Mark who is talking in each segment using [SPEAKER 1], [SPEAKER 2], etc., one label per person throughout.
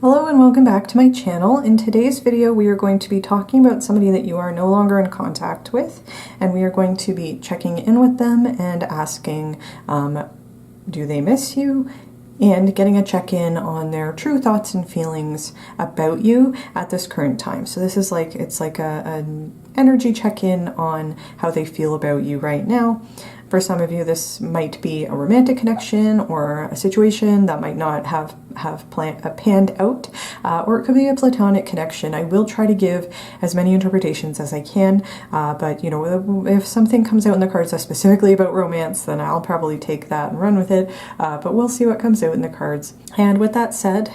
[SPEAKER 1] Hello and welcome back to my channel. In today's video we are going to be talking about somebody that you are no longer in contact with, and we are going to be checking in with them and asking do they miss you, and getting a check-in on their true thoughts and feelings about you at this current time. So this is like, it's like an energy check-in on how they feel about you right now. For some of you, this might be a romantic connection or a situation that might not have panned out, or it could be a platonic connection. I will try to give as many interpretations as I can, but you know, if something comes out in the cards that's specifically about romance, then I'll probably take that and run with it, but we'll see what comes out in the cards. And with that said,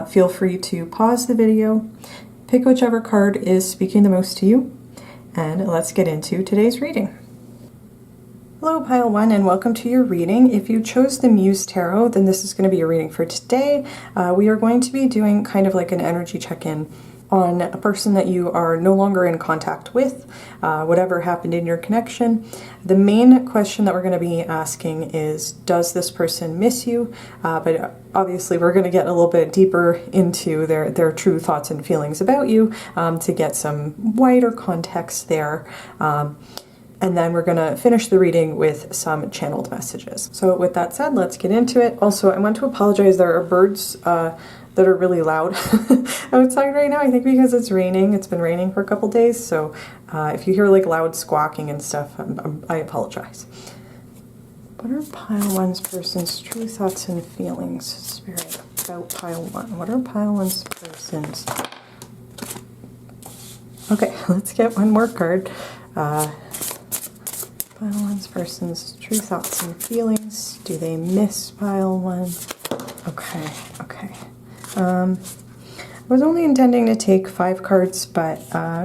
[SPEAKER 1] feel free to pause the video, pick whichever card is speaking the most to you, and let's get into today's reading. Hello Pile 1 and welcome to your reading. If you chose the Muse Tarot, then this is going to be your reading for today. We are going to be doing kind of like an energy check-in on a person that you are no longer in contact with, whatever happened in your connection. The main question that we're going to be asking is, does this person miss you? But obviously we're going to get a little bit deeper into their true thoughts and feelings about you to get some wider context there. And then we're going to finish the reading with some channeled messages. So with that said, let's get into it. Also, I want to apologize. There are birds that are really loud outside right now. I think because it's raining. It's been raining for a couple days. So if you hear like loud squawking and stuff, I apologize. What are Pile 1's person's true thoughts and feelings, Spirit, about Pile 1? What are Pile 1's person's? Okay, let's get one more card. Pile 1's person's true thoughts and feelings. Do they miss Pile 1? Okay. I was only intending to take 5 cards, but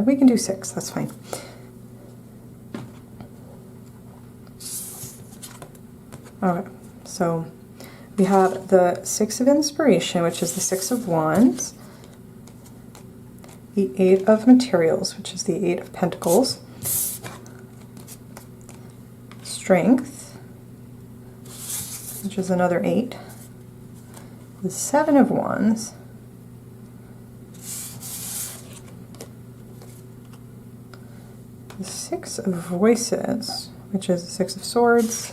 [SPEAKER 1] we can do 6. That's fine. Okay, so we have the 6 of Inspiration, which is the 6 of Wands, the 8 of Materials, which is the 8 of Pentacles, Strength, which is another 8, the 7 of Wands, the 6 of Voices, which is the 6 of Swords.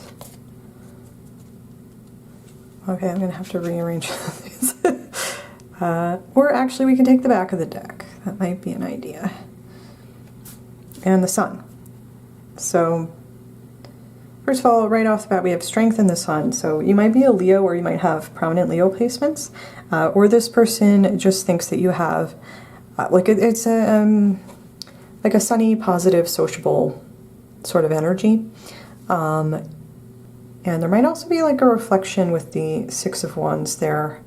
[SPEAKER 1] Okay, I'm going to have to rearrange these. Or actually we can take the back of the deck. That might be an idea. And the Sun. So first of all, right off the bat, we have Strength in the Sun. So you might be a Leo, or you might have prominent Leo placements, or this person just thinks that you have, it's a like a sunny, positive, sociable sort of energy. And there might also be like a reflection with the 6 of Wands there,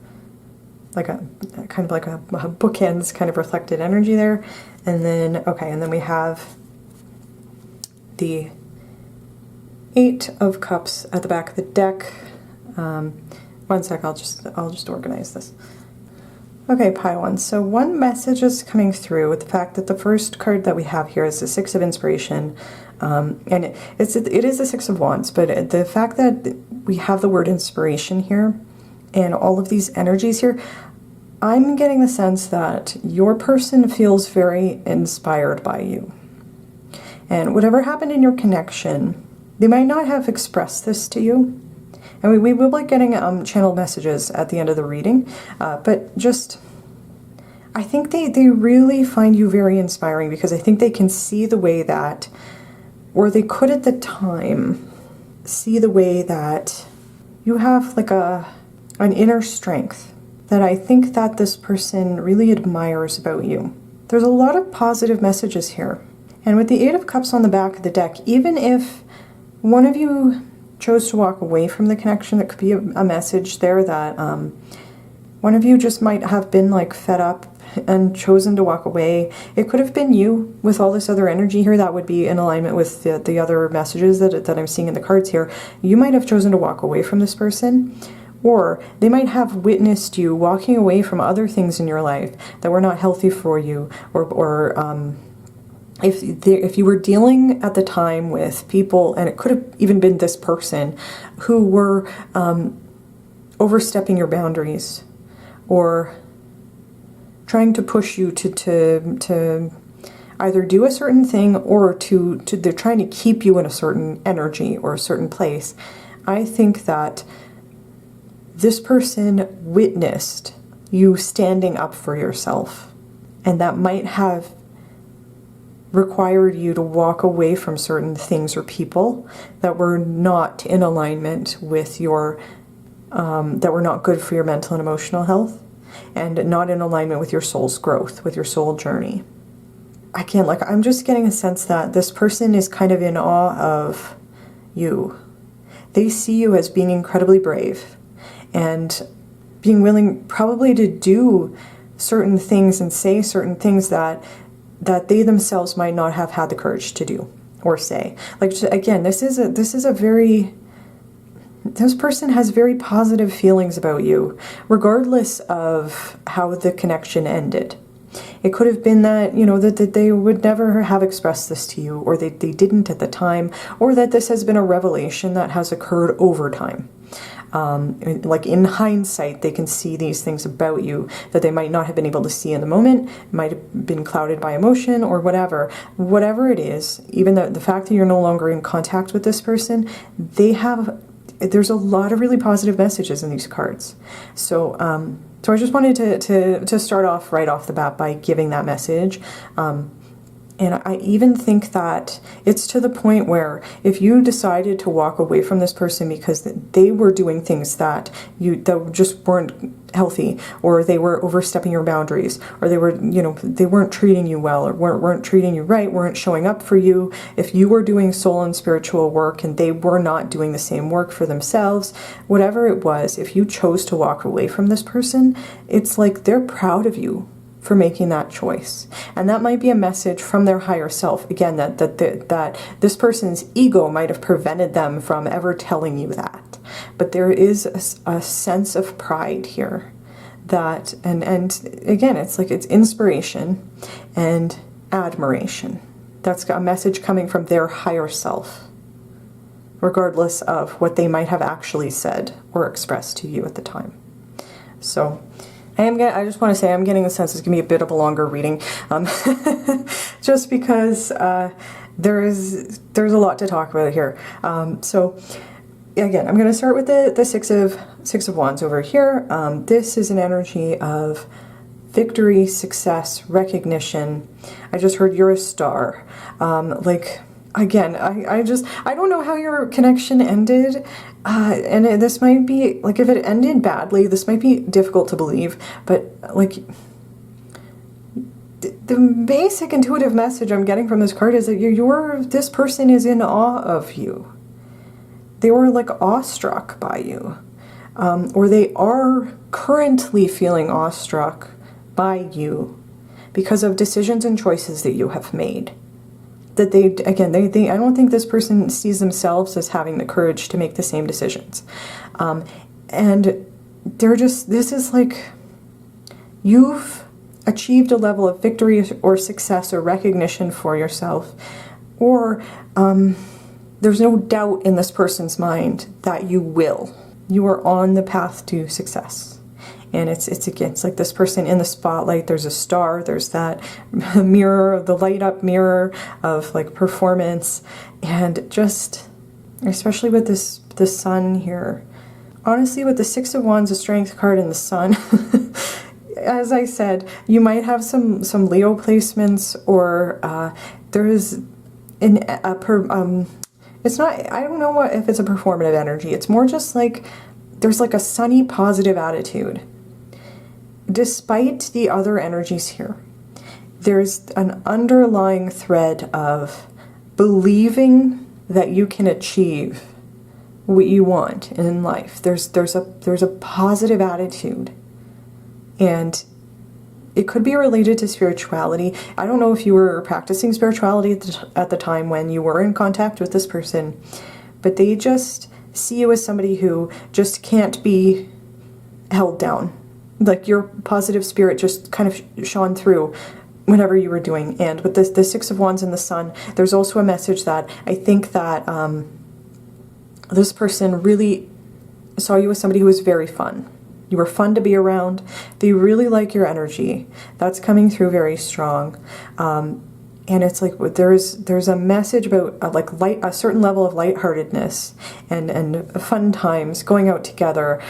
[SPEAKER 1] like a kind of like a bookends kind of reflected energy there. And then, okay, and then we have the 8 of Cups at the back of the deck. One sec, I'll just organize this. Okay, Pile 1. So one message is coming through with the fact that the first card that we have here is the 6 of Inspiration, and it is the 6 of Wands. But the fact that we have the word inspiration here and all of these energies here, I'm getting the sense that your person feels very inspired by you, and whatever happened in your connection, they might not have expressed this to you, and we will be getting channeled messages at the end of the reading, but just, I think they really find you very inspiring, because I think they can see the way that, or they could at the time see the way that you have like an inner strength that I think that this person really admires about you. There's a lot of positive messages here. And with the 8 of Cups on the back of the deck, even if one of you chose to walk away from the connection, that could be a message there that one of you just might have been like fed up and chosen to walk away. It could have been you with all this other energy here. That would be in alignment with the other messages that I'm seeing in the cards here. You might have chosen to walk away from this person, or they might have witnessed you walking away from other things in your life that were not healthy for you, or if you were dealing at the time with people, and it could have even been this person, who were overstepping your boundaries, or trying to push you to either do a certain thing, or they're trying to keep you in a certain energy or a certain place. I think that this person witnessed you standing up for yourself, and that might have required you to walk away from certain things or people that were not in alignment with your, that were not good for your mental and emotional health, and not in alignment with your soul's growth, with your soul journey. Again, like, I'm just getting a sense that this person is kind of in awe of you. They see you as being incredibly brave and being willing probably to do certain things and say certain things that they themselves might not have had the courage to do or say. Like, again, this is a very, this person has very positive feelings about you, regardless of how the connection ended. It could have been that, you know, that they would never have expressed this to you, or they didn't at the time, or that this has been a revelation that has occurred over time. Like, in hindsight, they can see these things about you that they might not have been able to see in the moment. It might have been clouded by emotion or whatever. Whatever it is, even the fact that you're no longer in contact with this person, there's a lot of really positive messages in these cards. So I just wanted to start off right off the bat by giving that message. And I even think that it's to the point where if you decided to walk away from this person because they were doing things that just weren't healthy, or they were overstepping your boundaries, or they weren't treating you well, or weren't treating you right, weren't showing up for you, if you were doing soul and spiritual work and they were not doing the same work for themselves, whatever it was, if you chose to walk away from this person, it's like they're proud of you for making that choice. And that might be a message from their higher self. Again, that this person's ego might have prevented them from ever telling you that. But there is a sense of pride here that, and again, it's like it's inspiration and admiration. That's a message coming from their higher self, regardless of what they might have actually said or expressed to you at the time. So I just want to say I'm getting the sense it's going to be a bit of a longer reading, just because there's a lot to talk about here. So again, I'm going to start with the Six of Wands over here. This is an energy of victory, success, recognition. I just heard you're a star. Again, I don't know how your connection ended, and this might be, like, if it ended badly, this might be difficult to believe, but, like, the basic intuitive message I'm getting from this card is that this person is in awe of you. They were, like, awestruck by you, or they are currently feeling awestruck by you because of decisions and choices that you have made. That I don't think this person sees themselves as having the courage to make the same decisions. And this is like, you've achieved a level of victory or success or recognition for yourself, or there's no doubt in this person's mind that you will. You are on the path to success. And it's like this person in the spotlight, there's a star, there's that mirror, the light up mirror of, like, performance, and just, especially with the sun here. Honestly, with the Six of Wands, the Strength card, and the sun, as I said, you might have some Leo placements, or there's it's not, I don't know if it's a performative energy. It's more just like there's like a sunny, positive attitude. Despite the other energies here, there's an underlying thread of believing that you can achieve what you want in life. There's a positive attitude, and it could be related to spirituality. I don't know if you were practicing spirituality at the time when you were in contact with this person, but they just see you as somebody who just can't be held down. Like, your positive spirit just kind of shone through whatever you were doing. And with the Six of Wands and the sun, there's also a message that I think that this person really saw you as somebody who was very fun. You were fun to be around. They really like your energy. That's coming through very strong. And it's like there's a message about a certain level of lightheartedness and fun times, going out together,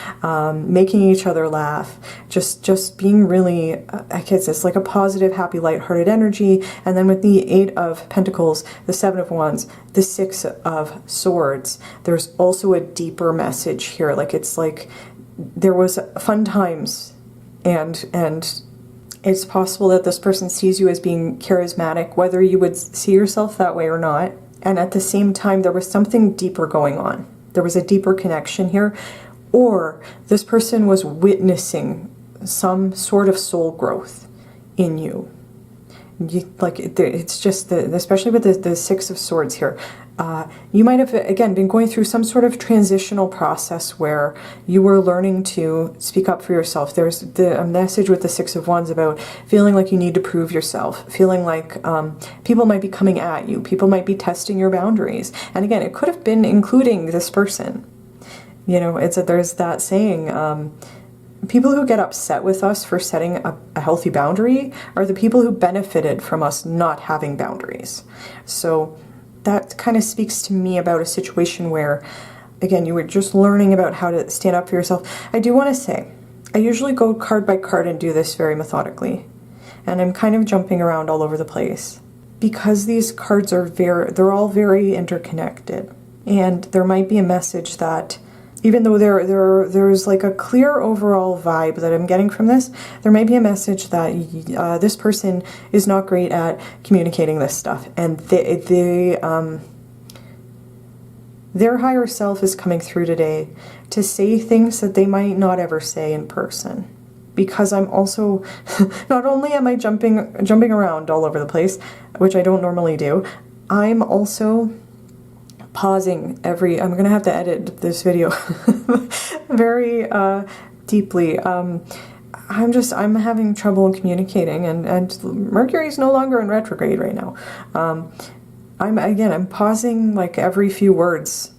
[SPEAKER 1] making each other laugh, just being really, I guess it's like a positive, happy, lighthearted energy. And then with the 8 of Pentacles, the 7 of Wands, the 6 of Swords, there's also a deeper message here. Like it's like there was fun times, and it's possible that this person sees you as being charismatic, whether you would see yourself that way or not. And at the same time, there was something deeper going on. There was a deeper connection here. Or this person was witnessing some sort of soul growth in you. It's just, especially with the 6 of Swords here, you might have, again, been going through some sort of transitional process where you were learning to speak up for yourself. There's a message with the 6 of Wands about feeling like you need to prove yourself, feeling like people might be coming at you, people might be testing your boundaries. And again, it could have been including this person. You know, there's that saying, people who get upset with us for setting a healthy boundary are the people who benefited from us not having boundaries. So that kind of speaks to me about a situation where, again, you were just learning about how to stand up for yourself. I do want to say, I usually go card by card and do this very methodically. And I'm kind of jumping around all over the place because these cards are they're all very interconnected. And there might be a message that, even though there's like a clear overall vibe that I'm getting from this, there may be a message that this person is not great at communicating this stuff, and their higher self is coming through today to say things that they might not ever say in person. Because I'm also, not only am I jumping around all over the place, which I don't normally do, I'm also pausing I'm going to have to edit this video very deeply. I'm having trouble communicating, and Mercury's no longer in retrograde right now. I'm pausing like every few words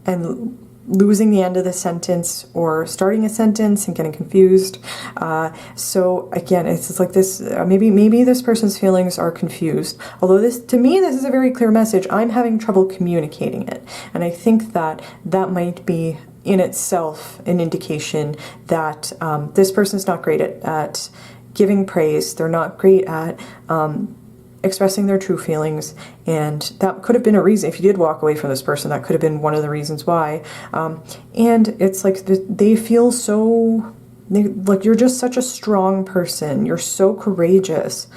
[SPEAKER 1] and losing the end of the sentence or starting a sentence and getting confused. So again, it's just like this, maybe this person's feelings are confused. Although to me, this is a very clear message. I'm having trouble communicating it. And I think that might be in itself an indication that this person's not great at giving praise. They're not great at expressing their true feelings, and that could have been a reason. If you did walk away from this person, that could have been one of the reasons why. And it's like they feel so, like you're just such a strong person. You're so courageous.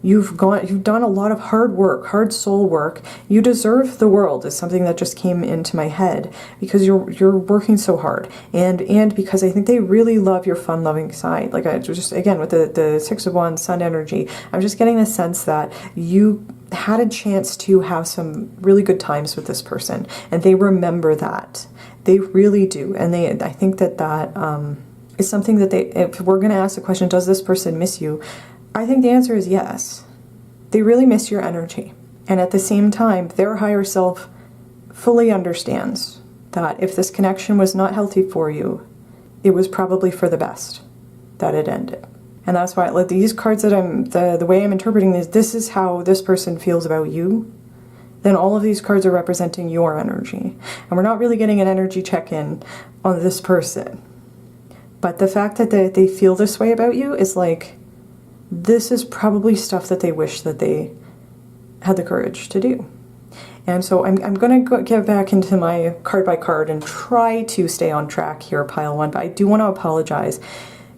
[SPEAKER 1] You've done a lot of hard work, hard soul work. You deserve the world is something that just came into my head because you're working so hard, and because I think they really love your fun-loving side. Like I just, again, with the 6 of Wands, Sun energy, I'm just getting the sense that you had a chance to have some really good times with this person, and they remember that. They really do, and I think that is something that if we're going to ask the question, does this person miss you? I think the answer is yes. They really miss your energy. And at the same time, their higher self fully understands that if this connection was not healthy for you, it was probably for the best that it ended. And that's why these cards that the way I'm interpreting this is how this person feels about you. Then all of these cards are representing your energy. And we're not really getting an energy check-in on this person. But the fact that they feel this way about you is like, this is probably stuff that they wish that they had the courage to do. And so I'm going to get back into my card by card and try to stay on track here, pile one. But I do want to apologize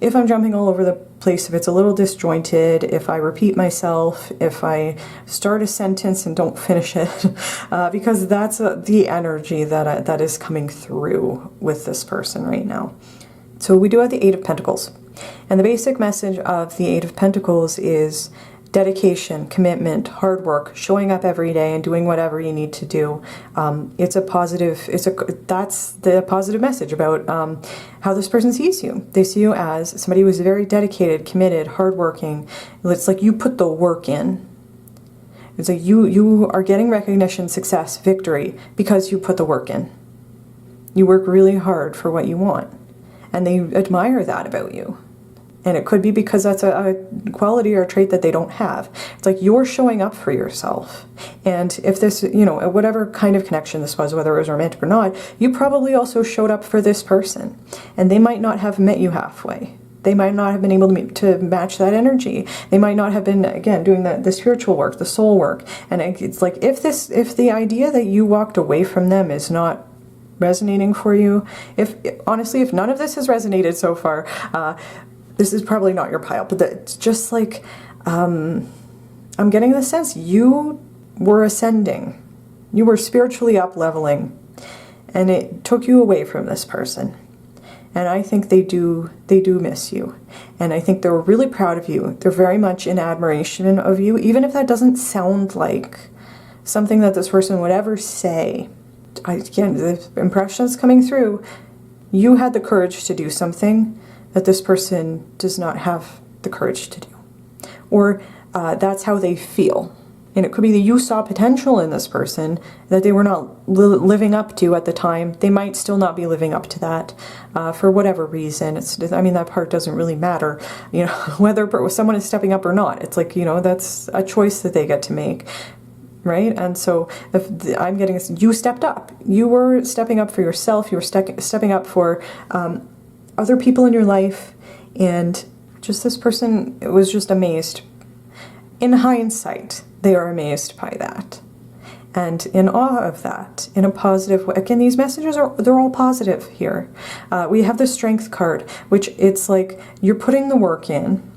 [SPEAKER 1] if I'm jumping all over the place, if it's a little disjointed, if I repeat myself, if I start a sentence and don't finish it, because that's the energy that is coming through with this person right now. So we do have the 8 of Pentacles. And the basic message of the 8 of Pentacles is dedication, commitment, hard work, showing up every day and doing whatever you need to do. That's the positive message about how this person sees you. They see you as somebody who is very dedicated, committed, hardworking. It's like you put the work in. It's like you are getting recognition, success, victory because you put the work in. You work really hard for what you want. and they admire that about you. And it could be because that's a quality or a trait that they don't have. It's like you're showing up for yourself. And if this, you know, whatever kind of connection this was, whether it was romantic or not, you probably also showed up for this person. And they might not have met you halfway. They might not have been able to match that energy. They might not have been, again, doing the spiritual work, the soul work. And it's like, if the idea that you walked away from them is not resonating for you, honestly, if none of this has resonated so far, this is probably not your pile, but it's just like, I'm getting the sense you were ascending. You were spiritually up-leveling, and it took you away from this person. And I think they do miss you. And I think they're really proud of you. They're very much in admiration of you, even if that doesn't sound like something that this person would ever say. Again, the impression that's coming through, you had the courage to do something that this person does not have the courage to do. Or that's how they feel. And it could be that you saw potential in this person that they were not living up to at the time. They might still not be living up to that for whatever reason. I mean, that part doesn't really matter, you know, whether someone is stepping up or not. It's like, you know, that's a choice that they get to make. Right? And so if I'm getting this, you stepped up. You were stepping up for yourself. You were stepping up for other people in your life, and just this person was just amazed. In hindsight, they are amazed by that and in awe of that in a positive way. Again, these messages they're all positive here. We have the Strength card, which it's like you're putting the work in.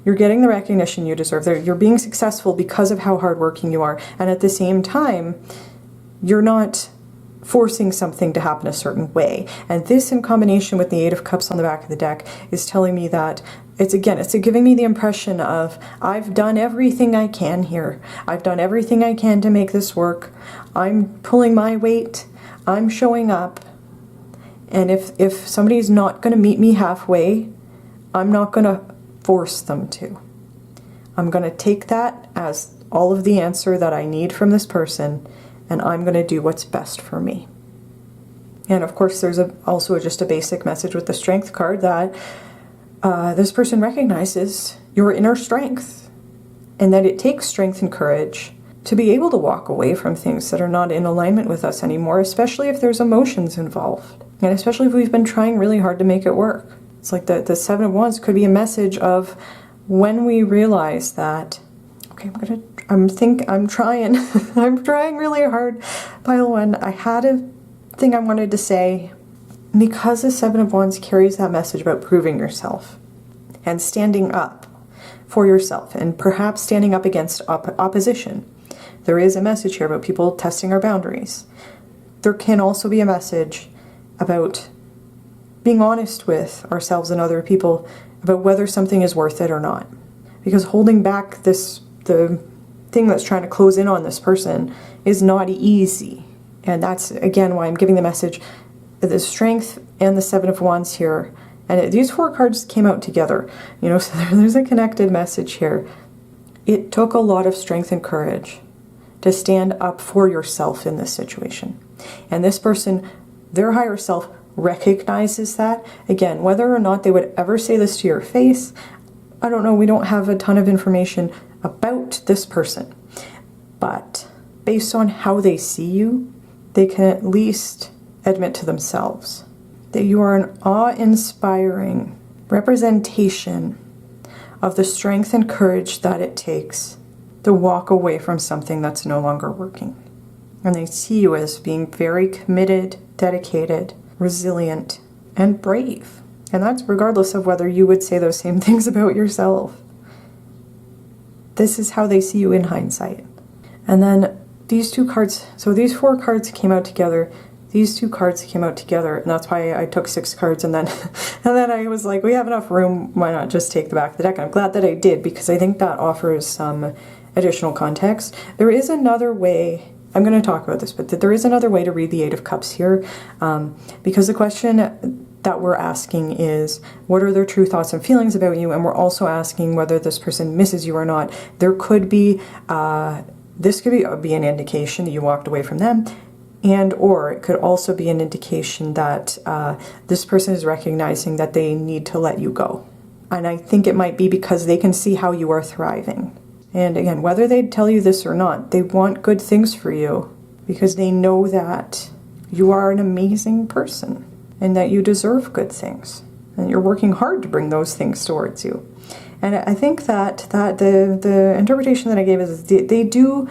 [SPEAKER 1] You're getting the recognition you deserve. You're being successful because of how hardworking you are, and at the same time, you're not forcing something to happen a certain way. And this, in combination with the Eight of Cups on the back of the deck, is telling me that it's giving me the impression of, I've done everything I can here. I've done everything I can to make this work. I'm pulling my weight. I'm showing up. And if somebody's not going to meet me halfway, I'm not going to force them to. I'm going to take that as all of the answer that I need from this person, and I'm going to do what's best for me. And of course, there's also just a basic message with the Strength card that this person recognizes your inner strength, and that it takes strength and courage to be able to walk away from things that are not in alignment with us anymore, especially if there's emotions involved, and especially if we've been trying really hard to make it work. It's like the Seven of Wands could be a message of when we realize that, okay, I'm trying I'm trying really hard. Pile one, I had a thing I wanted to say. Because the Seven of Wands carries that message about proving yourself and standing up for yourself, and perhaps standing up against opposition. There is a message here about people testing our boundaries. There can also be a message about being honest with ourselves and other people about whether something is worth it or not. Because holding back the thing that's trying to close in on this person is not easy. And that's, again, why I'm giving the message, the Strength and the Seven of Wands here. And these four cards came out together, you know, so there's a connected message here. It took a lot of strength and courage to stand up for yourself in this situation. And this person, their higher self, recognizes that. Again, whether or not they would ever say this to your face, I don't know. We don't have a ton of information about this person. But based on how they see you, they can at least admit to themselves that you are an awe-inspiring representation of the strength and courage that it takes to walk away from something that's no longer working. And they see you as being very committed, dedicated, resilient, and brave. And that's regardless of whether you would say those same things about yourself. This is how they see you in hindsight. And then these two cards, so these four cards came out together. These two cards came out together, and that's why I took 6 cards, and then I was like, we have enough room, why not just take the back of the deck? And I'm glad that I did, because I think that offers some additional context. There is another way, I'm going to talk about this, but there is another way to read the Eight of Cups here, because the question that we're asking is, what are their true thoughts and feelings about you? And we're also asking whether this person misses you or not. There could be, this could be an indication that you walked away from them. And or it could also be an indication that this person is recognizing that they need to let you go. And I think it might be because they can see how you are thriving. And again, whether they tell you this or not, they want good things for you because they know that you are an amazing person and that you deserve good things. And you're working hard to bring those things towards you. And I think that the interpretation that I gave is they do.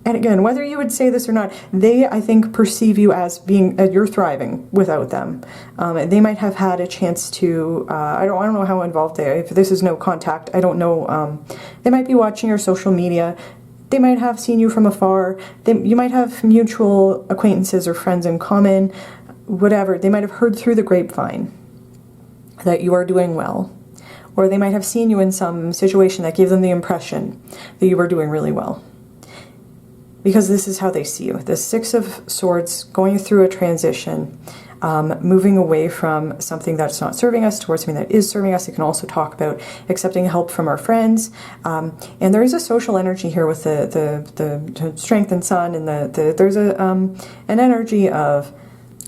[SPEAKER 1] And again, whether you would say this or not, they, I think, perceive you as being, you're thriving without them. They might have had a chance to, I don't know how involved they are. If this is no contact, I don't know. They might be watching your social media. They might have seen you from afar. You might have mutual acquaintances or friends in common, whatever. They might have heard through the grapevine that you are doing well. Or they might have seen you in some situation that gave them the impression that you were doing really well. Because this is how they see you. The Six of Swords going through a transition, moving away from something that's not serving us towards something that is serving us. It can also talk about accepting help from our friends. And there is a social energy here with the Strength and Sun, and there's an energy of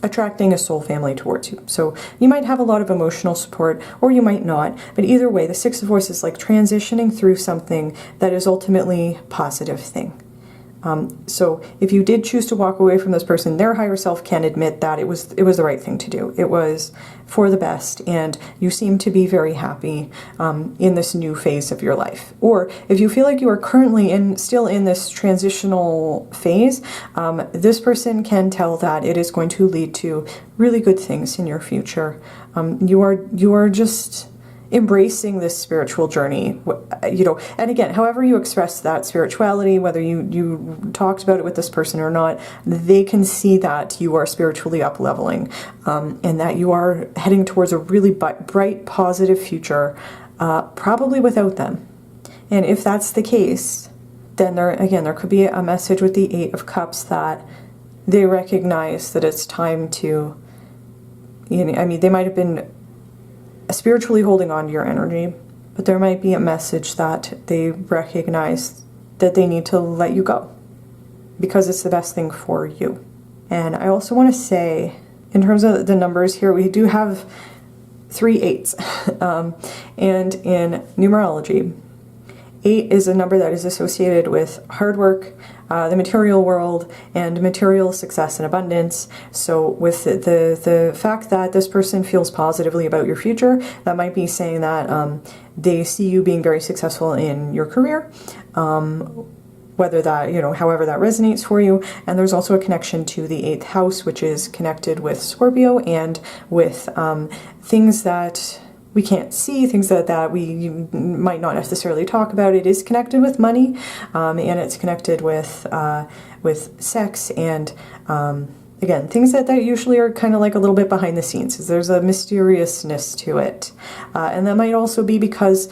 [SPEAKER 1] attracting a soul family towards you. So you might have a lot of emotional support, or you might not. But either way, the Six of Swords is like transitioning through something that is ultimately a positive thing. So if you did choose to walk away from this person, their higher self can admit that it was the right thing to do. It was for the best, and you seem to be very happy in this new phase of your life. Or if you feel like you are currently still in this transitional phase, this person can tell that it is going to lead to really good things in your future. You are just embracing this spiritual journey, and again, however you express that spirituality, whether you talked about it with this person or not, they can see that you are spiritually up-leveling, and that you are heading towards a really bright, positive future, probably without them. And if that's the case, then there could be a message with the Eight of Cups that they recognize that it's time to, they might have been spiritually holding on to your energy, but there might be a message that they recognize that they need to let you go because it's the best thing for you. And I also want to say, in terms of the numbers here, we do have 3 8s. And in numerology, 8 is a number that is associated with hard work, the material world, and material success and abundance. So with the fact that this person feels positively about your future, that might be saying that they see you being very successful in your career, whether that, however that resonates for you. And there's also a connection to the 8th house, which is connected with Scorpio and with things that we can't see, things that we might not necessarily talk about. It is connected with money, and it's connected with sex, and again, things that usually are kind of like a little bit behind the scenes. There's a mysteriousness to it, and that might also be because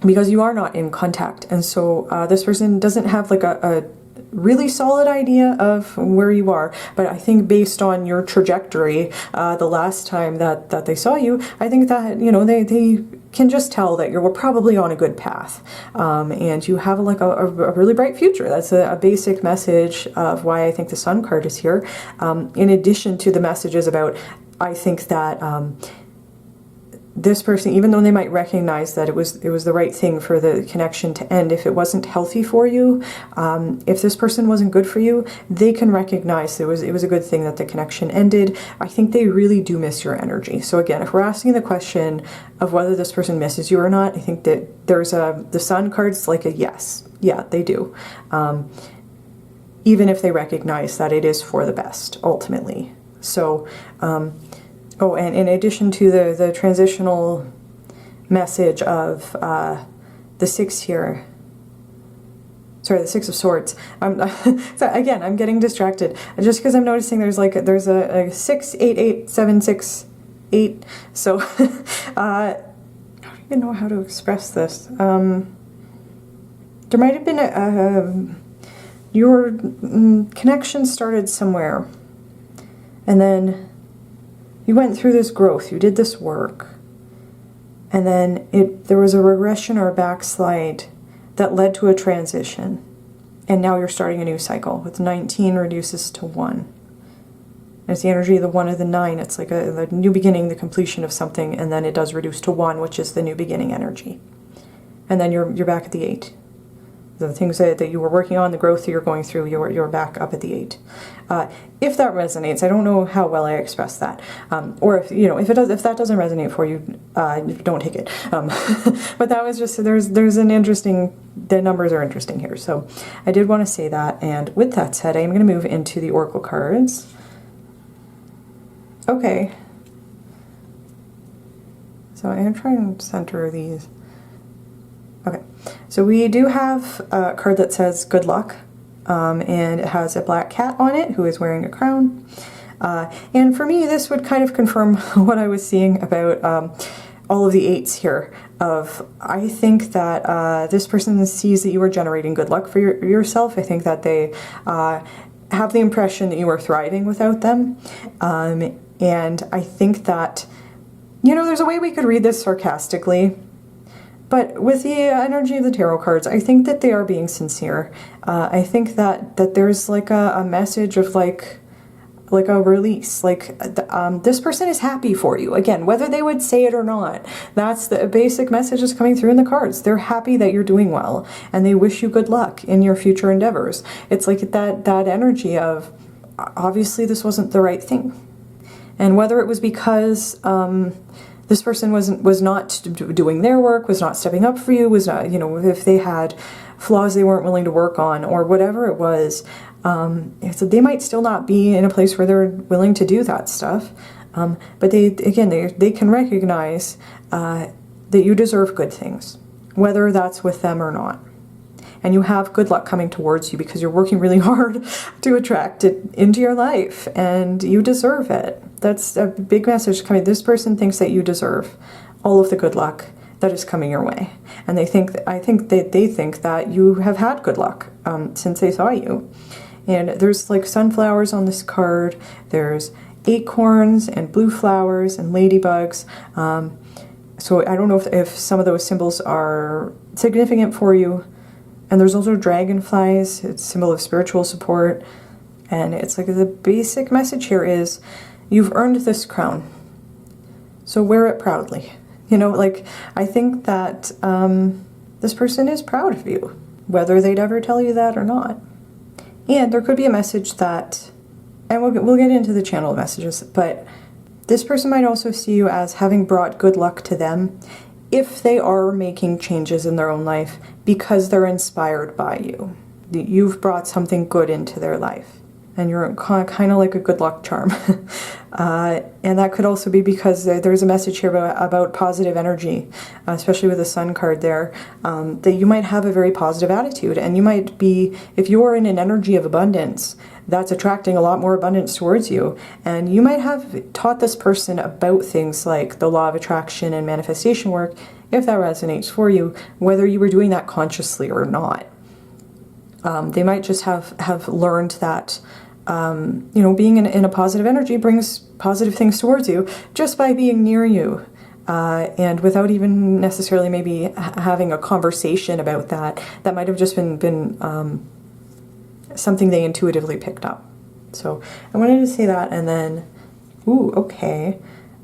[SPEAKER 1] you are not in contact, and so this person doesn't have like a really solid idea of where you are. But I think based on your trajectory, the last time that they saw you, I think that, they can just tell that you're probably on a good path, and you have like a really bright future. That's a basic message of why I think the Sun card is here, in addition to the messages about, I think that this person, even though they might recognize that it was the right thing for the connection to end, if it wasn't healthy for you, if this person wasn't good for you, they can recognize it was a good thing that the connection ended. I think they really do miss your energy. So again, if we're asking the question of whether this person misses you or not, I think that there's the Sun card's like a yes. Yeah, they do. Even if they recognize that it is for the best, ultimately. So, oh, and in addition to the transitional message of the 6 here, sorry, the 6 of Swords. So again, I'm getting distracted just because I'm noticing there's a 6, 8, 8, 7, 6, 8. So I don't even know how to express this. There might have been your connection started somewhere, and then you went through this growth, you did this work, and then there was a regression or a backslide that led to a transition. and now you're starting a new cycle. With 19 reduces to 1. It's the energy of the 1 of the 9. It's like the new beginning, the completion of something, and then it does reduce to 1, which is the new beginning energy. And then you're back at the 8. The things that you were working on, the growth that you're going through, you're back up at the 8. If that resonates, I don't know how well I expressed that, or if that doesn't resonate for you, don't take it. But that was just there's an interesting. The numbers are interesting here, so I did want to say that. And with that said, I am going to move into the Oracle cards. Okay. So I am trying to center these. Okay, so we do have a card that says good luck, and it has a black cat on it who is wearing a crown. And for me, this would kind of confirm what I was seeing about all of the 8s here. I think that this person sees that you are generating good luck for yourself. I think that they have the impression that you are thriving without them. And I think that, there's a way we could read this sarcastically. But with the energy of the tarot cards, I think that they are being sincere. I think that there's like a message of like a release. Like this person is happy for you. Again, whether they would say it or not, that's the basic message that's coming through in the cards. They're happy that you're doing well, and they wish you good luck in your future endeavors. It's like that energy of, obviously this wasn't the right thing. And whether it was because this person was not doing their work, was not stepping up for you, was not, if they had flaws they weren't willing to work on, or whatever it was, so they might still not be in a place where they're willing to do that stuff. But they can recognize that you deserve good things, whether that's with them or not. And you have good luck coming towards you because you're working really hard to attract it into your life, and you deserve it. That's a big message coming. This person thinks that you deserve all of the good luck that is coming your way. And I think they think that you have had good luck since they saw you. And there's like sunflowers on this card. There's acorns and blue flowers and ladybugs. So I don't know if some of those symbols are significant for you. And there's also dragonflies. It's a symbol of spiritual support. And it's like the basic message here is, you've earned this crown, so wear it proudly. I think that this person is proud of you, whether they'd ever tell you that or not. And there could be a message that, and we'll get into the channel messages, but this person might also see you as having brought good luck to them if they are making changes in their own life because they're inspired by you. You've brought something good into their life, and you're kind of like a good luck charm. And that could also be because there's a message here about positive energy, especially with the sun card there, that you might have a very positive attitude, and you might be, if you're in an energy of abundance, that's attracting a lot more abundance towards you. And you might have taught this person about things like the law of attraction and manifestation work, if that resonates for you, whether you were doing that consciously or not. They might just have learned that, being in a positive energy brings positive things towards you just by being near you. And without even necessarily maybe having a conversation about that might have just been something they intuitively picked up. So I wanted to say that, and then, okay.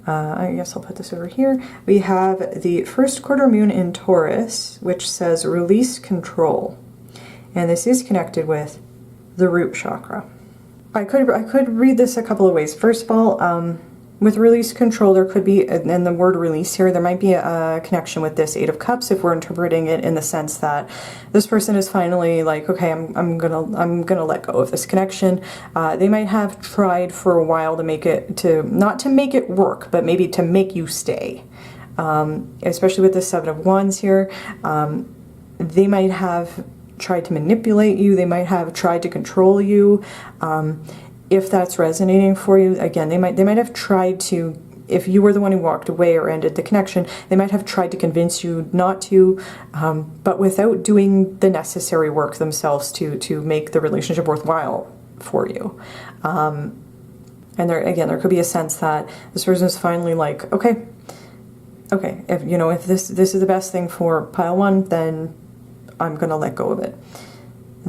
[SPEAKER 1] I guess I'll put this over here. We have the first quarter moon in Taurus, which says release control. And this is connected with the root chakra. I could read this a couple of ways. First of all, with release control, there could be, and the word release here, there might be a connection with this Eight of Cups if we're interpreting it in the sense that this person is finally like, okay, I'm gonna let go of this connection. They might have tried for a while to not to make it work, but maybe to make you stay. Especially with the Seven of Wands here, they might have tried to manipulate you. They might have tried to control you. If that's resonating for you, again, they might have tried to, if you were the one who walked away or ended the connection, they might have tried to convince you not to, but without doing the necessary work themselves to make the relationship worthwhile for you. And there could be a sense that this person is finally like, okay, if this is the best thing for pile one, then I'm going to let go of it.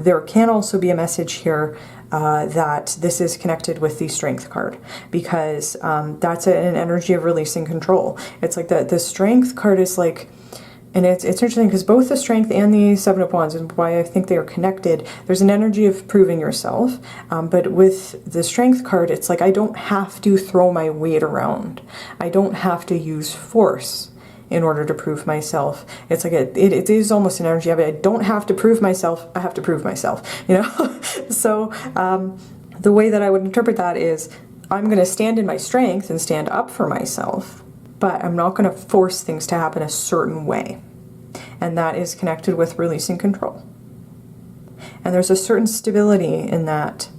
[SPEAKER 1] there can also be a message here that this is connected with the Strength card, because that's an energy of releasing control. It's like the Strength card is like, and it's interesting because both the Strength and the Seven of Wands, and why I think they are connected, there's an energy of proving yourself, but with the Strength card, it's like I don't have to throw my weight around. I don't have to use force in order to prove myself. It's like it is almost an energy of it. I don't have to prove myself, I have to prove myself, you know? So the way that I would interpret that is I'm going to stand in my strength and stand up for myself, but I'm not going to force things to happen a certain way. And that is connected with releasing control. And there's a certain stability in that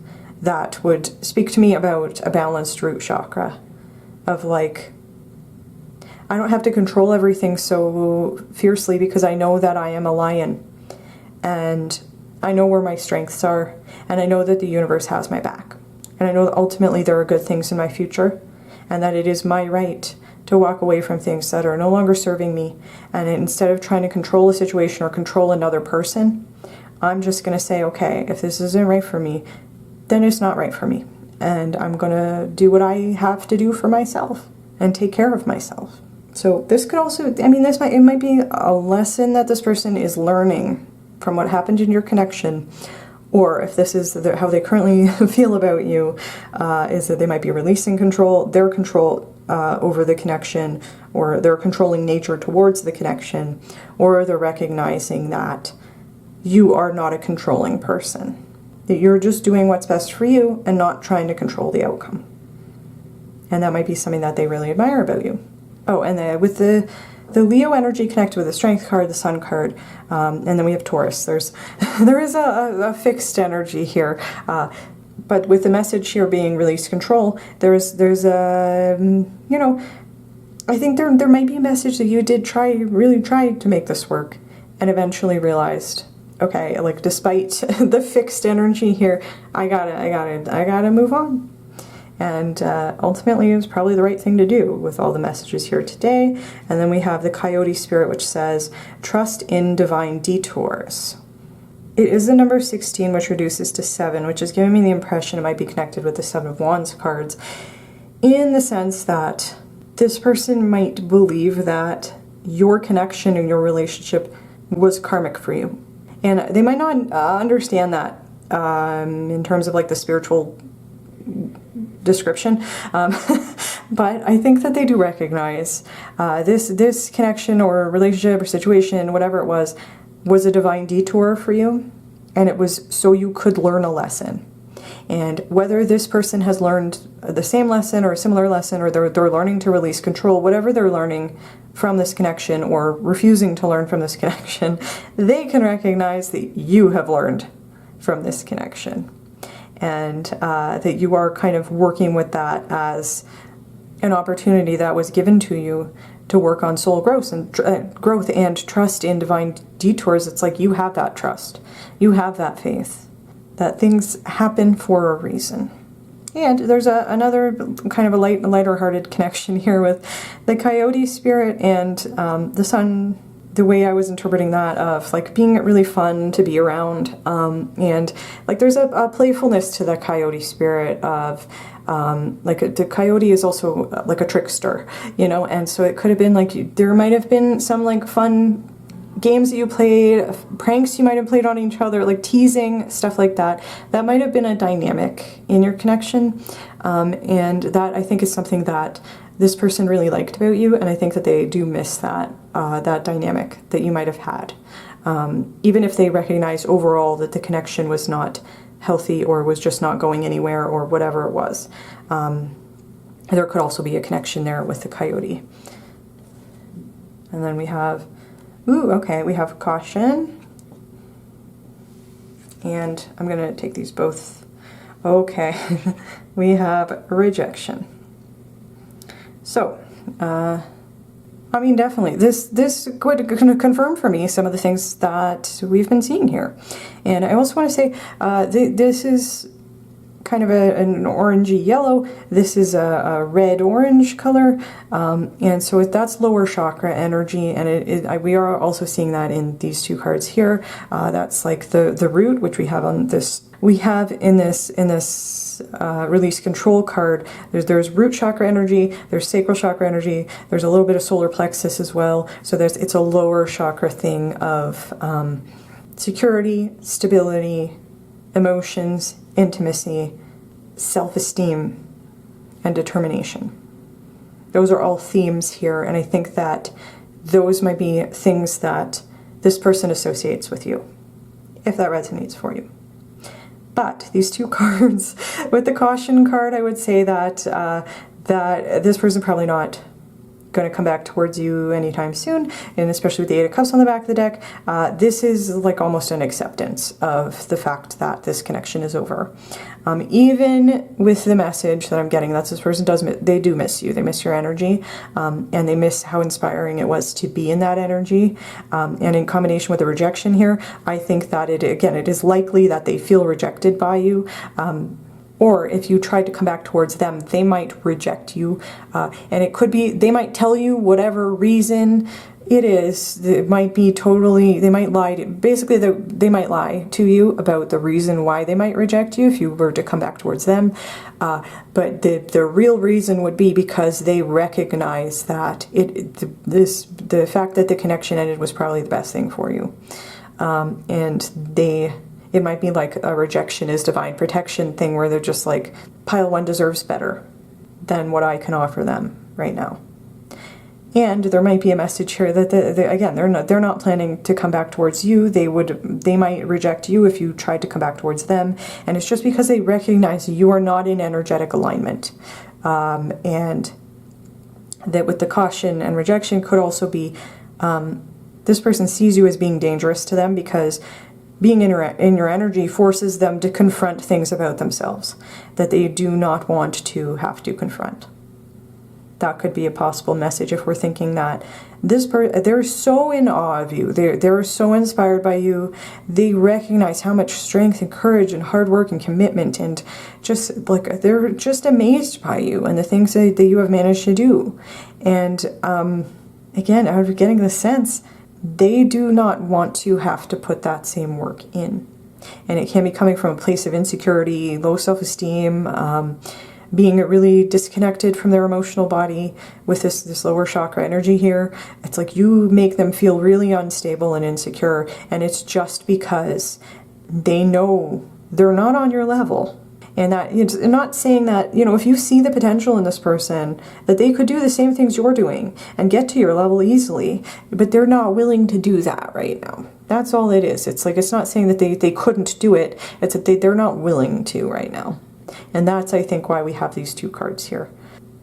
[SPEAKER 1] that would speak to me about a balanced root chakra of like, I don't have to control everything so fiercely because I know that I am a lion and I know where my strengths are and I know that the universe has my back. And I know that ultimately there are good things in my future and that it is my right to walk away from things that are no longer serving me. And instead of trying to control a situation or control another person, I'm just going to say, okay, if this isn't right for me, then it's not right for me. And I'm going to do what I have to do for myself and take care of myself. So this could also, I mean, it might be a lesson that this person is learning from what happened in your connection, or if this is how they currently feel about you, is that they might be releasing their control over the connection, or their controlling nature towards the connection, or they're recognizing that you are not a controlling person, that you're just doing what's best for you and not trying to control the outcome. And that might be something that they really admire about you. Oh, and with the Leo energy connected with the Strength card, the Sun card, and then we have Taurus. There is a fixed energy here, but with the message here being release control, there's a, you know, I think there might be a message that you did really try to make this work, and eventually realized, okay, like despite the fixed energy here, I gotta move on. And ultimately, it was probably the right thing to do with all the messages here today. And then we have the Coyote Spirit, which says, trust in divine detours. It is the number 16, which reduces to 7, which is giving me the impression it might be connected with the Seven of Wands cards, in the sense that this person might believe that your connection and your relationship was karmic for you. And they might not understand that in terms of like the spiritual description, but I think that they do recognize this connection or relationship or situation, whatever it was a divine detour for you, and it was so you could learn a lesson. And whether this person has learned the same lesson or a similar lesson, or they're learning to release control, whatever they're learning from this connection or refusing to learn from this connection, they can recognize that you have learned from this connection. And that you are kind of working with that as an opportunity that was given to you to work on soul growth and trust in divine detours. It's like you have that trust, you have that faith that things happen for a reason. And there's another kind of a lighter-hearted connection here with the Coyote Spirit and the Sun. The way I was interpreting that of like being really fun to be around, and like there's a playfulness to the Coyote Spirit of like the coyote is also like a trickster, you know, and so it could have been like there might have been some like fun games that you played, pranks you might have played on each other, like teasing, stuff like that. That might have been a dynamic in your connection, and that I think is something that this person really liked about you, and I think that they do miss that that dynamic that you might have had. Even if they recognize overall that the connection was not healthy or was just not going anywhere or whatever it was. There could also be a connection there with the coyote. And then we have, we have caution. And I'm going to take these both. Okay, we have rejection. So, I mean, definitely, this could confirm for me some of the things that we've been seeing here. And I also want to say, this is kind of an orangey yellow. This is a red-orange color, and so that's lower chakra energy, and we are also seeing that in these two cards here. That's like the root, which we have on this. We have in this release control card. There's root chakra energy. There's sacral chakra energy. There's a little bit of solar plexus as well. So it's a lower chakra thing of security, stability, emotions, intimacy, self-esteem, and determination. Those are all themes here, and I think that those might be things that this person associates with you, if that resonates for you. But these two cards, with the caution card, I would say that that this person probably not going to come back towards you anytime soon, and especially with the Eight of Cups on the back of the deck, this is like almost an acceptance of the fact that this connection is over. Even with the message that I'm getting, that this person they do miss you, they miss your energy, and they miss how inspiring it was to be in that energy, and in combination with the rejection here, I think that it is likely that they feel rejected by you. Or if you tried to come back towards them, they might reject you. And it could be, they might tell you whatever reason it is. It might be totally, they might lie. Basically, they might lie to you about the reason why they might reject you if you were to come back towards them. But the real reason would be because they recognize that the fact that the connection ended was probably the best thing for you. It might be like a rejection is divine protection thing where they're just like, pile one deserves better than what I can offer them right now. And there might be a message here that they're not planning to come back towards you. They might reject you if you tried to come back towards them, and it's just because they recognize you are not in energetic alignment, and that with the caution and rejection could also be this person sees you as being dangerous to them because being in your energy forces them to confront things about themselves that they do not want to have to confront. That could be a possible message if we're thinking that they're so in awe of you. They're so inspired by you. They recognize how much strength and courage and hard work and commitment and just like they're just amazed by you and the things that you have managed to do. And again, I'm getting the sense they do not want to have to put that same work in. And it can be coming from a place of insecurity, low self-esteem, being really disconnected from their emotional body with this lower chakra energy here. It's like you make them feel really unstable and insecure, and it's just because they know they're not on your level. And that it's not saying that, if you see the potential in this person, that they could do the same things you're doing and get to your level easily, but they're not willing to do that right now. That's all it is. It's like, it's not saying that they couldn't do it. It's that they're not willing to right now. And that's, I think, why we have these two cards here.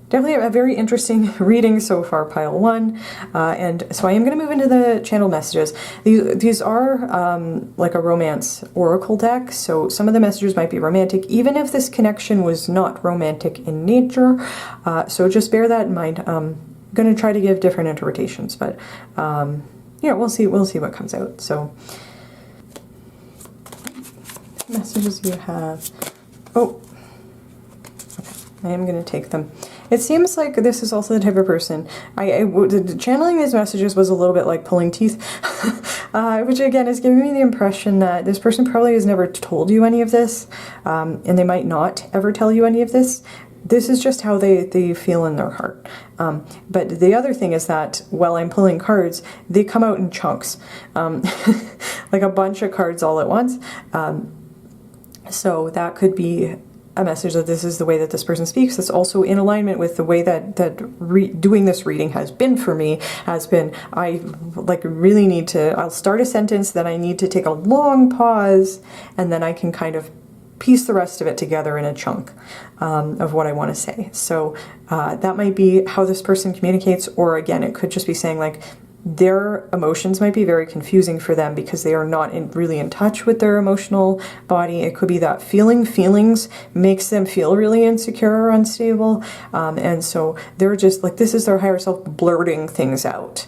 [SPEAKER 1] Definitely a very interesting reading so far, pile one. And so I am going to move into the channel messages. These are like a romance oracle deck, so some of the messages might be romantic, even if this connection was not romantic in nature. So just bear that in mind. I'm going to try to give different interpretations, but we'll see what comes out. So messages you have. Oh, okay. I am going to take them. It seems like this is also the type of person. Channeling these messages was a little bit like pulling teeth, which again is giving me the impression that this person probably has never told you any of this, and they might not ever tell you any of this. This is just how they feel in their heart. But the other thing is that while I'm pulling cards, they come out in chunks, like a bunch of cards all at once. So that could be a message that this is the way that this person speaks. That's also in alignment with the way that doing this reading has been for me. I really need to, I'll start a sentence, then I need to take a long pause, and then I can kind of piece the rest of it together in a chunk of what I want to say. So that might be how this person communicates, or again, it could just be saying like, their emotions might be very confusing for them because they are not really in touch with their emotional body. It could be that feelings makes them feel really insecure or unstable. And so they're just like, this is their higher self blurting things out.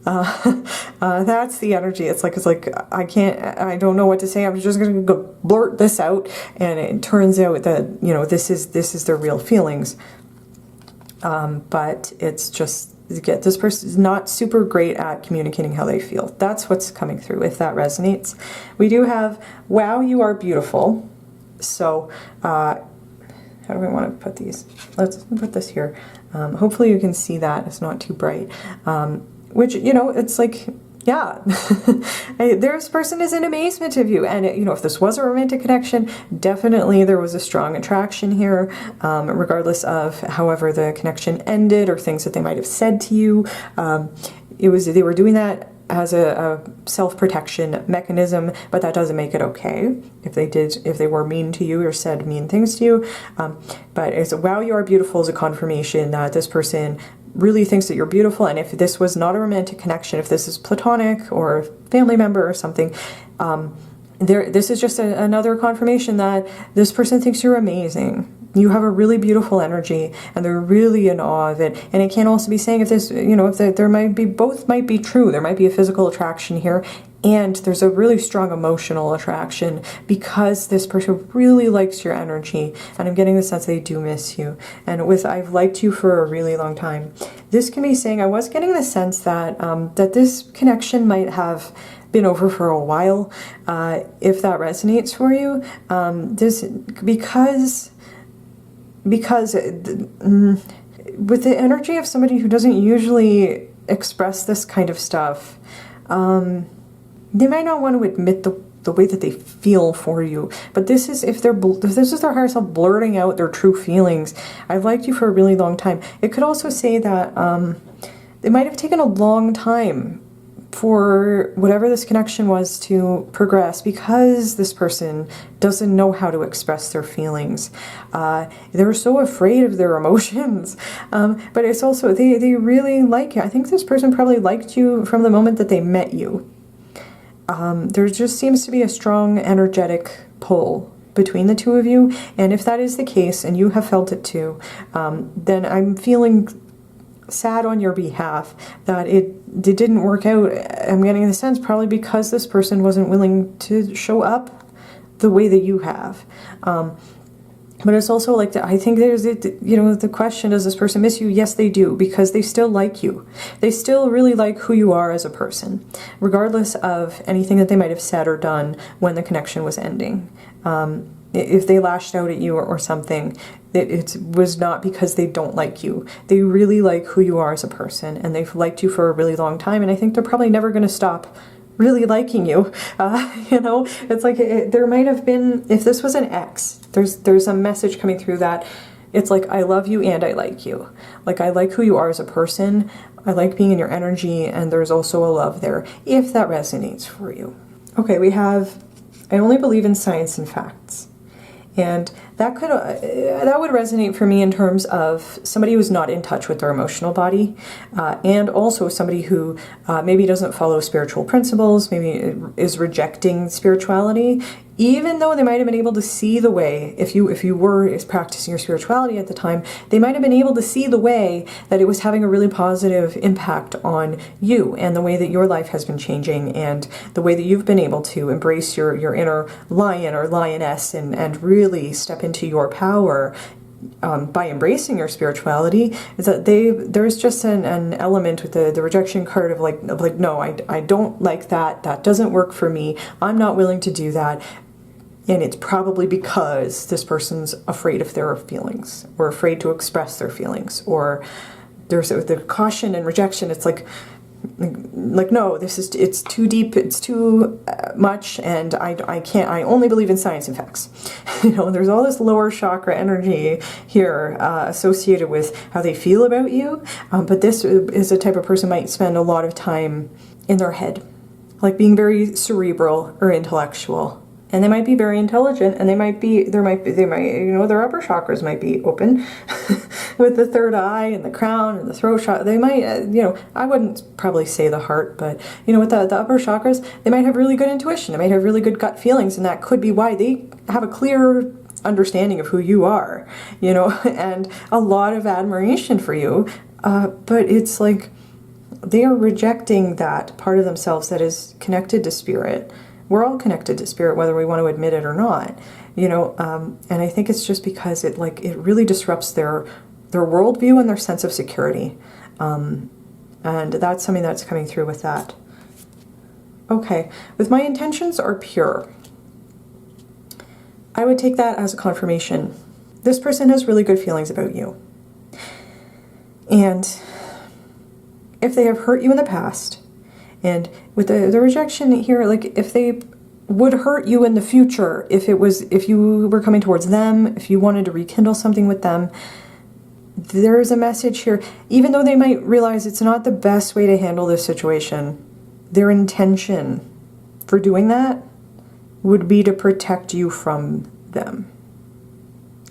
[SPEAKER 1] That's the energy. It's like I don't know what to say. I'm just going to go blurt this out, and it turns out that, you know, this is their real feelings. But it's just, this person is not super great at communicating how they feel. That's what's coming through, if that resonates. We do have, wow, you are beautiful. So, how do we want to put these? Let's put this here. Hopefully you can see that. It's not too bright. Which, you know, it's like, yeah, this person is in amazement of you. And, you know, if this was a romantic connection, definitely there was a strong attraction here, regardless of however the connection ended or things that they might have said to you. They were doing that as a self-protection mechanism, but that doesn't make it okay if they were mean to you or said mean things to you. But it's, wow, you are beautiful is a confirmation that this person really thinks that you're beautiful. And if this was not a romantic connection, if this is platonic or a family member or something, this is just another confirmation that this person thinks you're amazing. You have a really beautiful energy, and they're really in awe of it. And it can also be saying, if this, you know, if there might be, both might be true. There might be a physical attraction here, and there's a really strong emotional attraction because this person really likes your energy. And I'm getting the sense they do miss you. And with, I've liked you for a really long time. This can be saying, I was getting the sense that, that this connection might have been over for a while. If that resonates for you, because with the energy of somebody who doesn't usually express this kind of stuff, they might not want to admit the way that they feel for you. But this is, if this is their higher self blurting out their true feelings. I've liked you for a really long time. It could also say that it might have taken a long time for whatever this connection was to progress, because this person doesn't know how to express their feelings. They're so afraid of their emotions. But it's also, they really like you. I think this person probably liked you from the moment that they met you. There just seems to be a strong energetic pull between the two of you. And if that is the case, and you have felt it too, then I'm feeling sad on your behalf that it didn't work out. I'm getting the sense probably because this person wasn't willing to show up the way that you have. But it's also like, I think there's, you know, the question, does this person miss you? Yes, they do, because they still like you. They still really like who you are as a person, regardless of anything that they might have said or done when the connection was ending. If they lashed out at you or something, it was not because they don't like you. They really like who you are as a person, and they've liked you for a really long time, and I think they're probably never going to stop really liking you. You know, it's like there might have been, if this was an ex, there's a message coming through that it's like, I love you and I like you. Like, I like who you are as a person. I like being in your energy, and there's also a love there, if that resonates for you. Okay, we have, I only believe in science and facts. And that would resonate for me in terms of somebody who's not in touch with their emotional body, and also somebody who maybe doesn't follow spiritual principles, maybe is rejecting spirituality, even though they might have been able to see the way, if you were practicing your spirituality at the time, they might have been able to see the way that it was having a really positive impact on you and the way that your life has been changing and the way that you've been able to embrace your inner lion or lioness and really step into your power by embracing your spirituality. Is that there's just an element with the rejection card of like no, I don't like that doesn't work for me, I'm not willing to do that. And it's probably because this person's afraid of their feelings, or afraid to express their feelings, or there's the caution and rejection. It's like no, it's too deep, it's too much, and I can't. I only believe in science and facts. You know, there's all this lower chakra energy here associated with how they feel about you. But this is a type of person might spend a lot of time in their head, like being very cerebral or intellectual. And they might be very intelligent, and they might, you know, their upper chakras might be open with the third eye and the crown and the throat chakra. They might, you know, I wouldn't probably say the heart, but, you know, with the upper chakras, they might have really good intuition. They might have really good gut feelings, and that could be why they have a clear understanding of who you are, you know, and a lot of admiration for you. But it's like they are rejecting that part of themselves that is connected to spirit. We're all connected to spirit, whether we want to admit it or not, you know, and I think it's just because it really disrupts their worldview and their sense of security. And that's something that's coming through with that. Okay, with my intentions are pure, I would take that as a confirmation. This person has really good feelings about you. And if they have hurt you in the past, and with the rejection here, like if they would hurt you in the future, if you were coming towards them, if you wanted to rekindle something with them, there is a message here. Even though they might realize it's not the best way to handle this situation, their intention for doing that would be to protect you from them.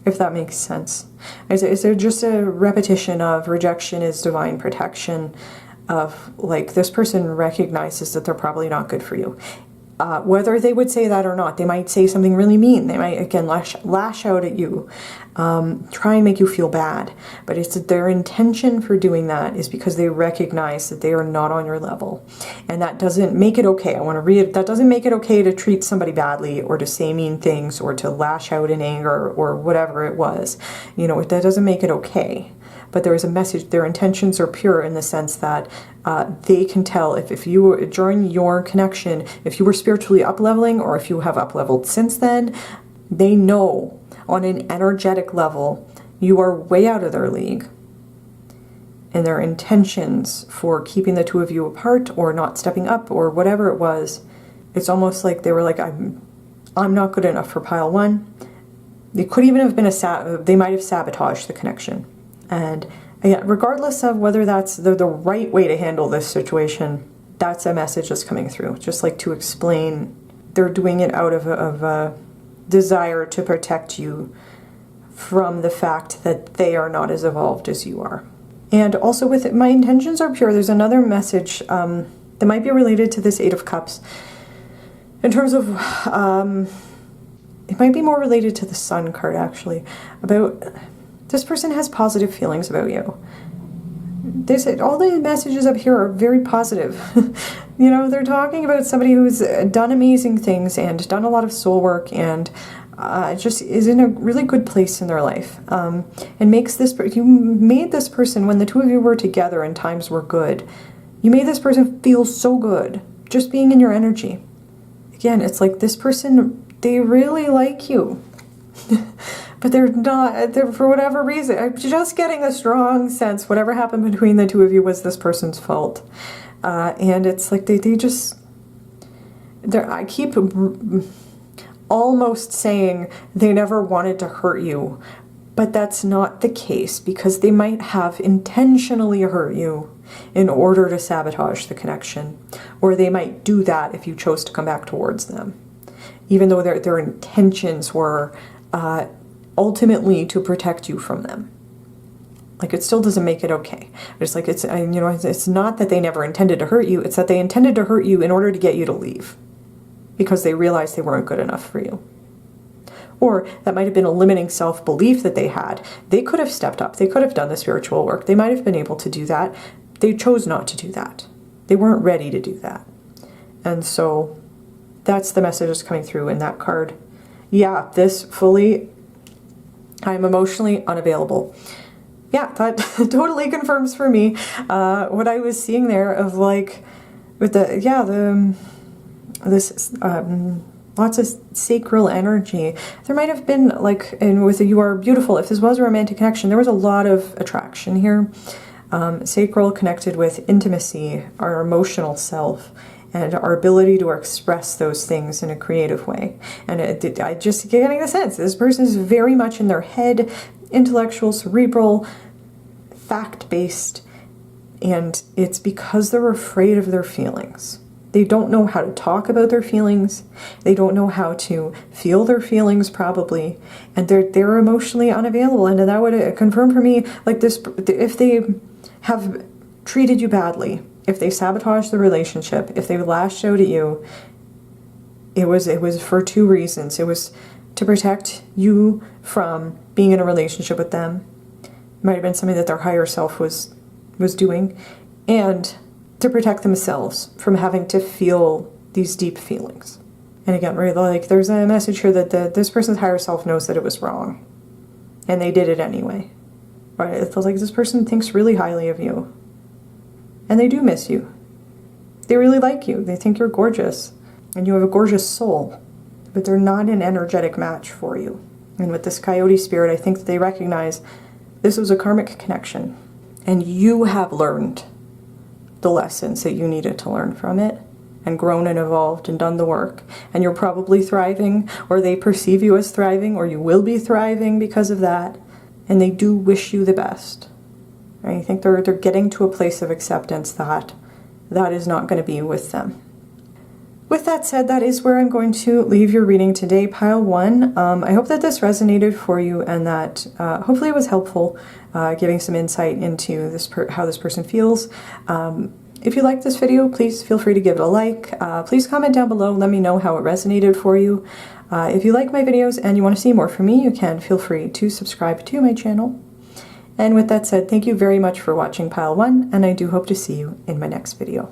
[SPEAKER 1] If that makes sense. Is there just a repetition of rejection is divine protection, of like this person recognizes that they're probably not good for you. Whether they would say that or not, they might say something really mean. They might, again, lash out at you, try and make you feel bad. But it's that their intention for doing that is because they recognize that they are not on your level. And that doesn't make it okay. I want to read it. That doesn't make it okay to treat somebody badly or to say mean things or to lash out in anger or whatever it was. You know, that doesn't make it okay. But there is a message. Their intentions are pure in the sense that they can tell if you were, during your connection, if you were spiritually up-leveling or if you have up-leveled since then, they know on an energetic level you are way out of their league. And their intentions for keeping the two of you apart or not stepping up or whatever it was, it's almost like they were like, I'm not good enough for pile one. They could even have been they might have sabotaged the connection. And again, regardless of whether that's the right way to handle this situation, that's a message that's coming through. Just like to explain, they're doing it out of a desire to protect you from the fact that they are not as evolved as you are. And also with it, my intentions are pure. There's another message that might be related to this Eight of Cups. In terms of, it might be more related to the Sun card actually, about this person has positive feelings about you. All the messages up here are very positive. You know, they're talking about somebody who's done amazing things and done a lot of soul work and just is in a really good place in their life. And you made this person, when the two of you were together and times were good, you made this person feel so good just being in your energy. Again, it's like this person, they really like you. But they're for whatever reason, I'm just getting a strong sense whatever happened between the two of you was this person's fault. And it's like I keep almost saying they never wanted to hurt you, but that's not the case, because they might have intentionally hurt you in order to sabotage the connection, or they might do that if you chose to come back towards them, even though their intentions were ultimately to protect you from them. Like, it still doesn't make it okay. It's like, it's not that they never intended to hurt you, it's that they intended to hurt you in order to get you to leave, because they realized they weren't good enough for you. Or that might have been a limiting self-belief that they had. They could have stepped up, they could have done the spiritual work, they might have been able to do that. They chose not to do that. They weren't ready to do that. And so that's the message that's coming through in that card. Yeah, this fully, I'm emotionally unavailable. Yeah, that totally confirms for me what I was seeing there of like, with lots of sacral energy. There might have been like, and with the you are beautiful, if this was a romantic connection, there was a lot of attraction here. Sacral connected with intimacy, our emotional self, and our ability to express those things in a creative way. And I just getting the sense this person is very much in their head, intellectual, cerebral, fact-based, and it's because they're afraid of their feelings. They don't know how to talk about their feelings. They don't know how to feel their feelings, probably, and they're emotionally unavailable. And that would confirm for me, like this, if they have treated you badly, if they sabotaged the relationship, if they lashed out at you, it was for two reasons. It was to protect you from being in a relationship with them. It might have been something that their higher self was doing, and to protect themselves from having to feel these deep feelings. And again, right, like there's a message here that this person's higher self knows that it was wrong, and they did it anyway. Right? It feels like this person thinks really highly of you, and they do miss you. They really like you. They think you're gorgeous, and you have a gorgeous soul, but they're not an energetic match for you. And with this coyote spirit, I think that they recognize this was a karmic connection, and you have learned the lessons that you needed to learn from it, and grown and evolved and done the work, and you're probably thriving, or they perceive you as thriving, or you will be thriving because of that, and they do wish you the best. And I think they're getting to a place of acceptance that that is not going to be with them. With that said, that is where I'm going to leave your reading today, pile 1. I hope that this resonated for you, and that hopefully it was helpful, giving some insight into how this person feels. If you liked this video, please feel free to give it a like. Please comment down below, let me know how it resonated for you. If you like my videos and you want to see more from me, you can feel free to subscribe to my channel. And with that said, thank you very much for watching pile 1, and I do hope to see you in my next video.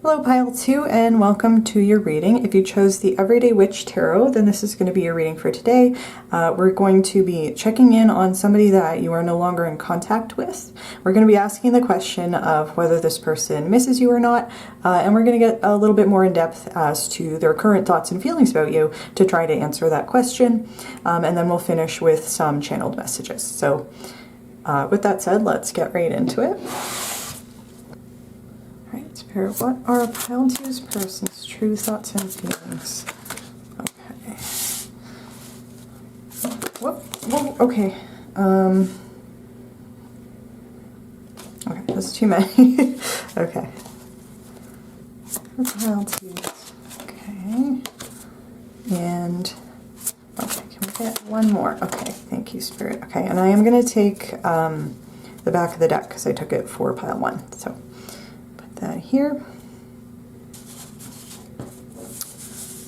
[SPEAKER 1] Hello pile 2, and welcome to your reading. If you chose the Everyday Witch Tarot, then this is going to be your reading for today. We're going to be checking in on somebody that you are no longer in contact with. We're going to be asking the question of whether this person misses you or not, and we're going to get a little bit more in depth as to their current thoughts and feelings about you to try to answer that question, and then we'll finish with some channeled messages. So with that said, let's get right into it. Spirit, what are pile 2's person's true thoughts and feelings? Okay. Whoa, okay. Okay, that's too many. Okay. Pile 2's. Okay. And, okay, can we get one more? Okay, thank you, Spirit. Okay, and I am going to take the back of the deck because I took it for pile 1. So, that here.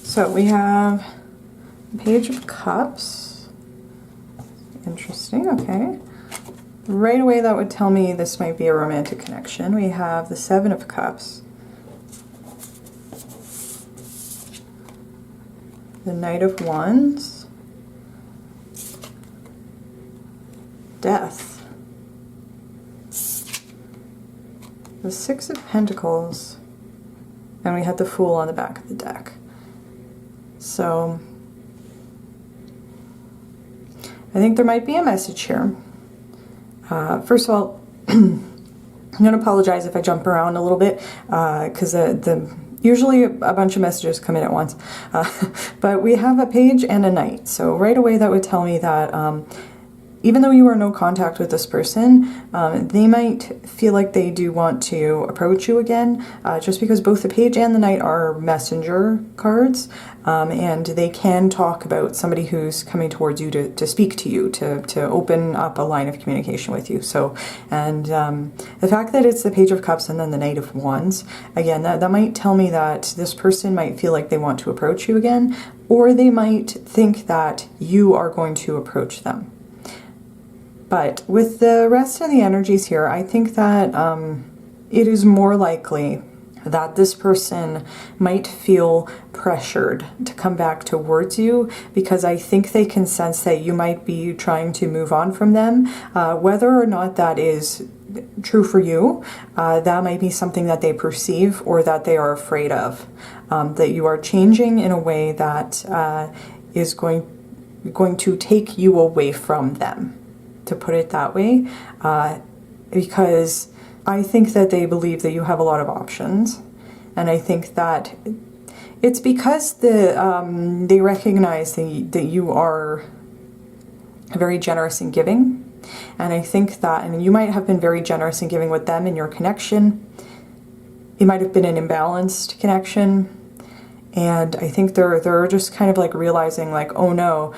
[SPEAKER 1] So we have Page of Cups. Interesting, okay. Right away that would tell me this might be a romantic connection. We have the Seven of Cups. The Knight of Wands. Death. The Six of Pentacles, and we had the Fool on the back of the deck. So I think there might be a message here. First of all, I'm going to apologize if I jump around a little bit, because usually a bunch of messages come in at once. But we have a Page and a Knight, so right away that would tell me that even though you are no contact with this person, they might feel like they do want to approach you again, just because both the Page and the Knight are messenger cards, and they can talk about somebody who's coming towards you to speak to you, to open up a line of communication with you. So, and the fact that it's the Page of Cups and then the Knight of Wands, again, that might tell me that this person might feel like they want to approach you again, or they might think that you are going to approach them. But with the rest of the energies here, I think that it is more likely that this person might feel pressured to come back towards you, because I think they can sense that you might be trying to move on from them. Whether or not that is true for you, that might be something that they perceive or that they are afraid of. That you are changing in a way that is going to take you away from them, to put it that way, because I think that they believe that you have a lot of options, and I think that it's because they recognize that you are very generous in giving, and I think that, and you might have been very generous in giving with them in your connection. It might have been an imbalanced connection, and I think they're just kind of like realizing like, oh no,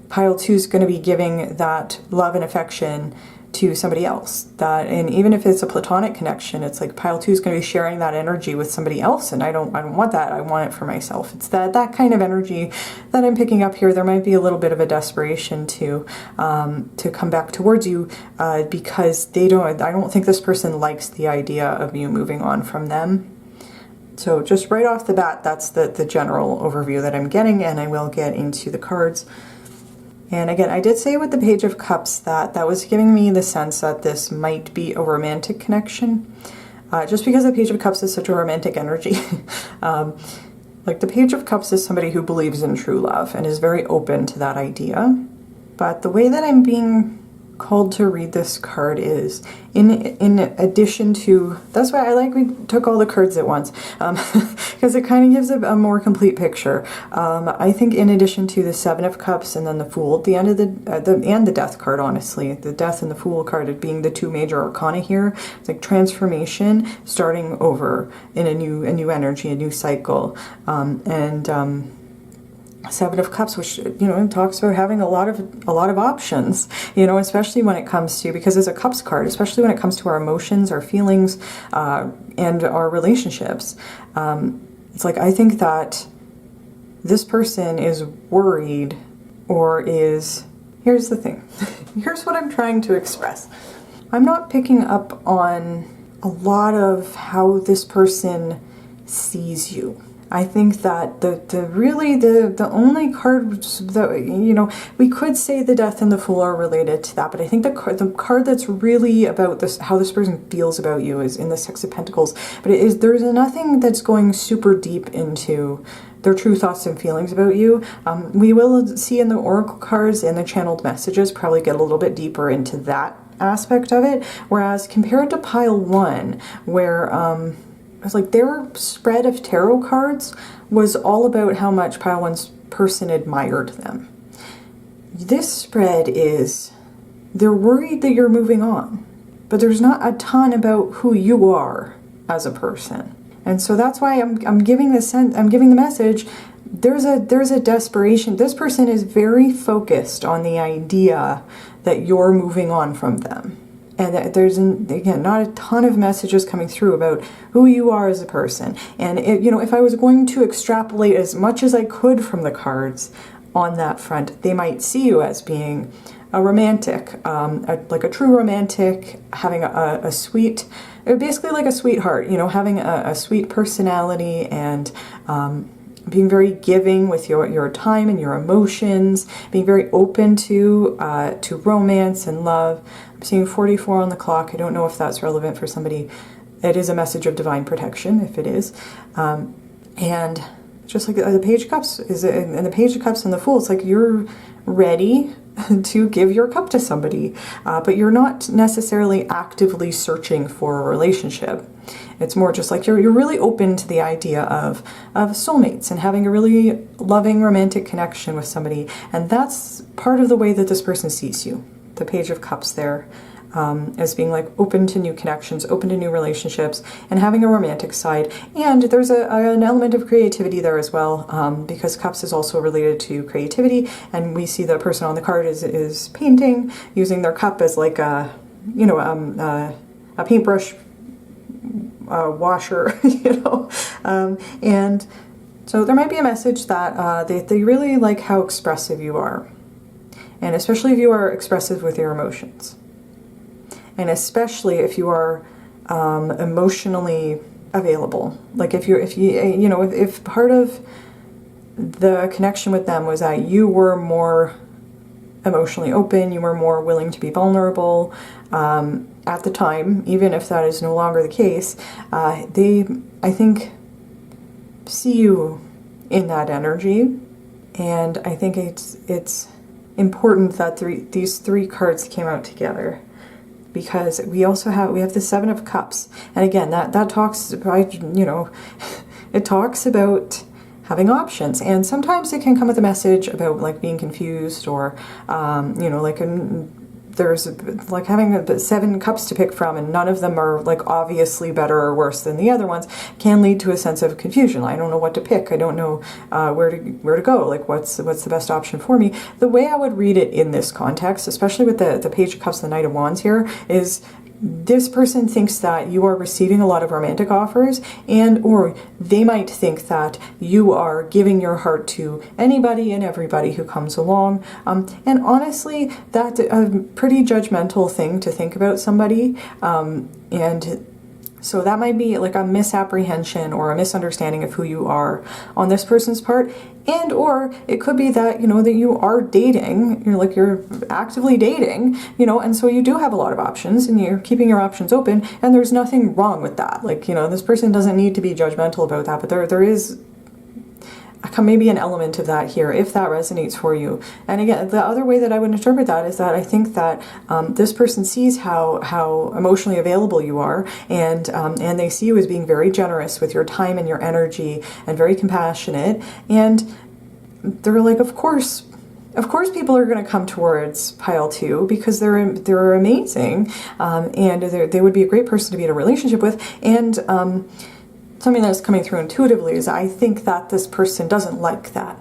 [SPEAKER 1] Pile 2 is going to be giving that love and affection to somebody else. That, and even if it's a platonic connection, it's like pile 2 is going to be sharing that energy with somebody else, and I don't want that. I want it for myself. It's that kind of energy that I'm picking up here. There might be a little bit of a desperation to come back towards you because I don't think this person likes the idea of you moving on from them. So just right off the bat, that's the general overview that I'm getting, and I will get into the cards. And again, I did say with the Page of Cups that was giving me the sense that this might be a romantic connection. Just because the Page of Cups is such a romantic energy. Like the Page of Cups is somebody who believes in true love and is very open to that idea. But the way that I'm being called to read this card is in addition to, that's why I like we took all the cards at once, because it kind of gives a more complete picture. I think in addition to the Seven of Cups and then the Fool at the end of and the Death card, honestly, the Death and the Fool card being the two major arcana here, it's like transformation, starting over in a new energy, a new cycle, Seven of Cups, which, you know, talks about having a lot of options, you know, especially when it comes to, because it's a Cups card, especially when it comes to our emotions, our feelings, and our relationships. It's like, I think that this person is worried or is, here's the thing, here's what I'm trying to express. I'm not picking up on a lot of how this person sees you. I think that the only cards that, you know, we could say the Death and the Fool are related to that, but I think the card that's really about this, how this person feels about you, is in the Six of Pentacles. But there's nothing that's going super deep into their true thoughts and feelings about you. We will see in the Oracle cards and the channeled messages probably get a little bit deeper into that aspect of it. Whereas compared to pile 1, where it's like their spread of tarot cards was all about how much pile 1's person admired them. This spread is, they're worried that you're moving on, but there's not a ton about who you are as a person. And so that's why I'm giving the message, there's a desperation. This person is very focused on the idea that you're moving on from them. And there's, again, not a ton of messages coming through about who you are as a person. And, you know, if I was going to extrapolate as much as I could from the cards on that front, they might see you as being a romantic, like a true romantic, having a sweet, basically like a sweetheart, you know, having a sweet personality and being very giving with your time and your emotions, being very open to romance and love. I'm seeing 44 on the clock. I don't know if that's relevant for somebody. It is a message of divine protection, if it is. And just like the Page of Cups, and the Page of Cups and the Fool, it's like you're ready to give your cup to somebody, but you're not necessarily actively searching for a relationship. It's more just like you're really open to the idea of soulmates and having a really loving romantic connection with somebody, and that's part of the way that this person sees you. The Page of Cups there, as being like open to new connections, open to new relationships, and having a romantic side. And there's an element of creativity there as well, because Cups is also related to creativity, and we see the person on the card is painting, using their cup as like a, you know, a paintbrush washer, you know, and so there might be a message that they really like how expressive you are. And especially if you are expressive with your emotions. And especially if you are emotionally available. Like if part of the connection with them was that you were more emotionally open, you were more willing to be vulnerable at the time, even if that is no longer the case, they, I think, see you in that energy. And I think it's important that these three cards came out together, because we have the Seven of Cups, and again that talks about, you know, it talks about having options, and sometimes it can come with a message about like being confused or you know, like there's like having 7 cups to pick from and none of them are like obviously better or worse than the other ones can lead to a sense of confusion. I don't know what to pick. I don't know where to go. Like what's the best option for me? The way I would read it in this context, especially with the Page of Cups and the Knight of Wands here, is this person thinks that you are receiving a lot of romantic offers, and or they might think that you are giving your heart to anybody and everybody who comes along. And honestly, that's a pretty judgmental thing to think about somebody. And so that might be like a misapprehension or a misunderstanding of who you are on this person's part. And or it could be that, you know, that you are dating, you're actively dating, you know, and so you do have a lot of options and you're keeping your options open, and there's nothing wrong with that. Like, you know, this person doesn't need to be judgmental about that, but there is maybe an element of that here, if that resonates for you. And again, the other way that I would interpret that is that I think that this person sees how emotionally available you are, and they see you as being very generous with your time and your energy and very compassionate. And they're like, of course people are going to come towards pile 2 because they're amazing, and they would be a great person to be in a relationship with. And something that's coming through intuitively is I think that this person doesn't like that.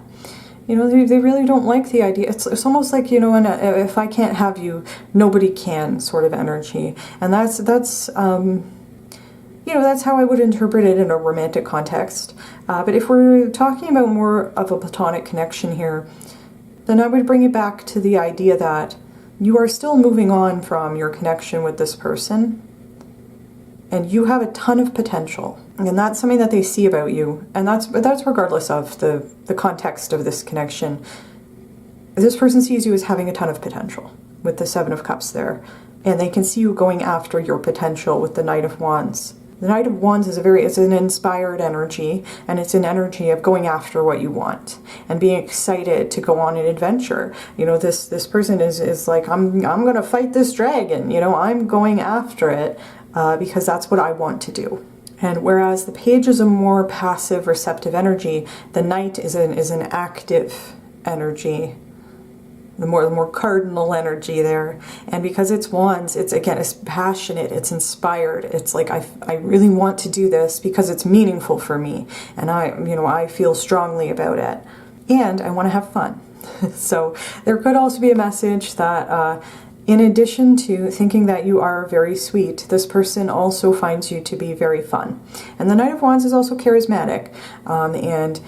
[SPEAKER 1] You know, they really don't like the idea. It's almost like, you know, if I can't have you, nobody can sort of energy. And that's you know, that's how I would interpret it in a romantic context. But if we're talking about more of a platonic connection here, then I would bring it back to the idea that you are still moving on from your connection with this person, and you have a ton of potential. And that's something that they see about you. And that's regardless of the context of this connection. This person sees you as having a ton of potential with the 7 of Cups there. And they can see you going after your potential with the Knight of Wands. The Knight of Wands is it's an inspired energy, and it's an energy of going after what you want and being excited to go on an adventure. You know, this person is like, I'm going to fight this dragon. You know, I'm going after it because that's what I want to do. And whereas the Page is a more passive, receptive energy, the Knight is an active energy. The more cardinal energy there. And because it's wands, it's passionate, it's inspired. It's like, I really want to do this because it's meaningful for me. And I feel strongly about it. And I want to have fun. So there could also be a message that in addition to thinking that you are very sweet, this person also finds you to be very fun. And the Knight of Wands is also charismatic and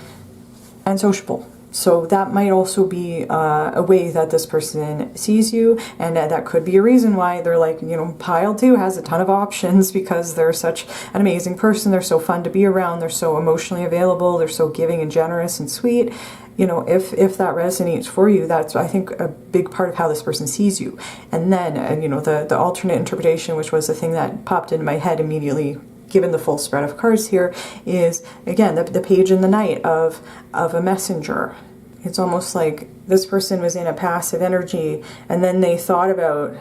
[SPEAKER 1] sociable. So that might also be a way that this person sees you, and that could be a reason why they're like, you know, pile 2 has a ton of options because they're such an amazing person, they're so fun to be around, they're so emotionally available, they're so giving and generous and sweet. You know, if that resonates for you, that's, I think, a big part of how this person sees you. And then, you know, the alternate interpretation, which was the thing that popped into my head immediately, given the full spread of cards here, is, again, the Page and the Knight of a messenger. It's almost like this person was in a passive energy, and then they thought about,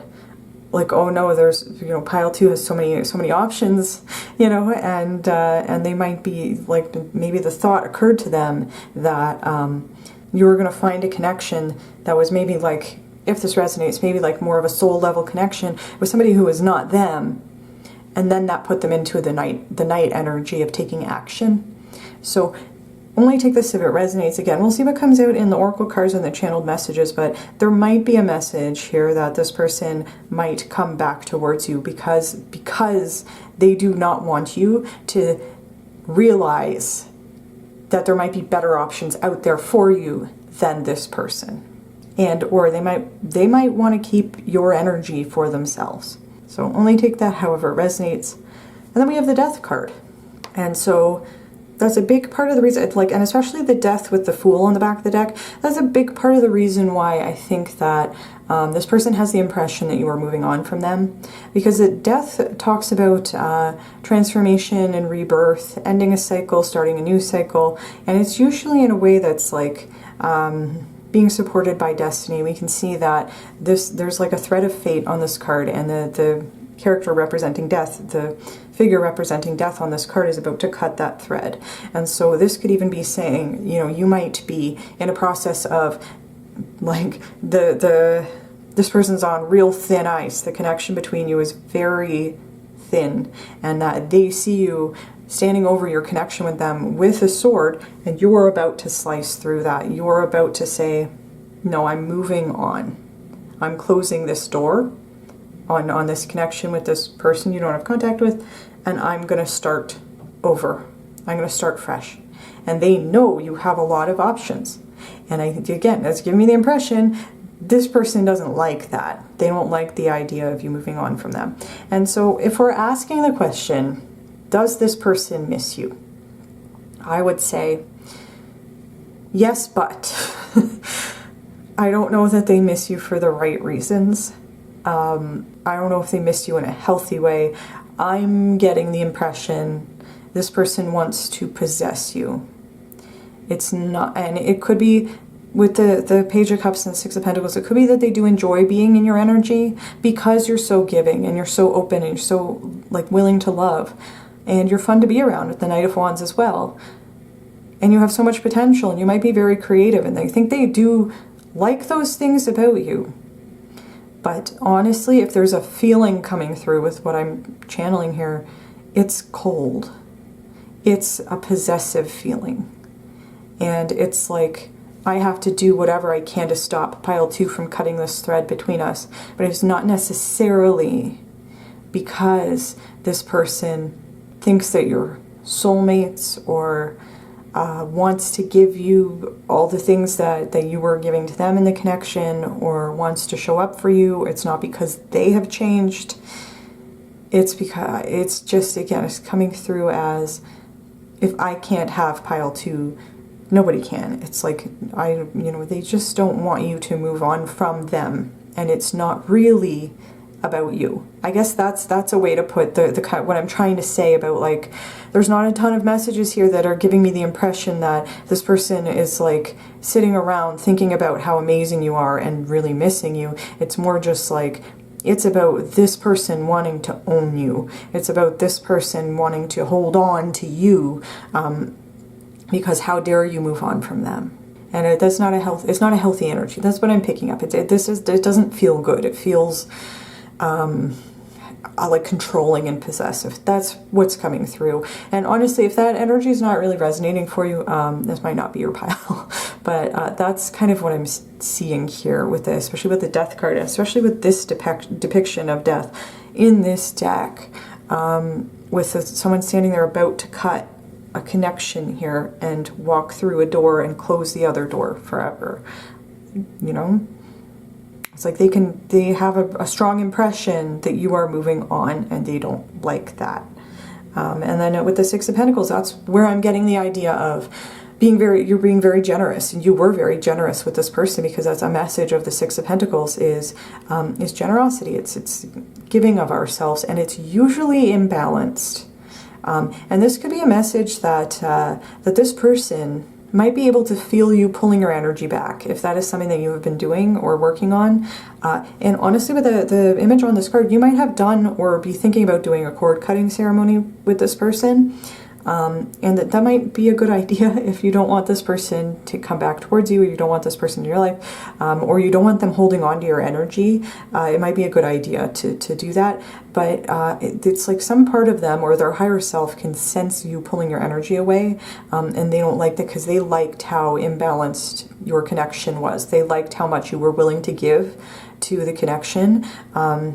[SPEAKER 1] like, oh no, there's, you know, pile 2 has so many options, you know, and they might be like, maybe the thought occurred to them that you were going to find a connection that was maybe like, if this resonates, maybe like more of a soul level connection with somebody who is not them. And then that put them into the night energy of taking action. So only take this if it resonates. Again, we'll see what comes out in the Oracle cards and the channeled messages, but there might be a message here that this person might come back towards you because they do not want you to realize that there might be better options out there for you than this person. And or they might want to keep your energy for themselves. So only take that however it resonates. And then we have the Death card. And so that's a big part of the reason, and especially the Death with the Fool on the back of the deck, that's a big part of the reason why I think that this person has the impression that you are moving on from them. Because the Death talks about transformation and rebirth, ending a cycle, starting a new cycle, and it's usually in a way that's like being supported by destiny. We can see that there's like a thread of fate on this card, and the character representing death, the figure representing death on this card is about to cut that thread. And so this could even be saying, you know, you might be in a process of like the this person's on real thin ice. The connection between you is very thin, and that they see you standing over your connection with them with a sword, and you're about to slice through that. You're about to say, no, I'm moving on. I'm closing this door on this connection with this person you don't have contact with, and I'm going to start over. I'm going to start fresh. And they know you have a lot of options. And again, that's giving me the impression this person doesn't like that. They don't like the idea of you moving on from them. And so if we're asking the question, does this person miss you? I would say, yes, but I don't know that they miss you for the right reasons. I don't know if they miss you in a healthy way. I'm getting the impression this person wants to possess you. It's not, and it could be with the Page of Cups and the Six of Pentacles, it could be that they do enjoy being in your energy because you're so giving and you're so open and you're so like willing to love, and you're fun to be around with the Knight of Wands as well. And you have so much potential, and you might be very creative, and they think they do like those things about you. But honestly, if there's a feeling coming through with what I'm channeling here, it's cold. It's a possessive feeling. And it's like, I have to do whatever I can to stop pile 2 from cutting this thread between us. But it's not necessarily because this person thinks that you're soulmates or wants to give you all the things that you were giving to them in the connection, or wants to show up for you. It's not because they have changed. It's because it's just, again, it's coming through as, if I can't have pile 2, nobody can. It's like, they just don't want you to move on from them, and it's not really about you. I guess that's a way to put the what I'm trying to say about, like, there's not a ton of messages here that are giving me the impression that this person is like sitting around thinking about how amazing you are and really missing you. It's more just like, it's about this person wanting to own you. It's about this person wanting to hold on to you, because how dare you move on from them? And it's not a healthy energy. That's what I'm picking up. It doesn't feel good. It feels like controlling and possessive. That's what's coming through. And honestly, if that energy is not really resonating for you, this might not be your pile. But that's kind of what I'm seeing here with this, especially with the Death card, especially with this depiction of death in this deck, with someone standing there about to cut a connection here and walk through a door and close the other door forever. It's like they have a strong impression that you are moving on, and they don't like that. And then with the Six of Pentacles, that's where I'm getting the idea of you're being very generous, and you were very generous with this person, because that's a message of the Six of Pentacles is generosity. It's giving of ourselves, and it's usually imbalanced. And this could be a message that this person might be able to feel you pulling your energy back, if that is something that you have been doing or working on. And honestly, with the image on this card, you might have done or be thinking about doing a cord cutting ceremony with this person. And that might be a good idea if you don't want this person to come back towards you, or you don't want this person in your life, or you don't want them holding on to your energy. It might be a good idea to do that. But it's like some part of them or their higher self can sense you pulling your energy away, and they don't like that because they liked how imbalanced your connection was. They liked how much you were willing to give to the connection, I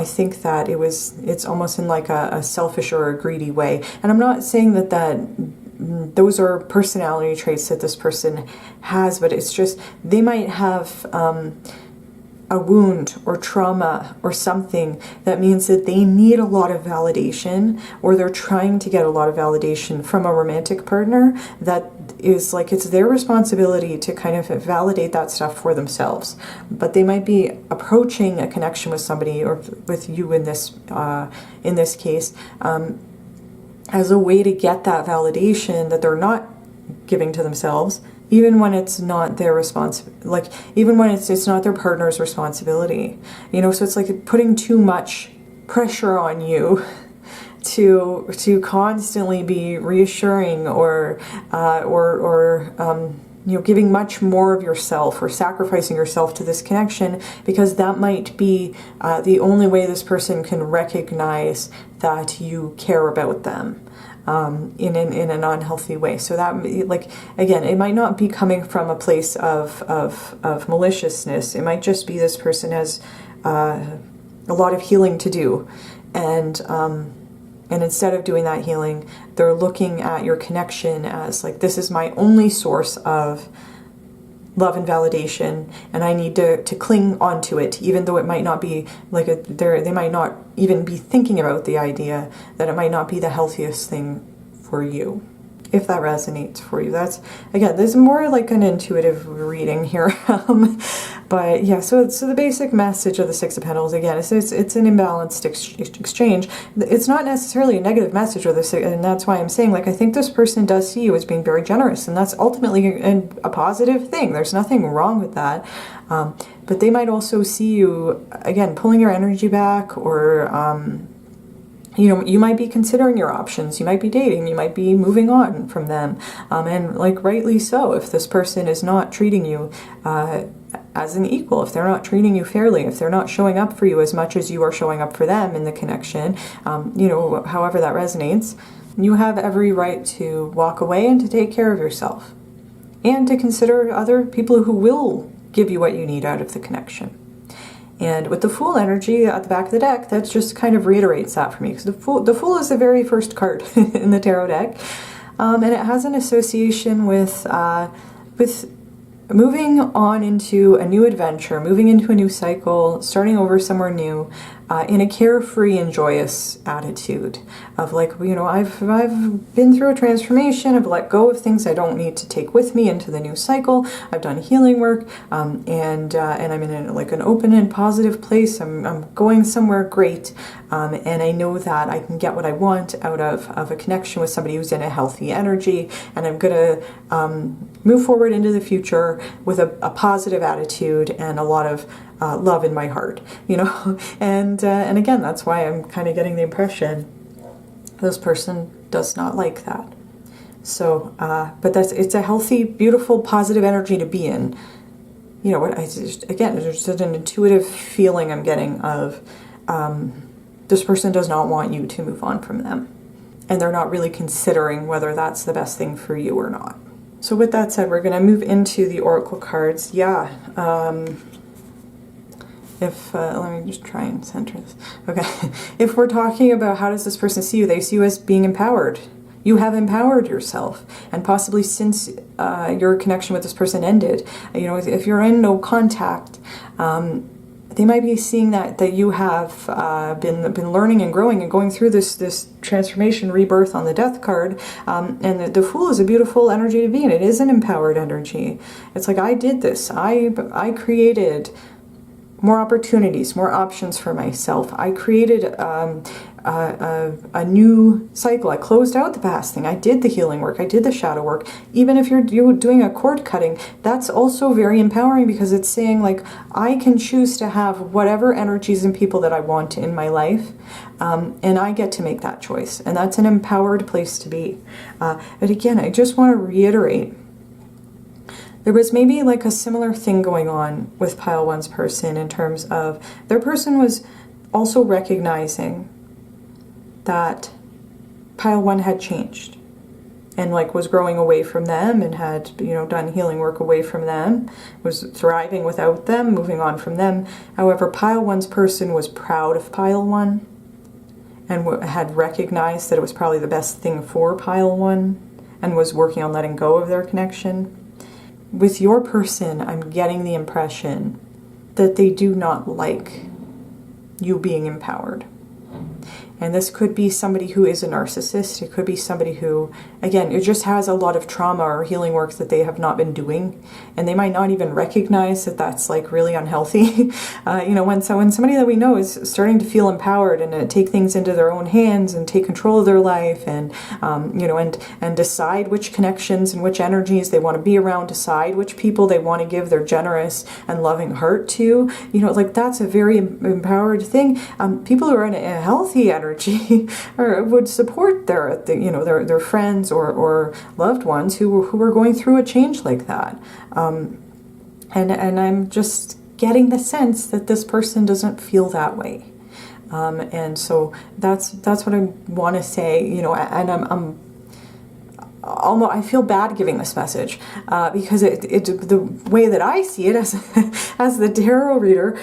[SPEAKER 1] think that it's almost in like a selfish or a greedy way. And I'm not saying that those are personality traits that this person has, but it's just they might have a wound or trauma or something that means that they need a lot of validation, or they're trying to get a lot of validation from a romantic partner that is like, it's their responsibility to kind of validate that stuff for themselves. But they might be approaching a connection with somebody, or with you in this case, as a way to get that validation that they're not giving to themselves, even when it's not their even when it's not their partner's responsibility. So it's like putting too much pressure on you to constantly be reassuring or giving much more of yourself or sacrificing yourself to this connection, because that might be the only way this person can recognize that you care about them in an unhealthy way. So that, like, again, it might not be coming from a place of maliciousness. It might just be this person has a lot of healing to do, and instead of doing that healing, they're looking at your connection as like, this is my only source of love and validation, and I need to cling onto it, even though it might not be like they might not even be thinking about the idea that it might not be the healthiest thing for you. If that resonates for you, that's, again, this is more like an intuitive reading here. But yeah, so the basic message of the Six of Pentacles, again, it's an imbalanced exchange. It's not necessarily a negative message, and that's why I'm saying, like, I think this person does see you as being very generous, and that's ultimately a positive thing. There's nothing wrong with that. But they might also see you, again, pulling your energy back, or you might be considering your options. You might be dating. You might be moving on from them. And like, rightly so, if this person is not treating you as an equal, if they're not treating you fairly, if they're not showing up for you as much as you are showing up for them in the connection, however that resonates, you have every right to walk away and to take care of yourself, and to consider other people who will give you what you need out of the connection. And with the Fool energy at the back of the deck, that just kind of reiterates that for me, because the Fool is the very first card in the tarot deck, and it has an association with moving on into a new adventure, moving into a new cycle, starting over somewhere new, in a carefree and joyous attitude of like, I've been through a transformation. I've let go of things I don't need to take with me into the new cycle. I've done healing work, and I'm in an open and positive place. I'm going somewhere great, and I know that I can get what I want out of a connection with somebody who's in a healthy energy, and I'm gonna move forward into the future with a positive attitude and a lot of love in my heart, and again, that's why I'm kind of getting the impression this person does not like that. So, but it's a healthy, beautiful, positive energy to be in. There's just an intuitive feeling I'm getting of this person does not want you to move on from them, and they're not really considering whether that's the best thing for you or not. So with that said, we're going to move into the Oracle cards. Yeah. Let me just try and center this. Okay. If we're talking about how does this person see you, they see you as being empowered. You have empowered yourself, and possibly since your connection with this person ended, if you're in no contact, they might be seeing that you have been learning and growing and going through this transformation, rebirth on the Death card, and the Fool is a beautiful energy to be in. It is an empowered energy. It's like, I did this. I created more opportunities, more options for myself. I created a new cycle. I closed out the past thing. I did the healing work. I did the shadow work. Even if you're doing a cord cutting, that's also very empowering, because it's saying, like, I can choose to have whatever energies and people that I want in my life, and I get to make that choice. And that's an empowered place to be. But again, I just want to reiterate, there was maybe like a similar thing going on with Pile 1's person, in terms of their person was also recognizing that Pile 1 had changed and was growing away from them, and had done healing work away from them, was thriving without them, moving on from them. However, Pile 1's person was proud of Pile 1 and had recognized that it was probably the best thing for Pile 1, and was working on letting go of their connection. With your person, I'm getting the impression that they do not like you being empowered. And this could be somebody who is a narcissist. It could be somebody who, again, it just has a lot of trauma or healing work that they have not been doing. And they might not even recognize that that's really unhealthy. When somebody that we know is starting to feel empowered and to take things into their own hands and take control of their life, and, and decide which connections and which energies they want to be around, decide which people they want to give their generous and loving heart to, that's a very empowered thing. People who are in a healthy energy, energy or would support their friends or loved ones who are going through a change like that. And I'm just getting the sense that this person doesn't feel that way. And so that's what I want to say, and I feel bad giving this message because the way that I see it as the tarot reader,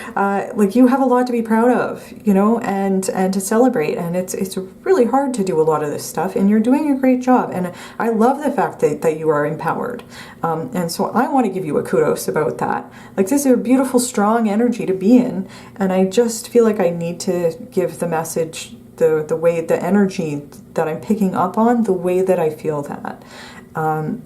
[SPEAKER 1] like you have a lot to be proud of, and to celebrate, and it's really hard to do a lot of this stuff, and you're doing a great job, and I love the fact that you are empowered, and so I want to give you a kudos about that. Like, this is a beautiful, strong energy to be in, and I just feel like I need to give the message the way, the energy that I'm picking up on, the way that I feel that.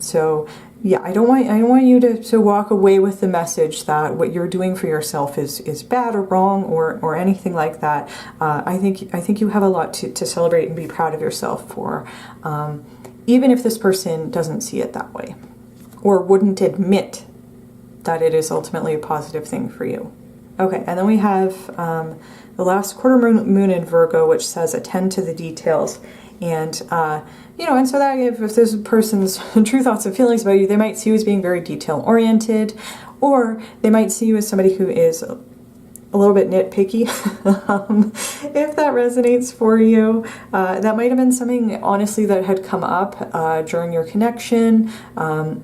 [SPEAKER 1] So yeah, I don't want you to walk away with the message that what you're doing for yourself is bad or wrong or anything like that. I think you have a lot to celebrate and be proud of yourself for, even if this person doesn't see it that way or wouldn't admit that it is ultimately a positive thing for you. Okay, and then we have the last quarter moon in Virgo, which says attend to the details. And, and so that if this person's true thoughts and feelings about you, they might see you as being very detail oriented, or they might see you as somebody who is a little bit nitpicky. If that resonates for you, that might have been something, honestly, that had come up during your connection,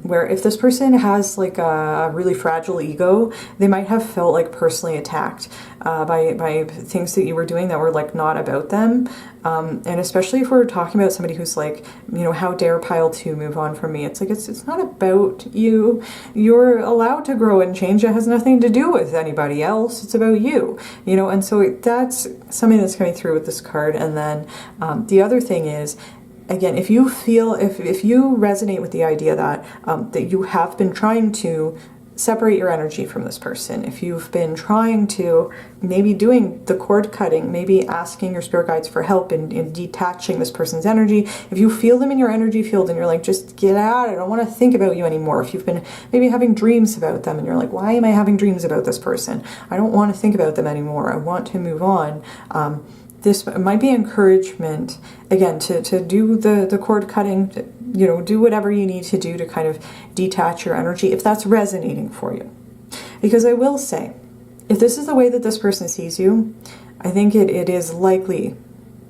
[SPEAKER 1] where if this person has like a really fragile ego, they might have felt like personally attacked by things that you were doing that were like not about them. And especially if we're talking about somebody who's like, how dare pile 2 move on from me? It's like, it's not about you. You're allowed to grow and change. It has nothing to do with anybody else. It's about you, and so that's something that's coming through with this card. And then the other thing is, again, if you feel, if you resonate with the idea that that you have been trying to separate your energy from this person, if you've been trying to maybe doing the cord cutting, maybe asking your spirit guides for help in detaching this person's energy, if you feel them in your energy field and you're like, just get out, I don't want to think about you anymore. If you've been maybe having dreams about them and you're like, why am I having dreams about this person? I don't want to think about them anymore. I want to move on. This might be encouragement, again, to do the cord cutting, do whatever you need to do to kind of detach your energy, if that's resonating for you. Because I will say, if this is the way that this person sees you, I think it is likely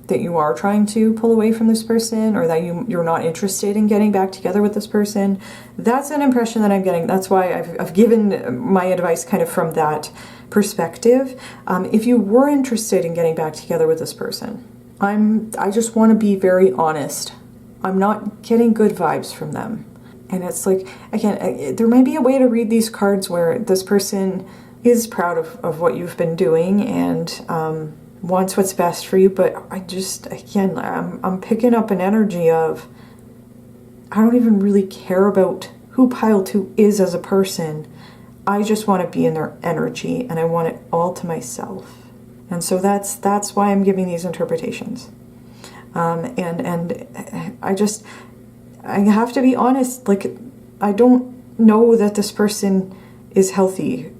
[SPEAKER 1] that you are trying to pull away from this person, or that you're not interested in getting back together with this person. That's an impression that I'm getting. That's why I've given my advice kind of from that perspective. If you were interested in getting back together with this person, I just want to be very honest. I'm not getting good vibes from them. And it's like, again, there might be a way to read these cards where this person is proud of what you've been doing and wants what's best for you, but I'm picking up an energy of, I don't even really care about who pile 2 is as a person. I just want to be in their energy, and I want it all to myself. And so that's why I'm giving these interpretations. And I have to be honest, like, I don't know that this person is healthy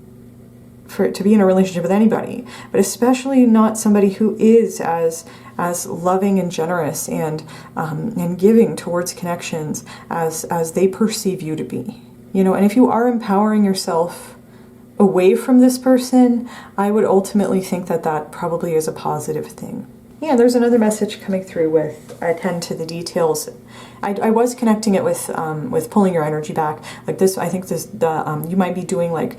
[SPEAKER 1] to be in a relationship with anybody, but especially not somebody who is as loving and generous and giving towards connections as they perceive you to be. And if you are empowering yourself away from this person, I would ultimately think that probably is a positive thing. Yeah, there's another message coming through with attend to the details. I was connecting it with pulling your energy back. Like this, I think you might be doing like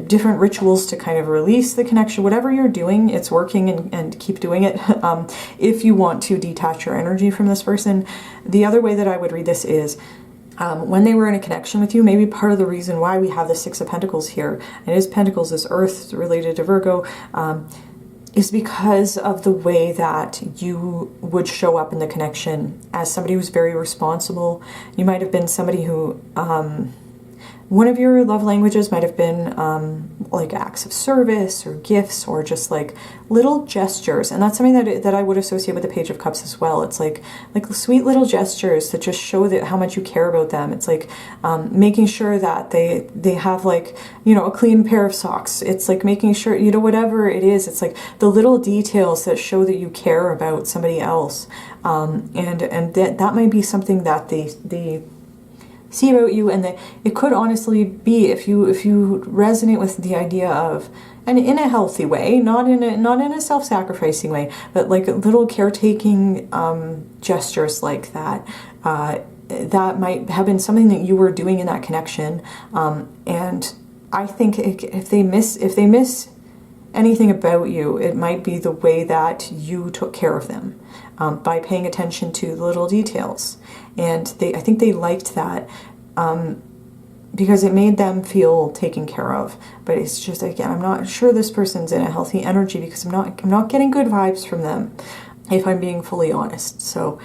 [SPEAKER 1] different rituals to kind of release the connection. Whatever you're doing, it's working, and keep doing it. If you want to detach your energy from this person. The other way that I would read this is, when they were in a connection with you, maybe part of the reason why we have the 6 of Pentacles here, and it is Pentacles is Earth related to Virgo, is because of the way that you would show up in the connection as somebody who's very responsible. You might have been somebody who One of your love languages might have been like acts of service or gifts or just like little gestures. And that's something that I would associate with the Page of Cups as well. It's like sweet little gestures that just show that how much you care about them. It's like making sure that they have like, you know, a clean pair of socks. It's like making sure, you know, whatever it is, it's like the little details that show that you care about somebody else. And that might be something that they see about you, and that it could honestly be, if you resonate with the idea of, and in a healthy way, not in a self-sacrificing way, but like little caretaking gestures like that, that might have been something that you were doing in that connection. And I think if they miss anything about you, it might be the way that you took care of them, by paying attention to the little details. And I think they liked that, because it made them feel taken care of. But it's just, again, I'm not sure this person's in a healthy energy, because I'm not getting good vibes from them, if I'm being fully honest. So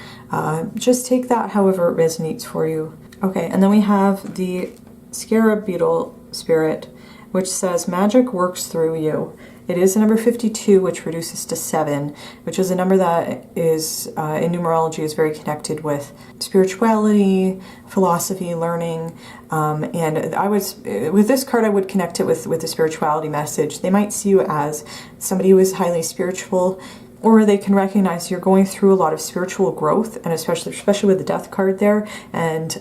[SPEAKER 1] just take that however it resonates for you. Okay, and then we have the Scarab Beetle Spirit, which says magic works through you. It is the number 52, which reduces to 7, which is a number that is, in numerology, is very connected with spirituality, philosophy, learning. And with this card, I would connect it with the spirituality message. They might see you as somebody who is highly spiritual, or they can recognize you're going through a lot of spiritual growth, and especially with the Death card there, and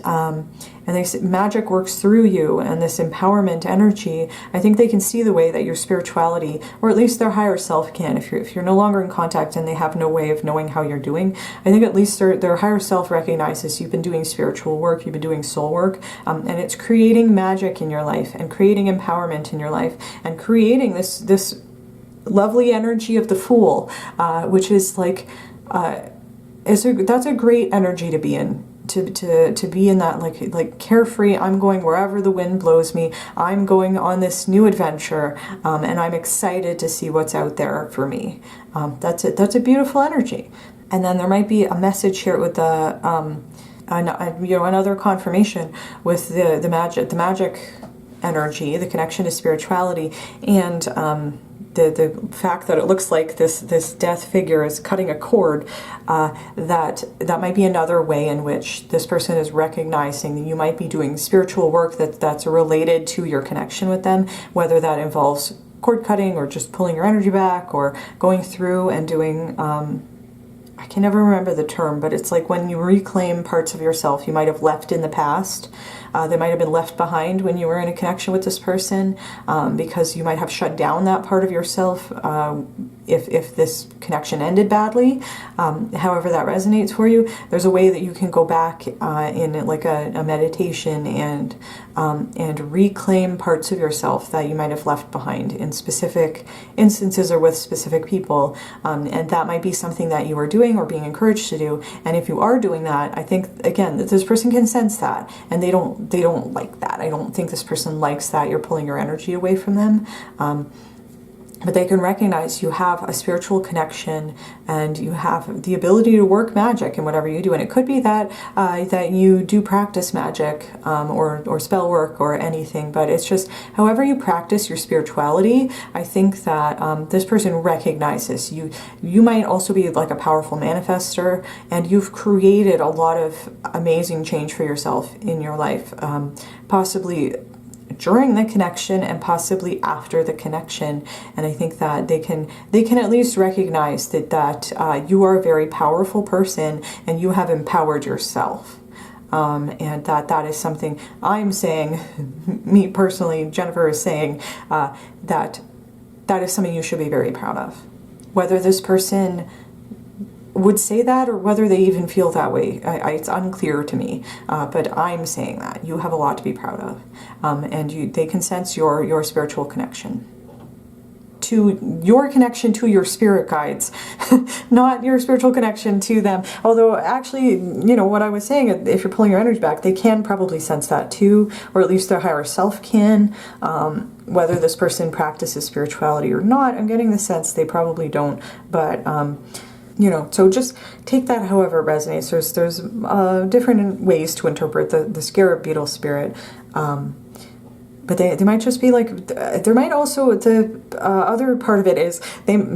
[SPEAKER 1] they say magic works through you, and this empowerment energy. I think they can see the way that your spirituality, or at least their higher self can, if you're no longer in contact and they have no way of knowing how you're doing, I think at least their higher self recognizes you've been doing spiritual work, you've been doing soul work, and it's creating magic in your life, and creating empowerment in your life, and creating this lovely energy of the Fool, which is like, that's a great energy to be in. To be in that like carefree, I'm going wherever the wind blows me, I'm going on this new adventure, and I'm excited to see what's out there for me. That's a beautiful energy. And then there might be a message here with the another confirmation with the magic energy, the connection to spirituality, and the fact that it looks like this death figure is cutting a cord, that might be another way in which this person is recognizing that you might be doing spiritual work that's related to your connection with them, whether that involves cord cutting or just pulling your energy back, or going through and doing, I can never remember the term, but it's like when you reclaim parts of yourself you might have left in the past. They might have been left behind when you were in a connection with this person, because you might have shut down that part of yourself if this connection ended badly. However that resonates for you, there's a way that you can go back in like a meditation and reclaim parts of yourself that you might have left behind in specific instances or with specific people. And that might be something that you are doing or being encouraged to do. And if you are doing that, I think, again, that this person can sense that, and they don't like that. I don't think this person likes that you're pulling your energy away from them. But they can recognize you have a spiritual connection, and you have the ability to work magic in whatever you do. And it could be that that you do practice magic, or spell work or anything. But it's just however you practice your spirituality, I think that this person recognizes you. You might also be like a powerful manifester, and you've created a lot of amazing change for yourself in your life, possibly during the connection and possibly after the connection. And I think that they can at least recognize that you are a very powerful person, and you have empowered yourself. And that is something I'm saying, me personally, Jennifer is saying, that is something you should be very proud of. Whether this person would say that, or whether they even feel that way, it's unclear to me, but I'm saying that you have a lot to be proud of, and they can sense your spiritual connection to your spirit guides, not your spiritual connection to them. Although actually, what I was saying, if you're pulling your energy back, they can probably sense that too, or at least their higher self can. Whether this person practices spirituality or not, I'm getting the sense they probably don't, but so just take that however it resonates. There's different ways to interpret the Scarab Beetle Spirit. But they might just be like, there might also, the other part of it is,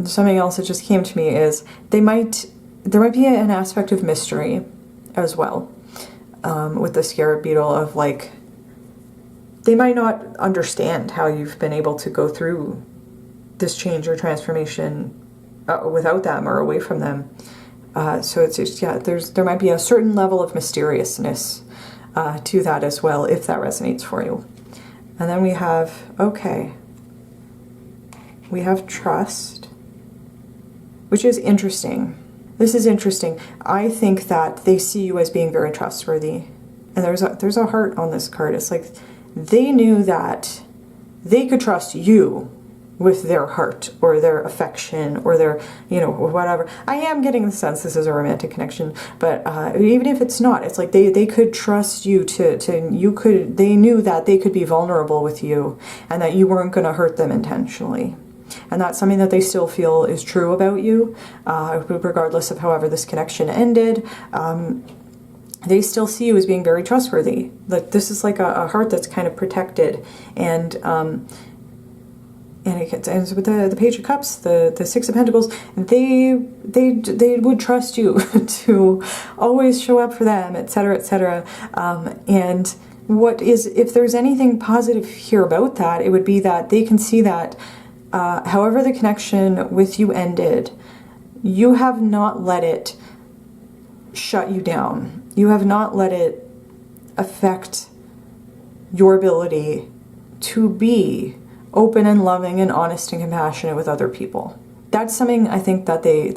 [SPEAKER 1] something else that just came to me is, there might be an aspect of mystery as well, with the scarab beetle, of like, they might not understand how you've been able to go through this change or transformation without them or away from them. So it's just, yeah, there might be a certain level of mysteriousness to that as well, if that resonates for you. And then we have, okay, we have trust, which is interesting. This is interesting. I think that they see you as being very trustworthy. And there's a heart on this card. It's like they knew that they could trust you with their heart or their affection or their, you know, whatever. I am getting the sense this is a romantic connection, but even if it's not, it's like they could trust you they knew that they could be vulnerable with you and that you weren't going to hurt them intentionally. And that's something that they still feel is true about you, regardless of however this connection ended. They still see you as being very trustworthy. Like, this is like a heart that's kind of protected, and it ends with the Page of Cups, the Six of Pentacles. They would trust you to always show up for them, etc., etc. And what is, if there's anything positive here about that, it would be that they can see that however the connection with you ended, you have not let it shut you down. You have not let it affect your ability to be open and loving and honest and compassionate with other people. That's something I think that they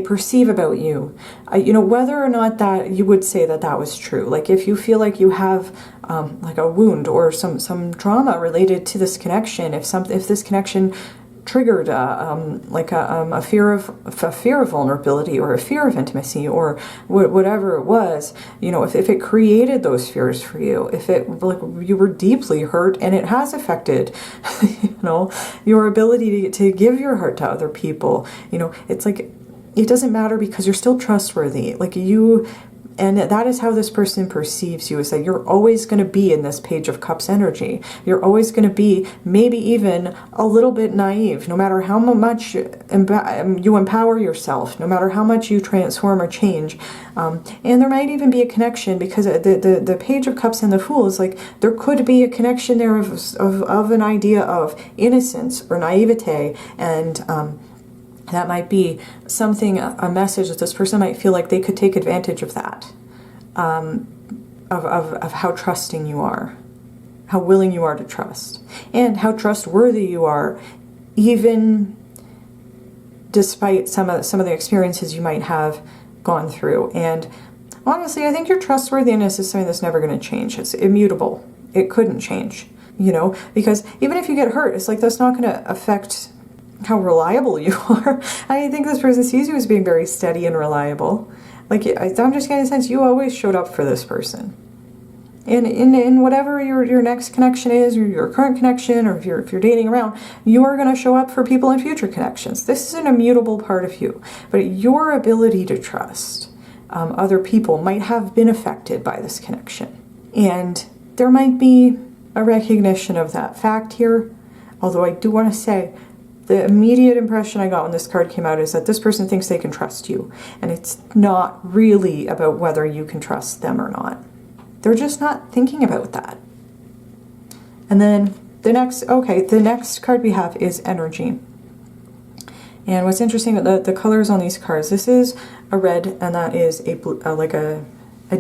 [SPEAKER 1] perceive about you. You know, whether or not that you would say that that was true. Like, if you feel like you have like a wound or some trauma related to this connection, if this connection triggered a fear of vulnerability or a fear of intimacy or whatever it was, you know, if it created those fears for you, if it, like, you were deeply hurt and it has affected you know, your ability to give your heart to other people, you know, it's like, it doesn't matter because you're still trustworthy. Like, you, and that is how this person perceives you, is that you're always going to be in this Page of Cups energy. You're always going to be maybe even a little bit naive, no matter how much you empower yourself, no matter how much you transform or change. And there might even be a connection, because the Page of Cups and the Fool is like, there could be a connection there of an idea of innocence or naivete, and that might be something, a message that this person might feel like they could take advantage of that, of how trusting you are, how willing you are to trust, and how trustworthy you are, even despite some of the experiences you might have gone through. And honestly, I think your trustworthiness is something that's never going to change. It's immutable. It couldn't change, you know, because even if you get hurt, it's like, that's not going to affect how reliable you are. I think this person sees you as being very steady and reliable. Like, I'm just getting a sense you always showed up for this person. And in whatever your next connection is, or your current connection, or if you're dating around, you are going to show up for people in future connections. This is an immutable part of you. But your ability to trust other people might have been affected by this connection. And there might be a recognition of that fact here. Although I do want to say, the immediate impression I got when this card came out is that this person thinks they can trust you. And it's not really about whether you can trust them or not. They're just not thinking about that. And then the next card we have is energy. And what's interesting about the colors on these cards, this is a red, and that is a blue, like a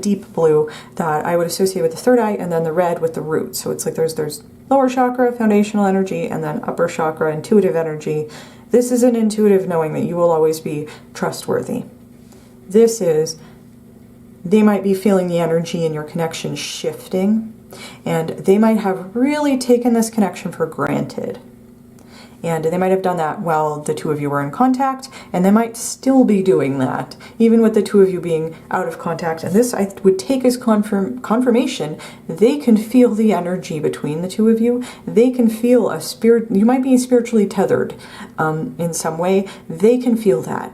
[SPEAKER 1] deep blue that I would associate with the third eye, and then the red with the root. So it's like there's lower chakra, foundational energy, and then upper chakra, intuitive energy. This is an intuitive knowing that you will always be trustworthy. This is, they might be feeling the energy in your connection shifting, and they might have really taken this connection for granted. And they might have done that while the two of you were in contact, and they might still be doing that, even with the two of you being out of contact. And this I would take as confirmation. They can feel the energy between the two of you. They can feel a spirit. You might be spiritually tethered in some way. They can feel that.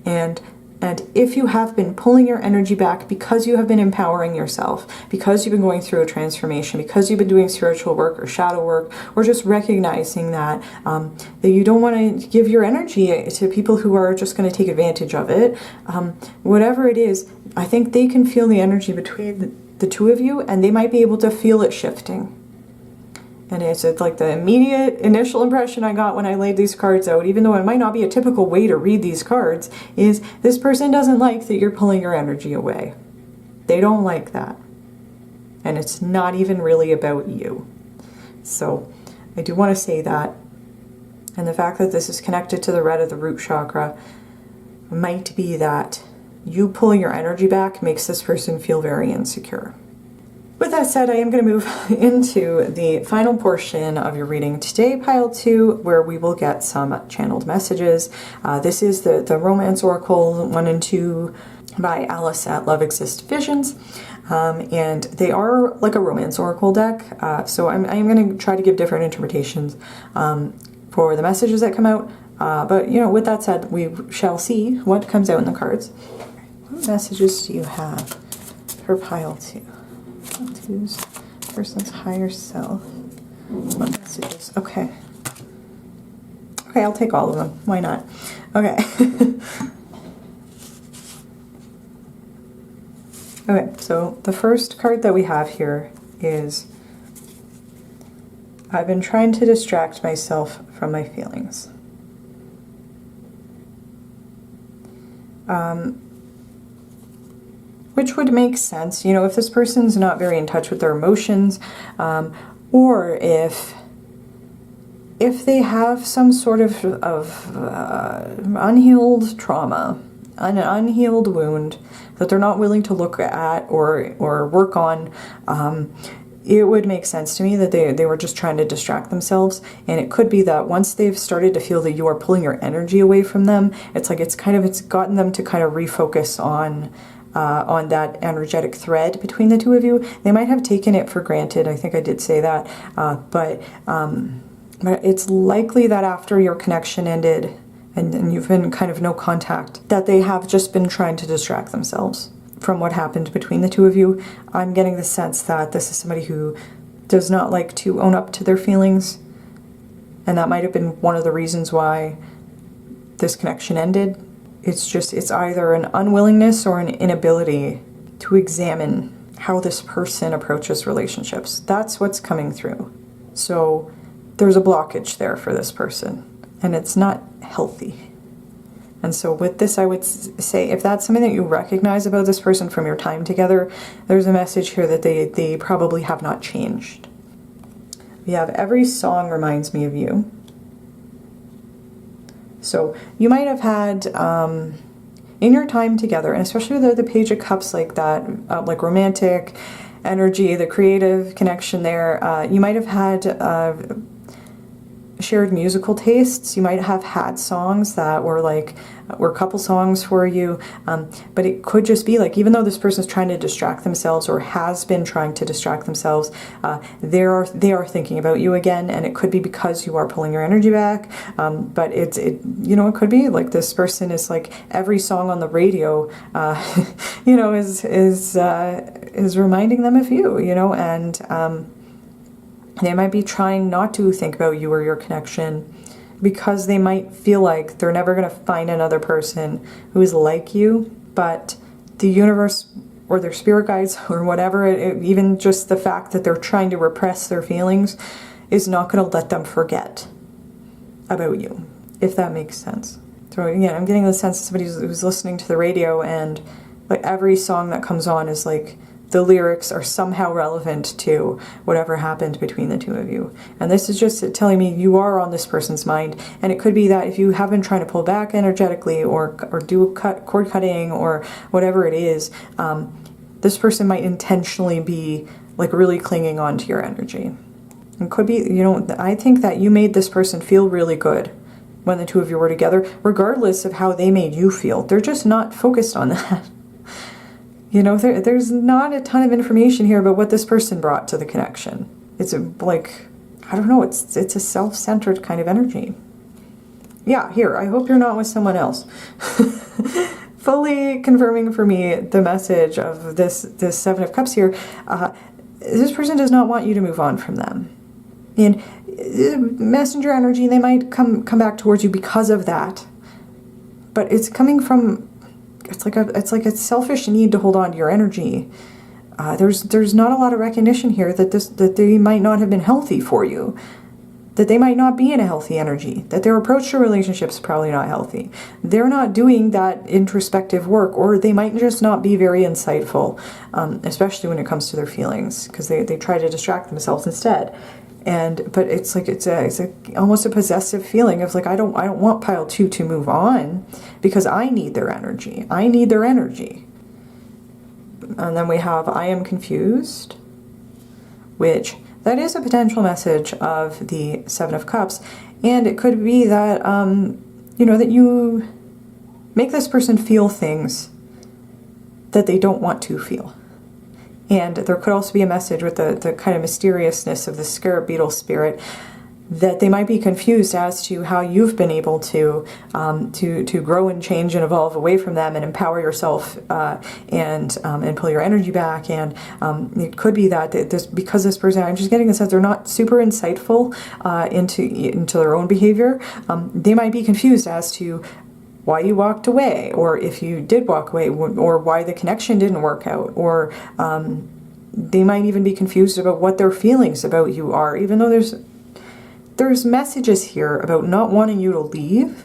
[SPEAKER 1] And And if you have been pulling your energy back because you have been empowering yourself, because you've been going through a transformation, because you've been doing spiritual work or shadow work, or just recognizing that that you don't want to give your energy to people who are just going to take advantage of it, whatever it is, I think they can feel the energy between the two of you, and they might be able to feel it shifting. And it's like the immediate initial impression I got when I laid these cards out, even though it might not be a typical way to read these cards, is this person doesn't like that you're pulling your energy away. They don't like that. And it's not even really about you. So I do want to say that. And the fact that this is connected to the red of the root chakra might be that you pulling your energy back makes this person feel very insecure. With that said, I am going to move into the final portion of your reading today, pile 2, where we will get some channeled messages. This is the Romance Oracle 1 and 2 by Alice at LoveExistsVisions. And they are like a Romance Oracle deck. So I'm going to try to give different interpretations for the messages that come out. But, you know, with that said, we shall see what comes out in the cards. What messages do you have for pile 2? Two's person's higher self. What messages? Okay. Okay, I'll take all of them. Why not? Okay. Okay, so the first card that we have here is I've been trying to distract myself from my feelings. Which would make sense, you know, if this person's not very in touch with their emotions, or if they have some sort of unhealed trauma, an unhealed wound that they're not willing to look at or work on, it would make sense to me that they were just trying to distract themselves. And it could be that once they've started to feel that you are pulling your energy away from them, it's like it's gotten them to kind of refocus on that energetic thread between the two of you. They might have taken it for granted. I think I did say that. But it's likely that after your connection ended and you've been kind of no contact, that they have just been trying to distract themselves from what happened between the two of you. I'm getting the sense that this is somebody who does not like to own up to their feelings. And that might have been one of the reasons why this connection ended. It's either an unwillingness or an inability to examine how this person approaches relationships. That's what's coming through. So there's a blockage there for this person, and it's not healthy. And so with this, I would say, if that's something that you recognize about this person from your time together, there's a message here that they probably have not changed. We have every song reminds me of you. So you might have had, in your time together, and especially the Page of Cups, like that, like romantic energy, the creative connection there, you might have had shared musical tastes. You might have had songs that were couple songs for you, but it could just be like, even though this person's trying to distract themselves or has been trying to distract themselves, they are thinking about you again, and it could be because you are pulling your energy back. But it could be like this person is like every song on the radio, is reminding them of you, and they might be trying not to think about you or your connection because they might feel like they're never going to find another person who is like you, but the universe or their spirit guides or whatever, even just the fact that they're trying to repress their feelings is not going to let them forget about you, if that makes sense. So again, I'm getting the sense of somebody who's listening to the radio, and like every song that comes on is like the lyrics are somehow relevant to whatever happened between the two of you. And this is just telling me you are on this person's mind. And it could be that if you have been trying to pull back energetically or do cord cutting or whatever it is, this person might intentionally be like really clinging on to your energy. It could be, I think that you made this person feel really good when the two of you were together, regardless of how they made you feel. They're just not focused on that. There's not a ton of information here about what this person brought to the connection. It's it's a self-centered kind of energy. Yeah, here, I hope you're not with someone else. fully confirming for me the message of this Seven of Cups here. This person does not want you to move on from them. And messenger energy, they might come back towards you because of that. But it's coming from, it's like a selfish need to hold on to your energy. There's not a lot of recognition here that they might not have been healthy for you. That they might not be in a healthy energy, that their approach to relationships is probably not healthy. They're not doing that introspective work, or they might just not be very insightful, especially when it comes to their feelings, because they try to distract themselves instead. But it's almost a possessive feeling of like, I don't want pile 2 to move on because I need their energy. I need their energy. And then we have I am confused, which that is a potential message of the Seven of Cups. And it could be that, that you make this person feel things that they don't want to feel. And there could also be a message with the kind of mysteriousness of the scarab beetle spirit, that they might be confused as to how you've been able to grow and change and evolve away from them and empower yourself and pull your energy back. And it could be that because this person, I'm just getting the sense they're not super insightful into their own behavior. They might be confused as to why you walked away, or if you did walk away, or why the connection didn't work out, or they might even be confused about what their feelings about you are, even though there's messages here about not wanting you to leave.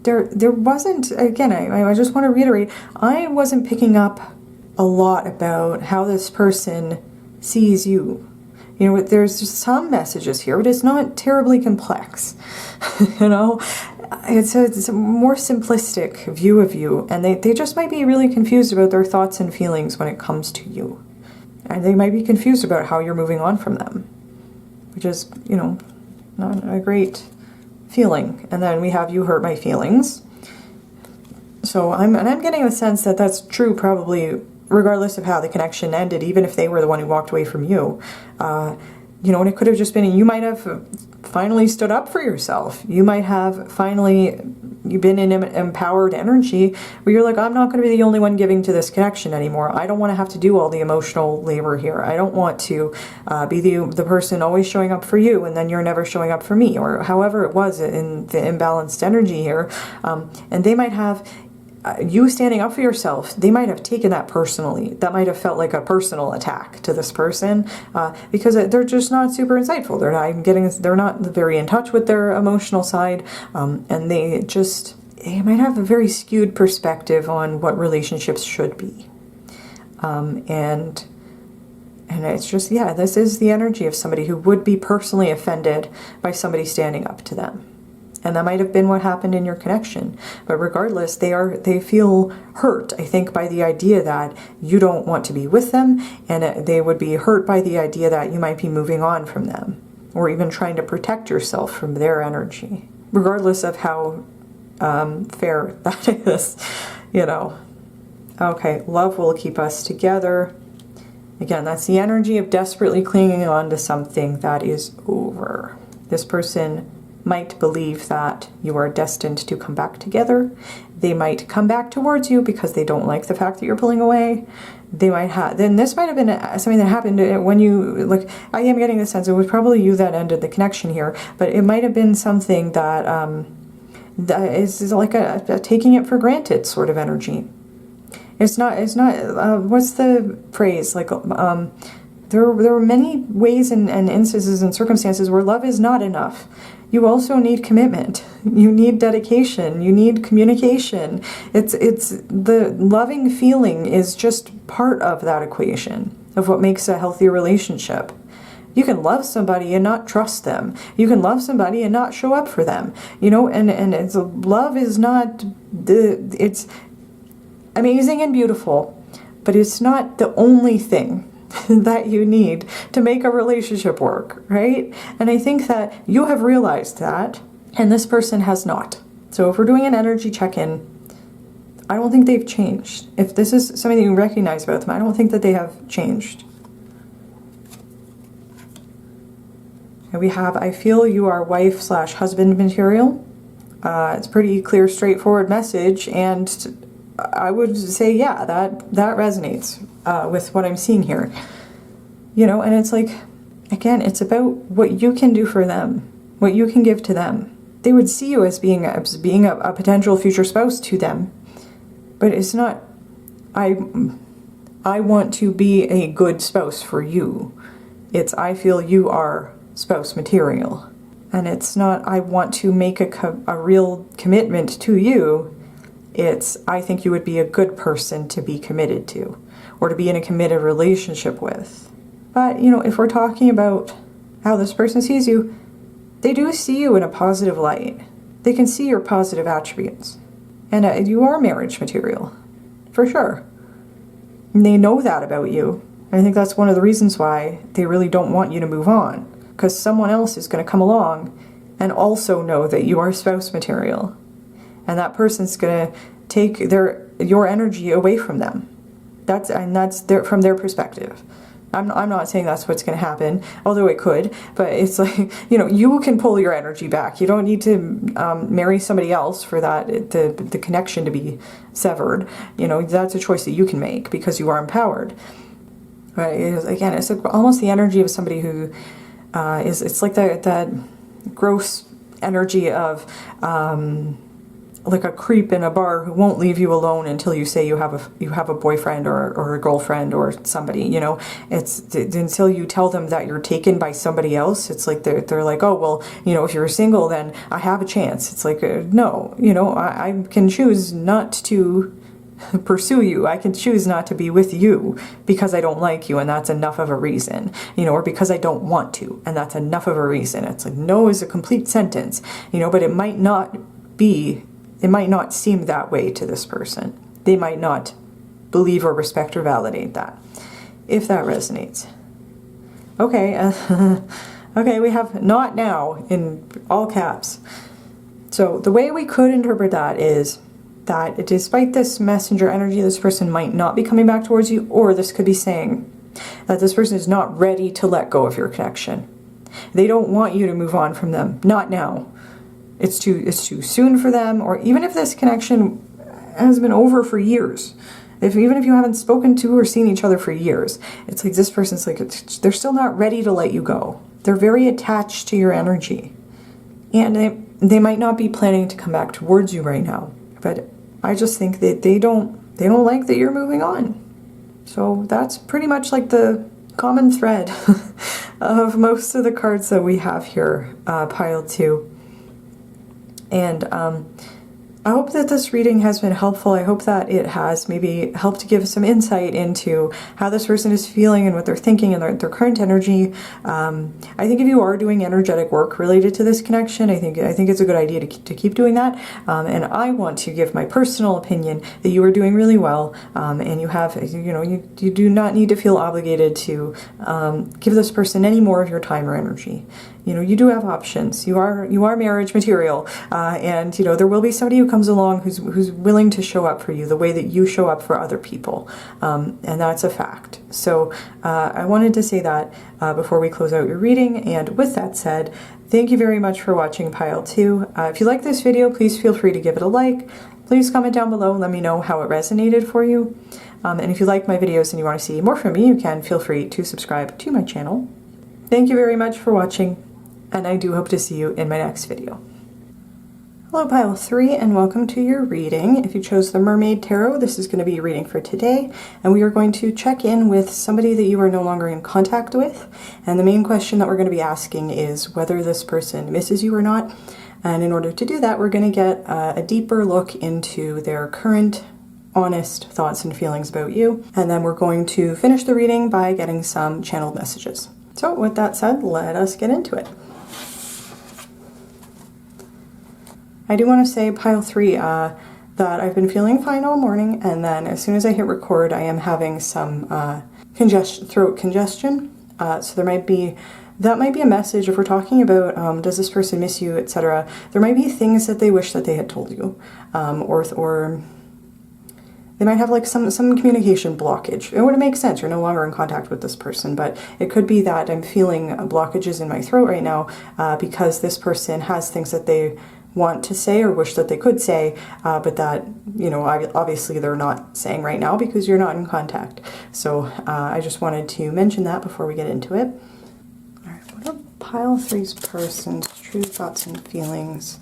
[SPEAKER 1] There wasn't, again, I just want to reiterate, I wasn't picking up a lot about how this person sees you. There's just some messages here, but it's not terribly complex. It's a more simplistic view of you, and they just might be really confused about their thoughts and feelings when it comes to you. And they might be confused about how you're moving on from them, which is, not a great feeling. And then we have you hurt my feelings. So I'm getting the sense that that's true probably regardless of how the connection ended, even if they were the one who walked away from you. And it could have just been, you might have finally stood up for yourself. You might have finally been in empowered energy where you're like, I'm not going to be the only one giving to this connection anymore. I don't want to have to do all the emotional labor here. I don't want to be the person always showing up for you and then you're never showing up for me, or however it was in the imbalanced energy here. And they might have you standing up for yourself, they might have taken that personally. That might have felt like a personal attack to this person because they're just not super insightful. They're not very in touch with their emotional side, and they might have a very skewed perspective on what relationships should be. And it's just, this is the energy of somebody who would be personally offended by somebody standing up to them. And that might have been what happened in your connection. But regardless, they feel hurt, I think, by the idea that you don't want to be with them, and they would be hurt by the idea that you might be moving on from them, or even trying to protect yourself from their energy, regardless of how fair that is, Okay, love will keep us together. Again, that's the energy of desperately clinging on to something that is over. This person might believe that you are destined to come back together. They might come back towards you because they don't like the fact that you're pulling away. They might have, then this might have been something that happened when you, I am getting the sense it was probably you that ended the connection here, but it might have been something that, that is like a taking it for granted sort of energy. It's not, what's the phrase? There are many ways and instances and circumstances where love is not enough. You also need commitment. You need dedication. You need communication. It's the loving feeling is just part of that equation of what makes a healthy relationship. You can love somebody and not trust them. You can love somebody and not show up for them. And love is not it's amazing and beautiful, but it's not the only thing that you need to make a relationship work, right? And I think that you have realized that, and this person has not. So if we're doing an energy check-in, I don't think they've changed. If this is something that you recognize about them, I don't think that they have changed. And we have, I feel you are wife/husband material. It's a pretty clear, straightforward message, and I would say, yeah, that resonates with what I'm seeing here. You know, and it's like, again, it's about what you can do for them, what you can give to them. They would see you as being a potential future spouse to them, but it's not, I want to be a good spouse for you. It's, I feel you are spouse material. And it's not, I want to make a real commitment to you. It's, I think you would be a good person to be committed to, or to be in a committed relationship with. But, you know, if we're talking about how this person sees you, they do see you in a positive light. They can see your positive attributes. And you are marriage material, for sure. And they know that about you. And I think that's one of the reasons why they really don't want you to move on. Because someone else is going to come along and also know that you are spouse material. And that person's going to take your energy away from them. That's from their perspective. I'm not saying that's what's going to happen, although it could, but it's like, you know, you can pull your energy back. You don't need to marry somebody else for that, the connection to be severed. You know, that's a choice that you can make because you are empowered. Right? Again, it's like almost the energy of somebody who it's like that gross energy of like a creep in a bar who won't leave you alone until you say you have a boyfriend or a girlfriend or somebody. You know, it's until you tell them that you're taken by somebody else. It's like they're like, oh well, you know, if you're single then I have a chance. It's like no, you know, I can choose not to pursue you. I can choose not to be with you because I don't like you, and that's enough of a reason, you know, or because I don't want to, and that's enough of a reason. It's like no is a complete sentence, you know, but it might not seem that way to this person. They might not believe or respect or validate that, if that resonates. Okay, okay, we have not now in all caps. So the way we could interpret that is that despite this messenger energy, this person might not be coming back towards you, or this could be saying that this person is not ready to let go of your connection. They don't want you to move on from them. Not now. It's too soon for them, or even if this connection has been over for years, even if you haven't spoken to or seen each other for years, it's like this person's like, they're still not ready to let you go. They're very attached to your energy. And they might not be planning to come back towards you right now, but I just think that they don't like that you're moving on. So that's pretty much like the common thread of most of the cards that we have here, pile 2. And I hope that this reading has been helpful. I hope that it has maybe helped to give some insight into how this person is feeling and what they're thinking and their current energy. I think if you are doing energetic work related to this connection, I think it's a good idea to keep doing that. And I want to give my personal opinion that you are doing really well, and you have, you know, you do not need to feel obligated to give this person any more of your time or energy. You know, you do have options. You are marriage material, and you know there will be somebody who comes along who's willing to show up for you the way that you show up for other people, and that's a fact. So I wanted to say that before we close out your reading. And with that said, thank you very much for watching pile 2. If you like this video, please feel free to give it a like. Please comment down below and let me know how it resonated for you. And if you like my videos and you want to see more from me, you can feel free to subscribe to my channel. Thank you very much for watching, and I do hope to see you in my next video. Hello pile 3, and welcome to your reading. If you chose the Mermaid Tarot, this is going to be your reading for today, and we are going to check in with somebody that you are no longer in contact with. And the main question that we're going to be asking is whether this person misses you or not. And in order to do that, we're going to get a deeper look into their current honest thoughts and feelings about you. And then we're going to finish the reading by getting some channeled messages. So with that said, let us get into it. I do want to say, pile 3, that I've been feeling fine all morning, and then as soon as I hit record, I am having some throat congestion. So that might be a message if we're talking about does this person miss you, etc. There might be things that they wish that they had told you, or they might have like some communication blockage. It would make sense. You're no longer in contact with this person, but it could be that I'm feeling blockages in my throat right now because this person has things that they want to say or wish that they could say, but that, you know, obviously they're not saying right now because you're not in contact. So I just wanted to mention that before we get into it. All right, what are pile 3's person's true thoughts and feelings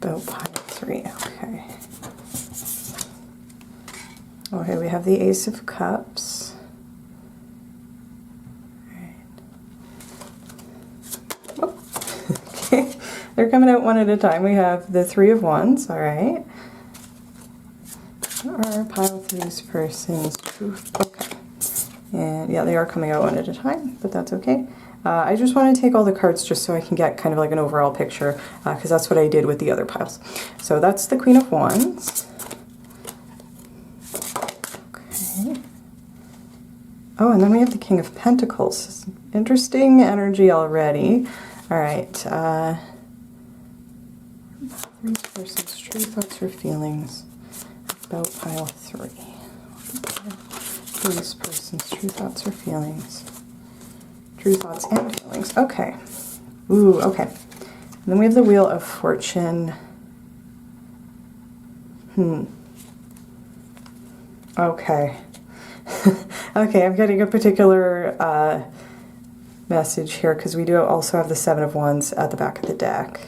[SPEAKER 1] about pile 3? Okay. Okay, we have the Ace of Cups. Okay, they're coming out one at a time. We have the Three of Wands, all right. Our pile 3's person's truth. Okay. And yeah, they are coming out one at a time, but that's okay. I just want to take all the cards just so I can get kind of like an overall picture, because that's what I did with the other piles. So that's the Queen of Wands. Okay. Oh, and then we have the King of Pentacles. Interesting energy already. All right. 3's person's true thoughts or feelings about pile 3. 3's person's true thoughts or feelings. True thoughts and feelings. Okay. Ooh, okay. And then we have the Wheel of Fortune. Okay. Okay, I'm getting a particular message here because we do also have the Seven of Wands at the back of the deck.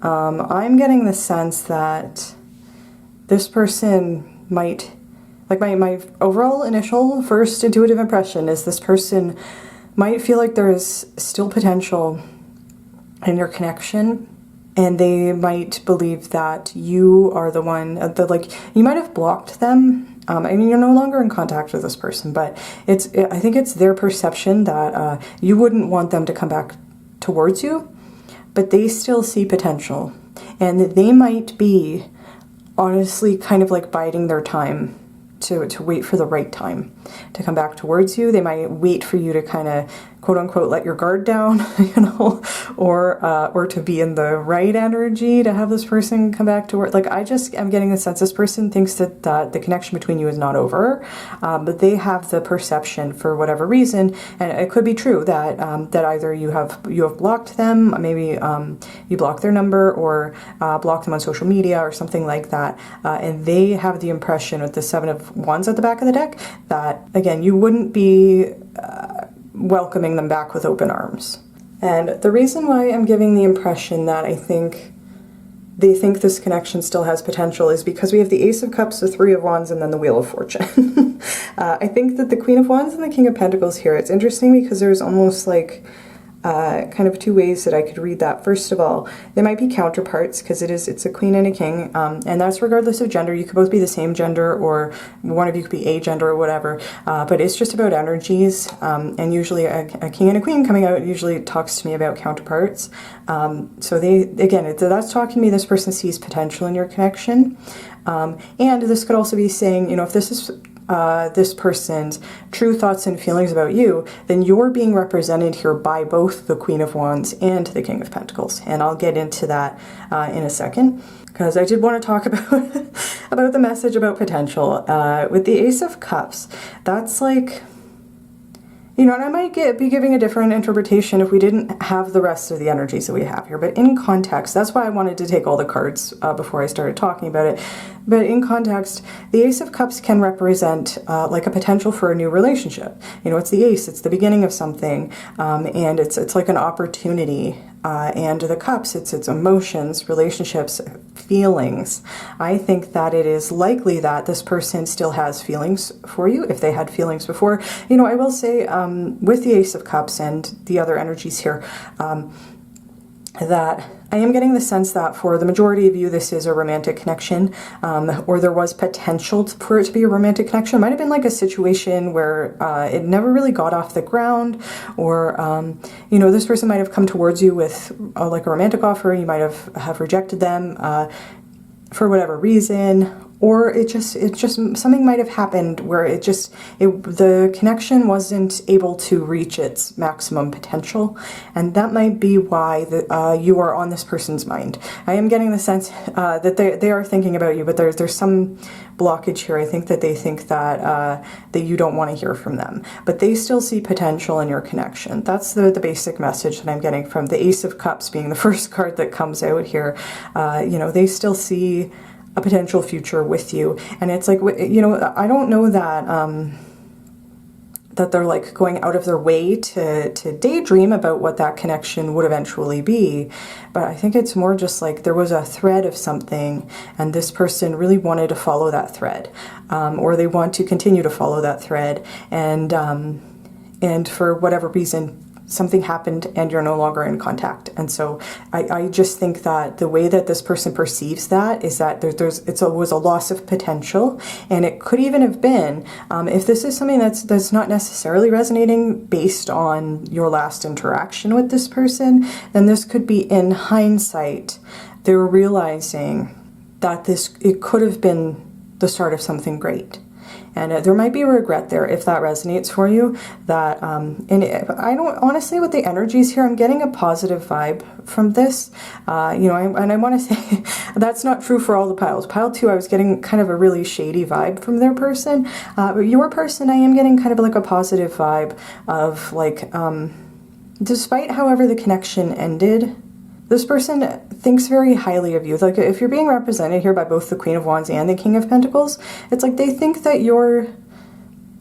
[SPEAKER 1] I'm getting the sense that this person might, like my overall initial first intuitive impression is this person might feel like there is still potential in your connection, and they might believe that you are the one that, like, you might have blocked them. I mean, you're no longer in contact with this person, but I think it's their perception that you wouldn't want them to come back towards you, but they still see potential, and they might be honestly kind of like biding their time to wait for the right time to come back towards you. They might wait for you to kind of quote unquote let your guard down, you know, or to be in the right energy to have this person come back to work. Like, I just am getting the sense this person thinks that the connection between you is not over, but they have the perception for whatever reason, and it could be true that that either you have blocked them, maybe you blocked their number, or blocked them on social media or something like that, and they have the impression with the Seven of Wands at the back of the deck that, again, you wouldn't be welcoming them back with open arms. And the reason why I'm giving the impression that I think they think this connection still has potential is because we have the Ace of Cups, the Three of Wands, and then the Wheel of Fortune. I think that the Queen of Wands and the King of Pentacles here, it's interesting because there's almost like kind of two ways that I could read that. First of all, they might be counterparts because it's a queen and a king, and that's regardless of gender. You could both be the same gender, or one of you could be a gender or whatever, but it's just about energies, and usually a king and a queen coming out usually talks to me about counterparts. So that's talking to me, this person sees potential in your connection, and this could also be saying, you know, if this is this person's true thoughts and feelings about you, then you're being represented here by both the Queen of Wands and the King of Pentacles. And I'll get into that in a second, because I did want to talk about the message about potential. With the Ace of Cups, that's like, you know, and I might be giving a different interpretation if we didn't have the rest of the energies that we have here. But in context, that's why I wanted to take all the cards before I started talking about it. But in context, the Ace of Cups can represent like a potential for a new relationship. You know, it's the ace, it's the beginning of something, and it's like an opportunity. And the cups, it's emotions, relationships, feelings. I think that it is likely that this person still has feelings for you, if they had feelings before. You know, I will say with the Ace of Cups and the other energies here, that I am getting the sense that for the majority of you, this is a romantic connection, or there was potential for it to be a romantic connection. It might have been like a situation where it never really got off the ground, or, you know, this person might have come towards you with like a romantic offer. You might have rejected them for whatever reason, or it just something might have happened where the connection wasn't able to reach its maximum potential, and that might be why you are on this person's mind. I am getting the sense that they are thinking about you, but there's some blockage here. I think that they think that you don't want to hear from them, but they still see potential in your connection. That's the basic message that I'm getting from the Ace of Cups being the first card that comes out here. You know, they still see a potential future with you, and it's like, you know, I don't know that that they're like going out of their way to daydream about what that connection would eventually be, but I think it's more just like there was a thread of something and this person really wanted to follow that thread, or they want to continue to follow that thread, and for whatever reason something happened and you're no longer in contact. And so I just think that the way that this person perceives that is that it was a loss of potential, and it could even have been, if this is something that's not necessarily resonating based on your last interaction with this person, then this could be in hindsight, they're realizing that it could have been the start of something great. And there might be a regret there if that resonates for you. That I don't, honestly, with the energies here, I'm getting a positive vibe from this. You know, I want to say that's not true for all the piles. Pile 2, I was getting kind of a really shady vibe from their person. But your person, I am getting kind of like a positive vibe of like, despite however the connection ended, this person thinks very highly of you. Like, if you're being represented here by both the Queen of Wands and the King of Pentacles, it's like they think that you're,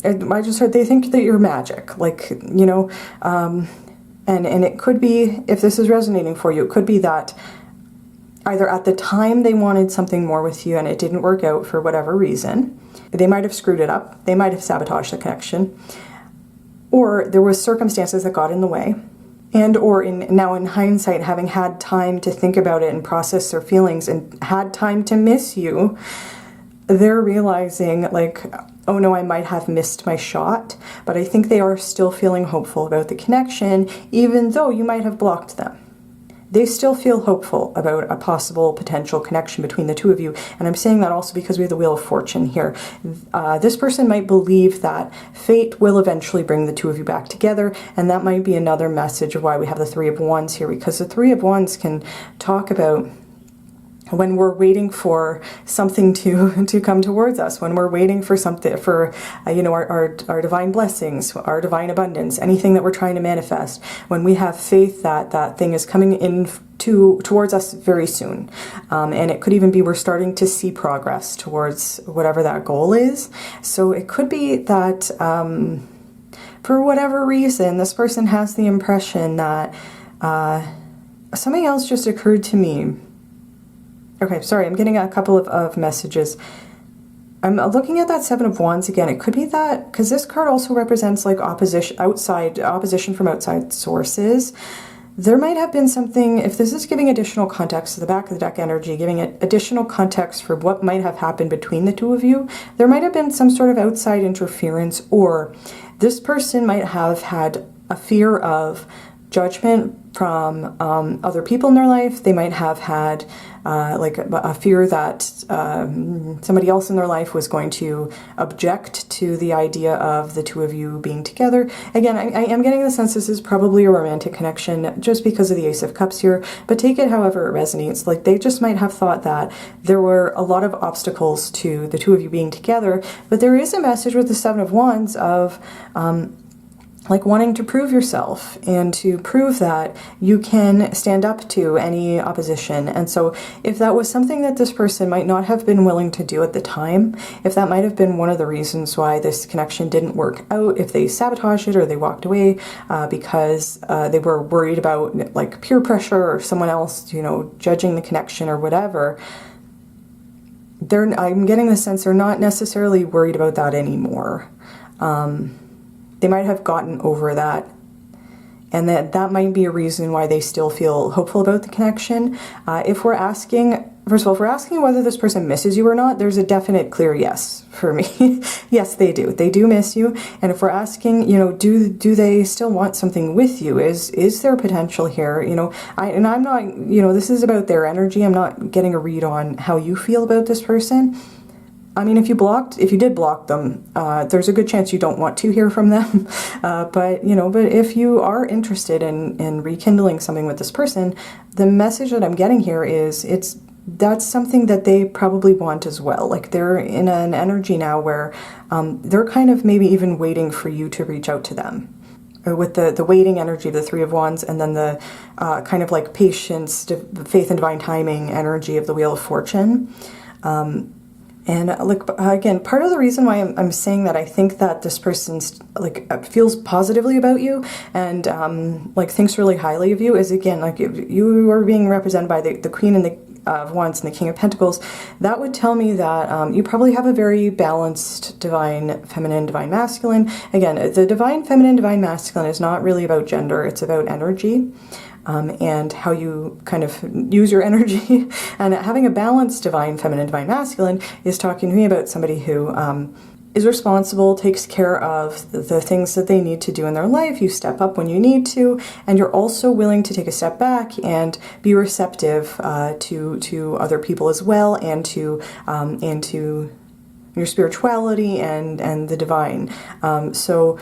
[SPEAKER 1] I just heard, they think that you're magic. Like, you know, and it could be, if this is resonating for you, it could be that either at the time they wanted something more with you and it didn't work out for whatever reason. They might have screwed it up. They might have sabotaged the connection. Or there was circumstances that got in the way. And or now in hindsight, having had time to think about it and process their feelings and had time to miss you, they're realizing like, oh no, I might have missed my shot. But I think they are still feeling hopeful about the connection, even though you might have blocked them. They still feel hopeful about a possible potential connection between the two of you. And I'm saying that also because we have the Wheel of Fortune here. This person might believe that fate will eventually bring the two of you back together. And that might be another message of why we have the Three of Wands here, because the Three of Wands can talk about when we're waiting for something to come towards us, when we're waiting for something, for you know, our divine blessings, our divine abundance, anything that we're trying to manifest, when we have faith that that thing is coming in towards us very soon. And it could even be we're starting to see progress towards whatever that goal is. So it could be that for whatever reason, this person has the impression that something else just occurred to me. Okay, sorry, I'm getting a couple of messages. I'm looking at that Seven of Wands again. It could be that, because this card also represents like opposition from outside sources. There might have been something, if this is giving additional context to the back of the deck energy, giving it additional context for what might have happened between the two of you, there might have been some sort of outside interference, or this person might have had a fear of judgment from other people in their life. They might have had like a fear that somebody else in their life was going to object to the idea of the two of you being together. Again, I am getting the sense this is probably a romantic connection just because of the Ace of Cups here, but take it however it resonates. Like, they just might have thought that there were a lot of obstacles to the two of you being together, but there is a message with the Seven of Wands of like wanting to prove yourself and to prove that you can stand up to any opposition. And so if that was something that this person might not have been willing to do at the time, if that might have been one of the reasons why this connection didn't work out, if they sabotaged it or they walked away because they were worried about like peer pressure or someone else, you know, judging the connection or whatever, I'm getting the sense they're not necessarily worried about that anymore. They might have gotten over that, and that might be a reason why they still feel hopeful about the connection. If we're asking, first of all, if we're asking whether this person misses you or not, there's a definite clear yes for me. Yes, they do. They do miss you. And if we're asking, you know, do they still want something with you? Is there potential here? You know, I'm not, you know, this is about their energy. I'm not getting a read on how you feel about this person. I mean, if you did block them, there's a good chance you don't want to hear from them. But if you are interested in rekindling something with this person, the message that I'm getting here is that's something that they probably want as well. Like they're in an energy now where they're kind of maybe even waiting for you to reach out to them. With the waiting energy of the Three of Wands, and then the kind of like patience, faith and divine timing energy of the Wheel of Fortune. And like again, part of the reason why I'm saying that I think that this person's like feels positively about you and like thinks really highly of you is, again, like you are being represented by the Queen and the of Wands and the King of Pentacles. That would tell me that you probably have a very balanced divine feminine, divine masculine. Again, the divine feminine, divine masculine is not really about gender, it's about energy. And how you kind of use your energy. And having a balanced divine feminine, divine masculine is talking to me about somebody who is responsible, takes care of the things that they need to do in their life. You step up when you need to, and you're also willing to take a step back and be receptive to other people as well, and to your spirituality and the divine. So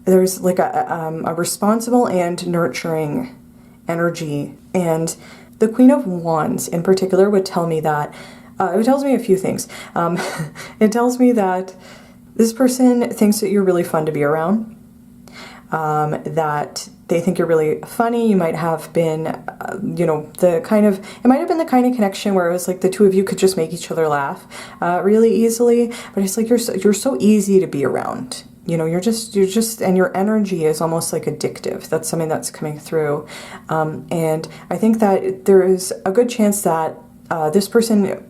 [SPEAKER 1] there's like a responsible and nurturing energy. And the Queen of Wands in particular would tell me that, it tells me a few things. It tells me that this person thinks that you're really fun to be around, that they think you're really funny. You might have been, it might have been the kind of connection where it was like the two of you could just make each other laugh really easily, but it's like you're so easy to be around. You're just, and your energy is almost like addictive. That's something that's coming through. And I think that there is a good chance that this person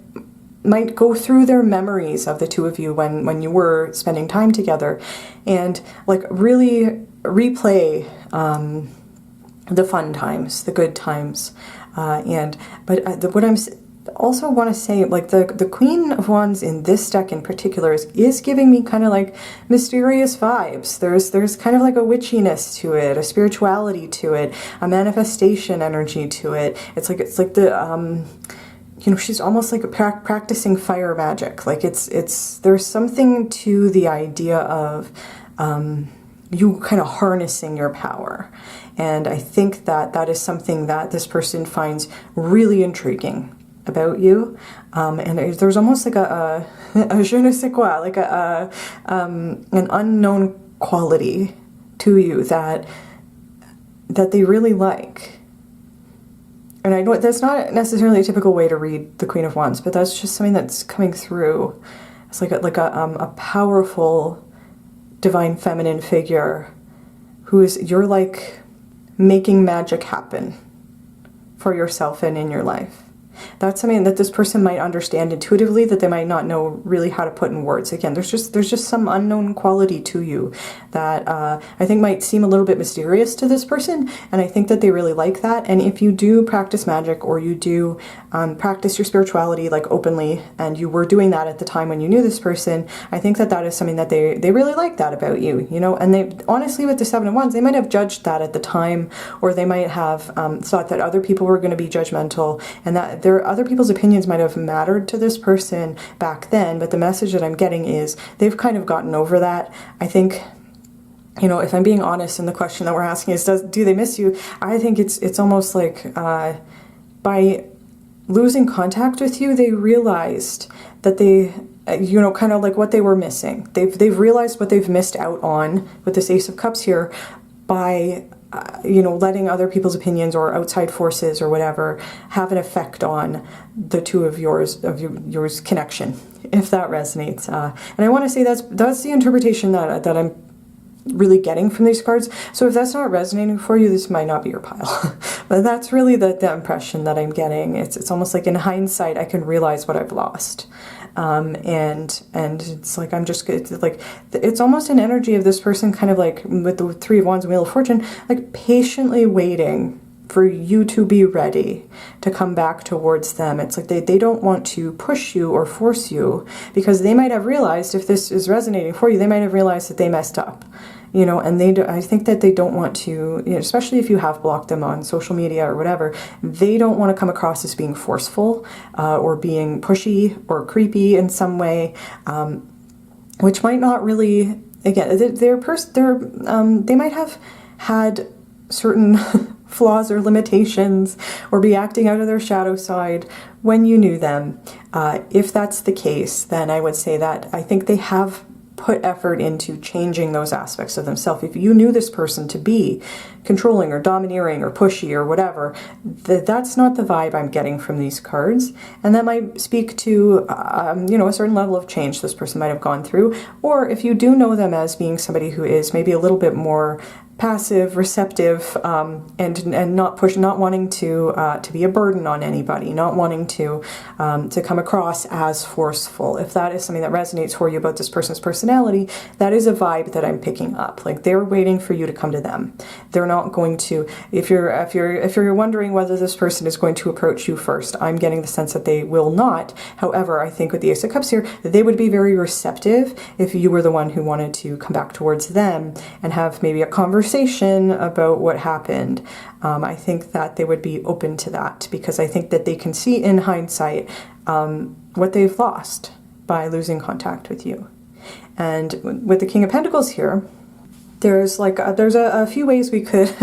[SPEAKER 1] might go through their memories of the two of you when you were spending time together and like really replay the fun times, the good times. What I'm also want to say, like the Queen of Wands in this deck in particular is giving me kind of like mysterious vibes. There's kind of like a witchiness to it, a spirituality to it, a manifestation energy to it. It's like the she's almost like practicing fire magic. Like there's something to the idea of you kind of harnessing your power. And I think that is something that this person finds really intriguing about you, and there's almost like a je ne sais quoi, like an unknown quality to you that they really like. And I know that's not necessarily a typical way to read the Queen of Wands, but that's just something that's coming through. It's like a powerful divine feminine figure you're like making magic happen for yourself and in your life. That's something that this person might understand intuitively that they might not know really how to put in words. Again, there's just some unknown quality to you that I think might seem a little bit mysterious to this person, and I think that they really like that. And if you do practice magic, or you do practice your spirituality like openly, and you were doing that at the time when you knew this person, I think that is something that they really like that about you, and they honestly, with the Seven of Wands, they might have judged that at the time, or they might have thought that other people were going to be judgmental, and that other people's opinions might have mattered to this person back then, but the message that I'm getting is they've kind of gotten over that. I think, if I'm being honest, and the question that we're asking is, do they miss you? I think it's almost like by losing contact with you, they realized that they, kind of like what they were missing. They've realized what they've missed out on with this Ace of Cups here by letting other people's opinions or outside forces or whatever have an effect on the two of yours connection, if that resonates. And I want to say that's the interpretation that I'm really getting from these cards. So if that's not resonating for you, this might not be your pile. But that's really the impression that I'm getting. It's almost like in hindsight, I can realize what I've lost. And it's like, it's almost an energy of this person kind of like with the Three of Wands and Wheel of Fortune, like patiently waiting for you to be ready to come back towards them. It's like they don't want to push you or force you, because they might have realized, if this is resonating for you, they might have realized that they messed up, you know, and I think that they don't want to, you know, especially if you have blocked them on social media or whatever, they don't want to come across as being forceful or being pushy or creepy in some way, which might not really, again, they might have had certain flaws or limitations, or be acting out of their shadow side when you knew them. If that's the case, then I would say that I think they have put effort into changing those aspects of themselves. If you knew this person to be controlling or domineering or pushy or whatever, that's not the vibe I'm getting from these cards, and that might speak to you know, a certain level of change this person might have gone through. Or if you do know them as being somebody who is maybe a little bit more passive, receptive, and not wanting to be a burden on anybody, not wanting to come across as forceful. If that is something that resonates for you about this person's personality, that is a vibe that I'm picking up. Like, they're waiting for you to come to them. They're not going to. If you're wondering whether this person is going to approach you first, I'm getting the sense that they will not. However, I think with the Ace of Cups here, they would be very receptive if you were the one who wanted to come back towards them and have maybe a conversation about what happened. I think that they would be open to that, because I think that they can see in hindsight what they've lost by losing contact with you. And with the King of Pentacles here, there's a few ways we could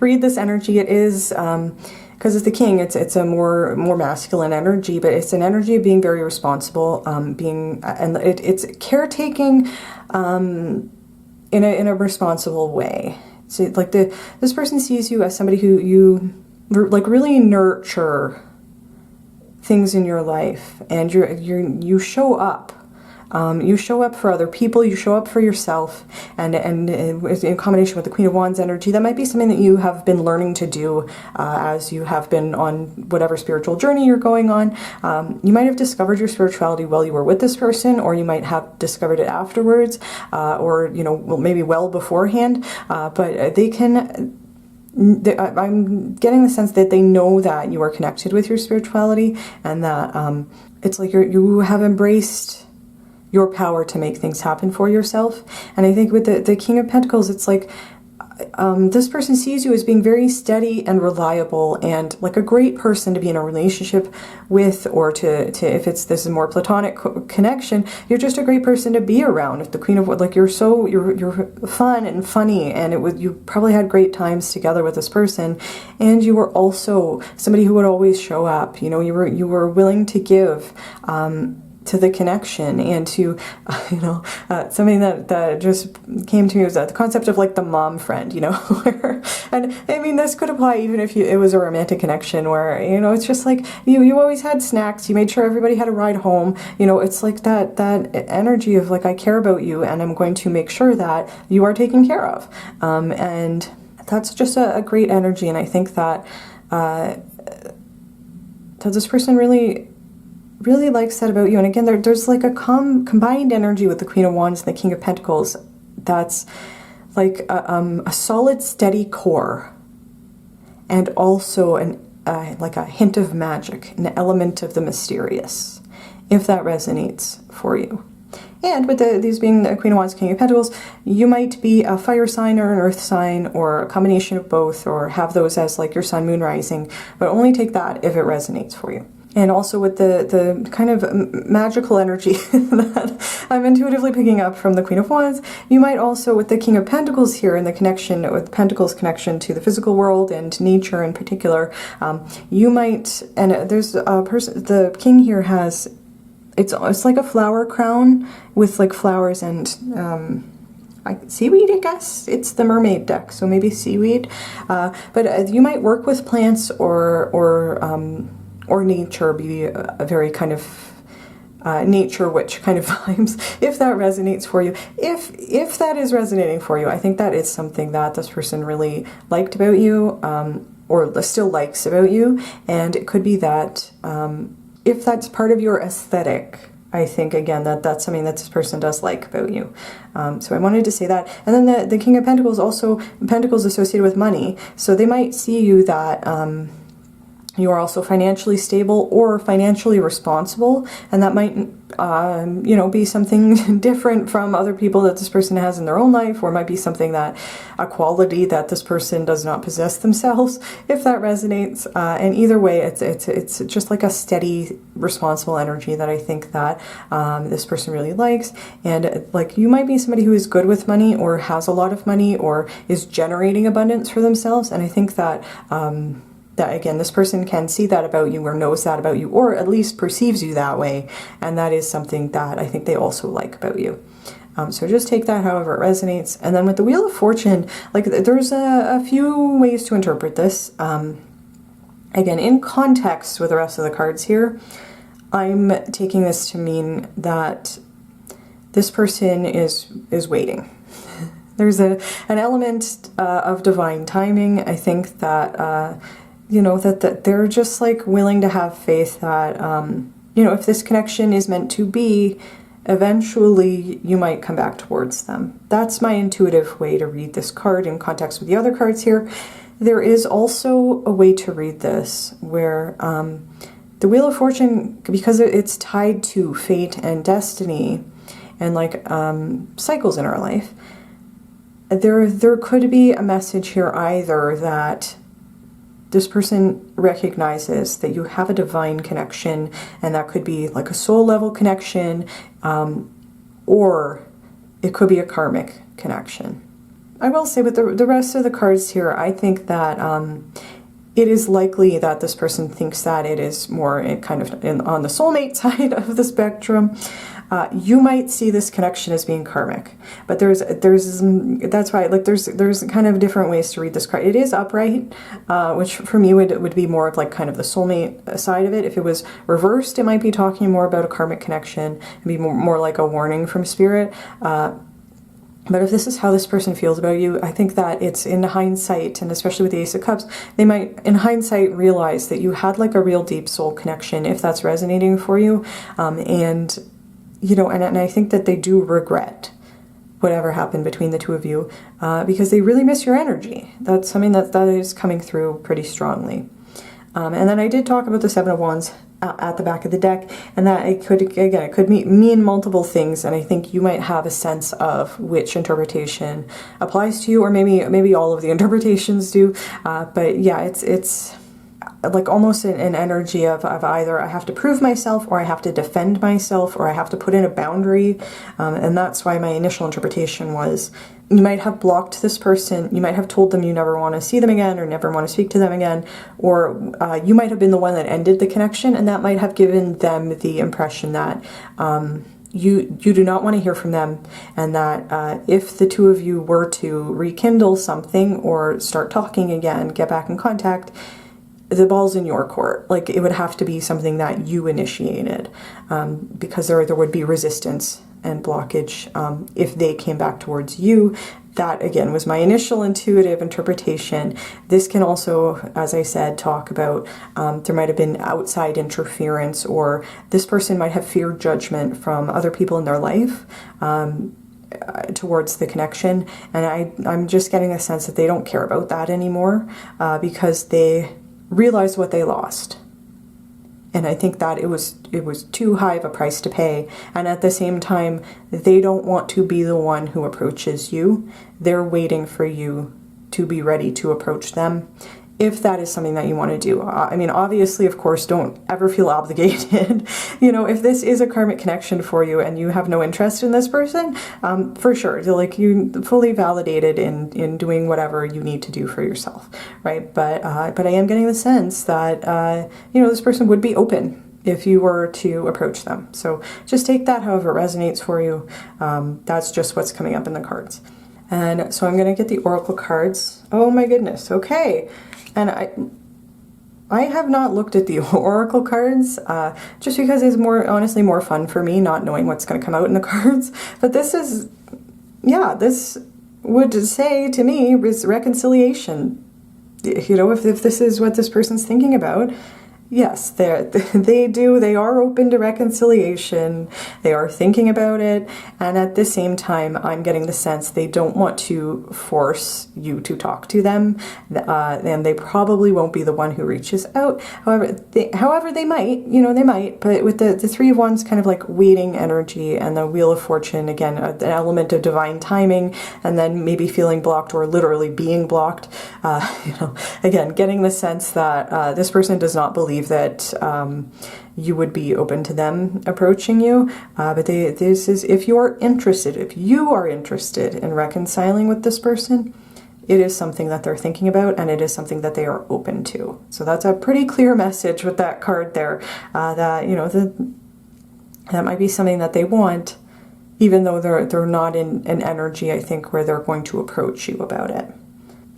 [SPEAKER 1] read this energy. It is because it's the king, it's a more masculine energy, but it's an energy of being very responsible, it's caretaking in a responsible way. So like this person sees you as somebody who you like really nurture things in your life, and you show up. You show up for other people, you show up for yourself, and in combination with the Queen of Wands energy, that might be something that you have been learning to do as you have been on whatever spiritual journey you're going on. You might have discovered your spirituality while you were with this person, or you might have discovered it afterwards, or, you know, maybe well beforehand, but they can... I'm getting the sense that they know that you are connected with your spirituality, and that it's like you have embraced your power to make things happen for yourself. And I think with the King of Pentacles, it's like this person sees you as being very steady and reliable, and like a great person to be in a relationship with, or to if this is a more platonic connection, you're just a great person to be around. If the Queen of, like, you're fun and funny, and you probably had great times together with this person, and you were also somebody who would always show up. You know, you were willing to give to the connection, and to something that just came to me was the concept of like the mom friend, you know. And I mean, this could apply even if it was a romantic connection, where, you know, it's just like you always had snacks, you made sure everybody had a ride home, you know. It's like that energy of like, I care about you, and I'm going to make sure that you are taken care of, and that's just a great energy. And I think that this person really likes that about you. And again, there's like a combined energy with the Queen of Wands and the King of Pentacles that's like a solid, steady core, and also like a hint of magic, an element of the mysterious, if that resonates for you. And with these being the Queen of Wands, King of Pentacles, you might be a fire sign or an earth sign, or a combination of both, or have those as like your sun, moon, rising, but only take that if it resonates for you. And also with the kind of magical energy that I'm intuitively picking up from the Queen of Wands, you might also, with the King of Pentacles here, and the connection with Pentacles connection to the physical world and nature in particular, you might, and there's a person, the King here has, it's like a flower crown with like flowers and seaweed, I guess. It's the Mermaid deck, so maybe seaweed. But you might work with plants or nature, be a very kind of nature witch kind of vibes, if that resonates for you. If that is resonating for you, I think that is something that this person really liked about you, or still likes about you. And it could be that if that's part of your aesthetic, I think, again, that's something that this person does like about you. So I wanted to say that. And then the King of Pentacles, also Pentacles associated with money. So they might see you that you are also financially stable or financially responsible. And that might, you know, be something different from other people that this person has in their own life, or it might be something that, a quality that this person does not possess themselves, if that resonates. And either way, it's just like a steady, responsible energy that I think that this person really likes. And like, you might be somebody who is good with money, or has a lot of money, or is generating abundance for themselves. And I think that that, again, this person can see that about you, or knows that about you, or at least perceives you that way. And that is something that I think they also like about you. So just take that however it resonates. And then with the Wheel of Fortune, like, there's a few ways to interpret this. Again, in context with the rest of the cards here, I'm taking this to mean that this person is waiting. There's an element of divine timing. I think that you know, that they're just like willing to have faith that, you know, if this connection is meant to be, eventually you might come back towards them. That's my intuitive way to read this card in context with the other cards here. There is also a way to read this where the Wheel of Fortune, because it's tied to fate and destiny and like cycles in our life, there could be a message here either that this person recognizes that you have a divine connection, and that could be like a soul level connection, or it could be a karmic connection. I will say with the rest of the cards here, I think that it is likely that this person thinks that it is more kind of on the soulmate side of the spectrum. You might see this connection as being karmic, but that's why, like, there's kind of different ways to read this card. It is upright, which for me would be more of like kind of the soulmate side of it. If it was reversed, it might be talking more about a karmic connection and be more like a warning from spirit. But if this is how this person feels about you, I think that it's in hindsight, and especially with the Ace of Cups, they might in hindsight realize that you had like a real deep soul connection, if that's resonating for you. And you know, and I think that they do regret whatever happened between the two of you, because they really miss your energy. That's something that is coming through pretty strongly. And then I did talk about the Seven of Wands at the back of the deck, and that it could mean multiple things, and I think you might have a sense of which interpretation applies to you, or maybe all of the interpretations do. But yeah, it's like almost an energy of either I have to prove myself, or I have to defend myself, or I have to put in a boundary. And that's why my initial interpretation was, you might have blocked this person, you might have told them you never want to see them again, or never want to speak to them again, or you might have been the one that ended the connection, and that might have given them the impression that you do not want to hear from them, and that if the two of you were to rekindle something or start talking again, get back in contact, the ball's in your court. Like, it would have to be something that you initiated, because there would be resistance and blockage if they came back towards you. That, again, was my initial intuitive interpretation. This can also, as I said, talk about there might have been outside interference, or this person might have feared judgment from other people in their life towards the connection. And I'm just getting a sense that they don't care about that anymore, because they realized what they lost. And I think that it was too high of a price to pay. And at the same time, they don't want to be the one who approaches you. They're waiting for you to be ready to approach them, if that is something that you want to do. I mean, obviously, of course, don't ever feel obligated. You know, if this is a karmic connection for you and you have no interest in this person, for sure, like, you fully validated in doing whatever you need to do for yourself, right? But I am getting the sense that, you know, this person would be open if you were to approach them. So just take that however it resonates for you. That's just what's coming up in the cards. And so I'm going to get the Oracle cards. Oh my goodness. Okay. And I have not looked at the Oracle cards, just because it's honestly more fun for me not knowing what's going to come out in the cards. But this is, yeah, this would say to me is reconciliation. You know, if this is what this person's thinking about, yes, they are open to reconciliation. They are thinking about it. And at the same time, I'm getting the sense they don't want to force you to talk to them. And they probably won't be the one who reaches out. However, they might, they might. But with the Three of Wands kind of like waiting energy, and the Wheel of Fortune, again, an element of divine timing, and then maybe feeling blocked or literally being blocked. Again, getting the sense that this person does not believe that you would be open to them approaching you, but this is if you are interested in reconciling with this person, it is something that they're thinking about, and it is something that they are open to. So that's a pretty clear message with that card there, that that might be something that they want, even though they're not in an energy, I think, where they're going to approach you about it.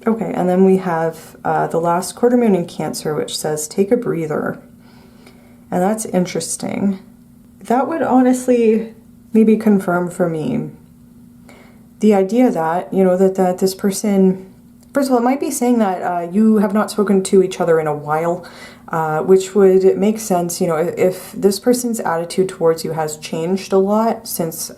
[SPEAKER 1] Okay, and then we have the last quarter moon in Cancer, which says, take a breather. And that's interesting. That would honestly maybe confirm for me the idea that, that this person, first of all, it might be saying that you have not spoken to each other in a while, which would make sense, if this person's attitude towards you has changed a lot since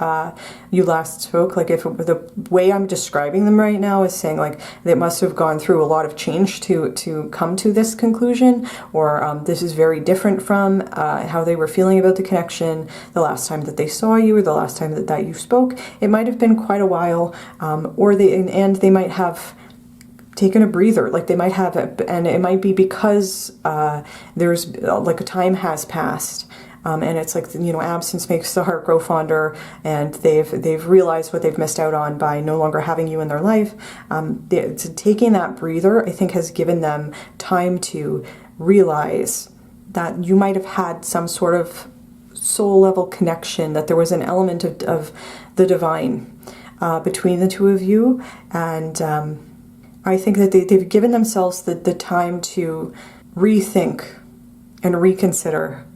[SPEAKER 1] you last spoke. Like, if the way I'm describing them right now is saying, like, they must have gone through a lot of change to come to this conclusion, or this is very different from how they were feeling about the connection the last time that they saw you, or the last time that you spoke. It might have been quite a while, or they might have taken a breather, like they might have it, and it might be because there's like a time has passed, and it's like, absence makes the heart grow fonder, and they've realized what they've missed out on by no longer having you in their life. Taking that breather, I think, has given them time to realize that you might have had some sort of soul level connection, that there was an element of the divine between the two of you, and I think that they've given themselves the time to rethink and reconsider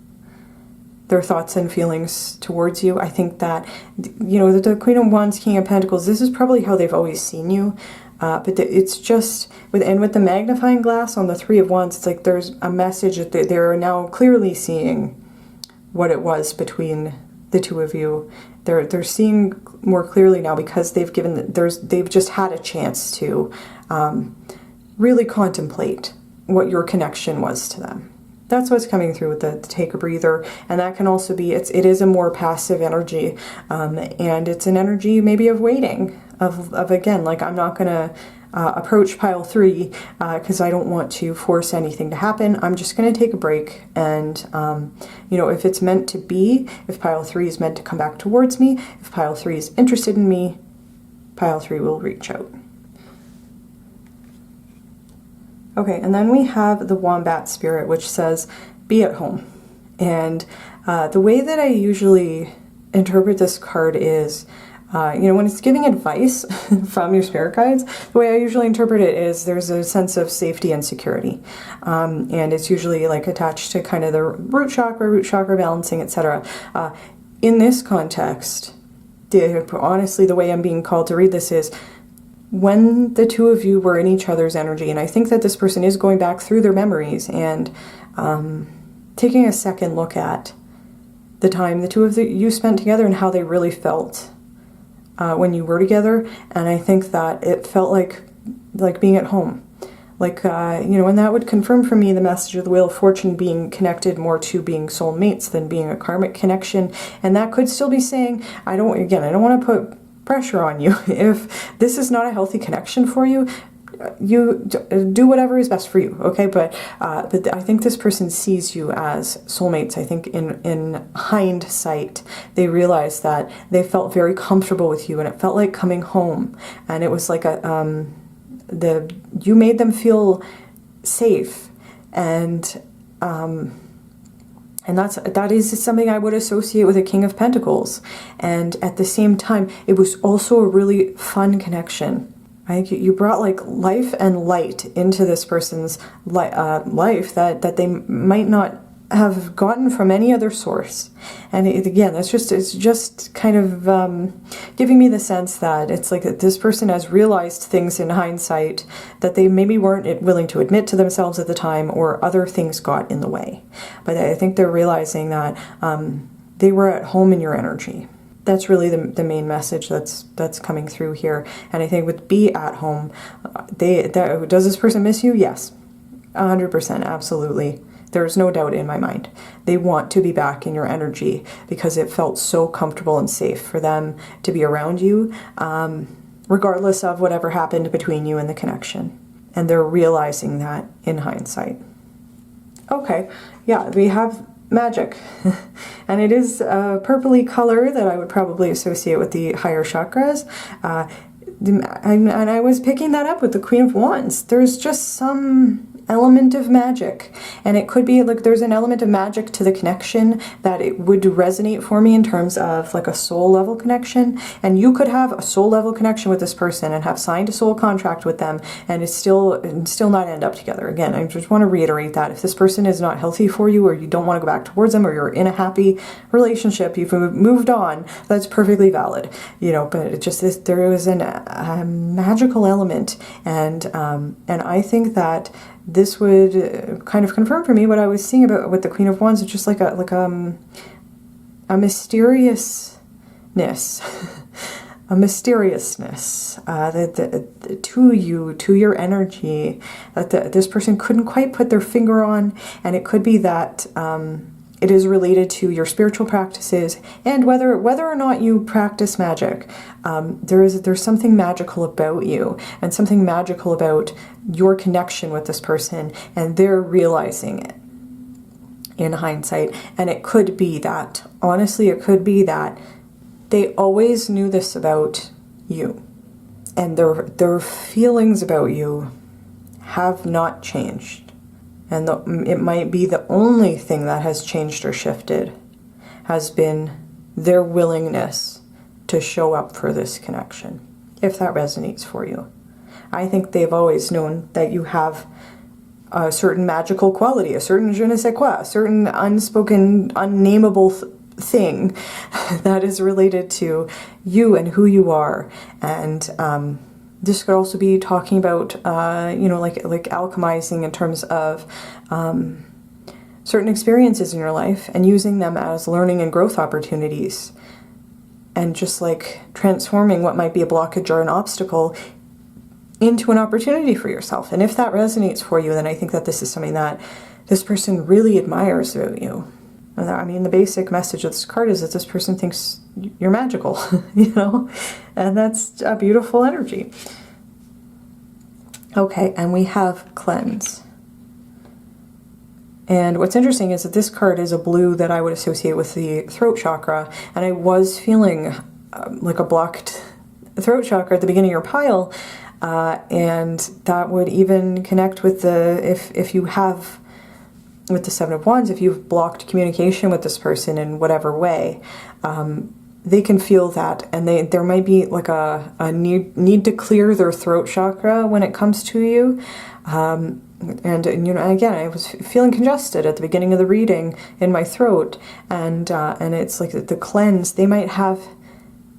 [SPEAKER 1] their thoughts and feelings towards you. I think that, the Queen of Wands, King of Pentacles, this is probably how they've always seen you. But it's just, with the magnifying glass on the Three of Wands, it's like there's a message that they're now clearly seeing what it was between the two of you. They're seeing more clearly now because they've just had a chance to really contemplate what your connection was to them. That's what's coming through with the take a breather, and that can also be, it is a more passive energy, and it's an energy maybe of waiting, of again, like, I'm not gonna approach pile 3 because I don't want to force anything to happen. I'm just going to take a break, and if it's meant to be, if pile 3 is meant to come back towards me, if pile 3 is interested in me, pile 3 will reach out. Okay, and then we have the Wombat Spirit, which says, be at home. And the way that I usually interpret this card is, when it's giving advice from your spirit guides, the way I usually interpret it is there's a sense of safety and security. And it's usually like attached to kind of the root chakra balancing, etc. In this context, honestly, the way I'm being called to read this is, when the two of you were in each other's energy, and I think that this person is going back through their memories and taking a second look at the time the two of you spent together and how they really felt when you were together. And I think that it felt like being at home. Like, and that would confirm for me the message of the Wheel of Fortune being connected more to being soulmates than being a karmic connection. And that could still be saying, I don't want to put pressure on you. If this is not a healthy connection for you, you do whatever is best for you, okay? But I think this person sees you as soulmates. I think in hindsight, they realized that they felt very comfortable with you, and it felt like coming home. And it was like you made them feel safe, and that is something I would associate with a King of Pentacles. And at the same time, it was also a really fun connection. I think you brought like life and light into this person's life that they might not have gotten from any other source. And again, it's just kind of giving me the sense that it's like that this person has realized things in hindsight that they maybe weren't willing to admit to themselves at the time, or other things got in the way. But I think they're realizing that they were at home in your energy. That's really the main message that's coming through here. And I think with be at home, does this person miss you? Yes, 100%, absolutely. There's no doubt in my mind. They want to be back in your energy because it felt so comfortable and safe for them to be around you, regardless of whatever happened between you and the connection. And they're realizing that in hindsight. Okay, yeah, we have magic. And it is a purpley color that I would probably associate with the higher chakras. And I was picking that up with the Queen of Wands. There's just some element of magic, and it could be like there's an element of magic to the connection that it would resonate for me in terms of like a soul level connection. And you could have a soul level connection with this person and have signed a soul contract with them, and it's still not end up together. Again, I just want to reiterate that if this person is not healthy for you, or you don't want to go back towards them, or you're in a happy relationship, you've moved on, that's perfectly valid, you know. But it just there is a magical element, and I think that this would kind of confirm for me what I was seeing about with the Queen of Wands. It's just like a mysteriousness, a mysteriousness that to you, to your energy, that this person couldn't quite put their finger on. And it could be that it is related to your spiritual practices, and whether or not you practice magic. There's something magical about you, and something magical about your connection with this person, and they're realizing it in hindsight. And it could be that, honestly, it could be that they always knew this about you, and their feelings about you have not changed. And it might be the only thing that has changed or shifted has been their willingness to show up for this connection, if that resonates for you. I think they've always known that you have a certain magical quality, a certain je ne sais quoi, a certain unspoken, unnameable thing that is related to you and who you are. And this could also be talking about, like alchemizing in terms of certain experiences in your life and using them as learning and growth opportunities, and just like transforming what might be a blockage or an obstacle into an opportunity for yourself. And if that resonates for you, then I think that this is something that this person really admires about you. I mean, the basic message of this card is that this person thinks you're magical, you know, and that's a beautiful energy. Okay, and we have cleanse. And what's interesting is that this card is a blue that I would associate with the throat chakra, and I was feeling like a blocked throat chakra at the beginning of your pile, and that would even connect with if you have, with the Seven of Wands, if you've blocked communication with this person in whatever way, they can feel that, and there might be like a need to clear their throat chakra when it comes to you. And you know, again, I was feeling congested at the beginning of the reading in my throat, and it's like the cleanse. They might have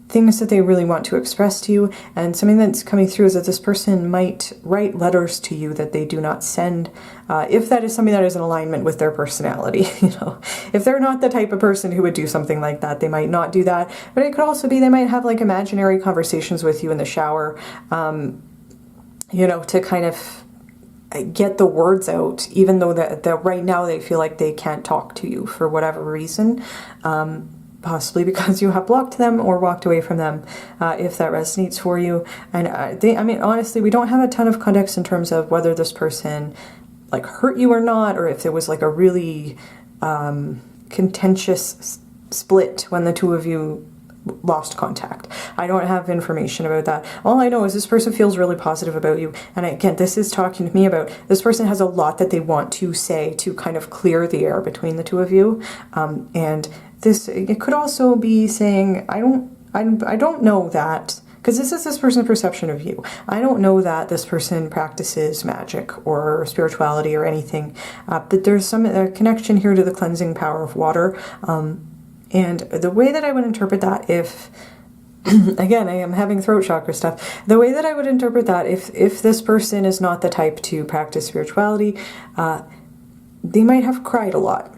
[SPEAKER 1] things that they really want to express to you, and something that's coming through is that this person might write letters to you that they do not send, if that is something that is in alignment with their personality. You know, if they're not the type of person who would do something like that, they might not do that. But it could also be they might have like imaginary conversations with you in the shower, you know, to kind of get the words out, even though that right now they feel like they can't talk to you for whatever reason. Possibly because you have blocked them or walked away from them, if that resonates for you. And I mean, honestly, we don't have a ton of context in terms of whether this person like hurt you or not, or if there was like a really contentious split when the two of you lost contact. I don't have information about that. All I know is this person feels really positive about you. And again, this is talking to me about this person has a lot that they want to say to kind of clear the air between the two of you. And it could also be saying, I don't know that Because this is this person's perception of you. I don't know that this person practices magic or spirituality or anything, but there's some connection here to the cleansing power of water. And the way that I would interpret that, if, again, I am having throat chakra stuff, the way that I would interpret that, if this person is not the type to practice spirituality, they might have cried a lot.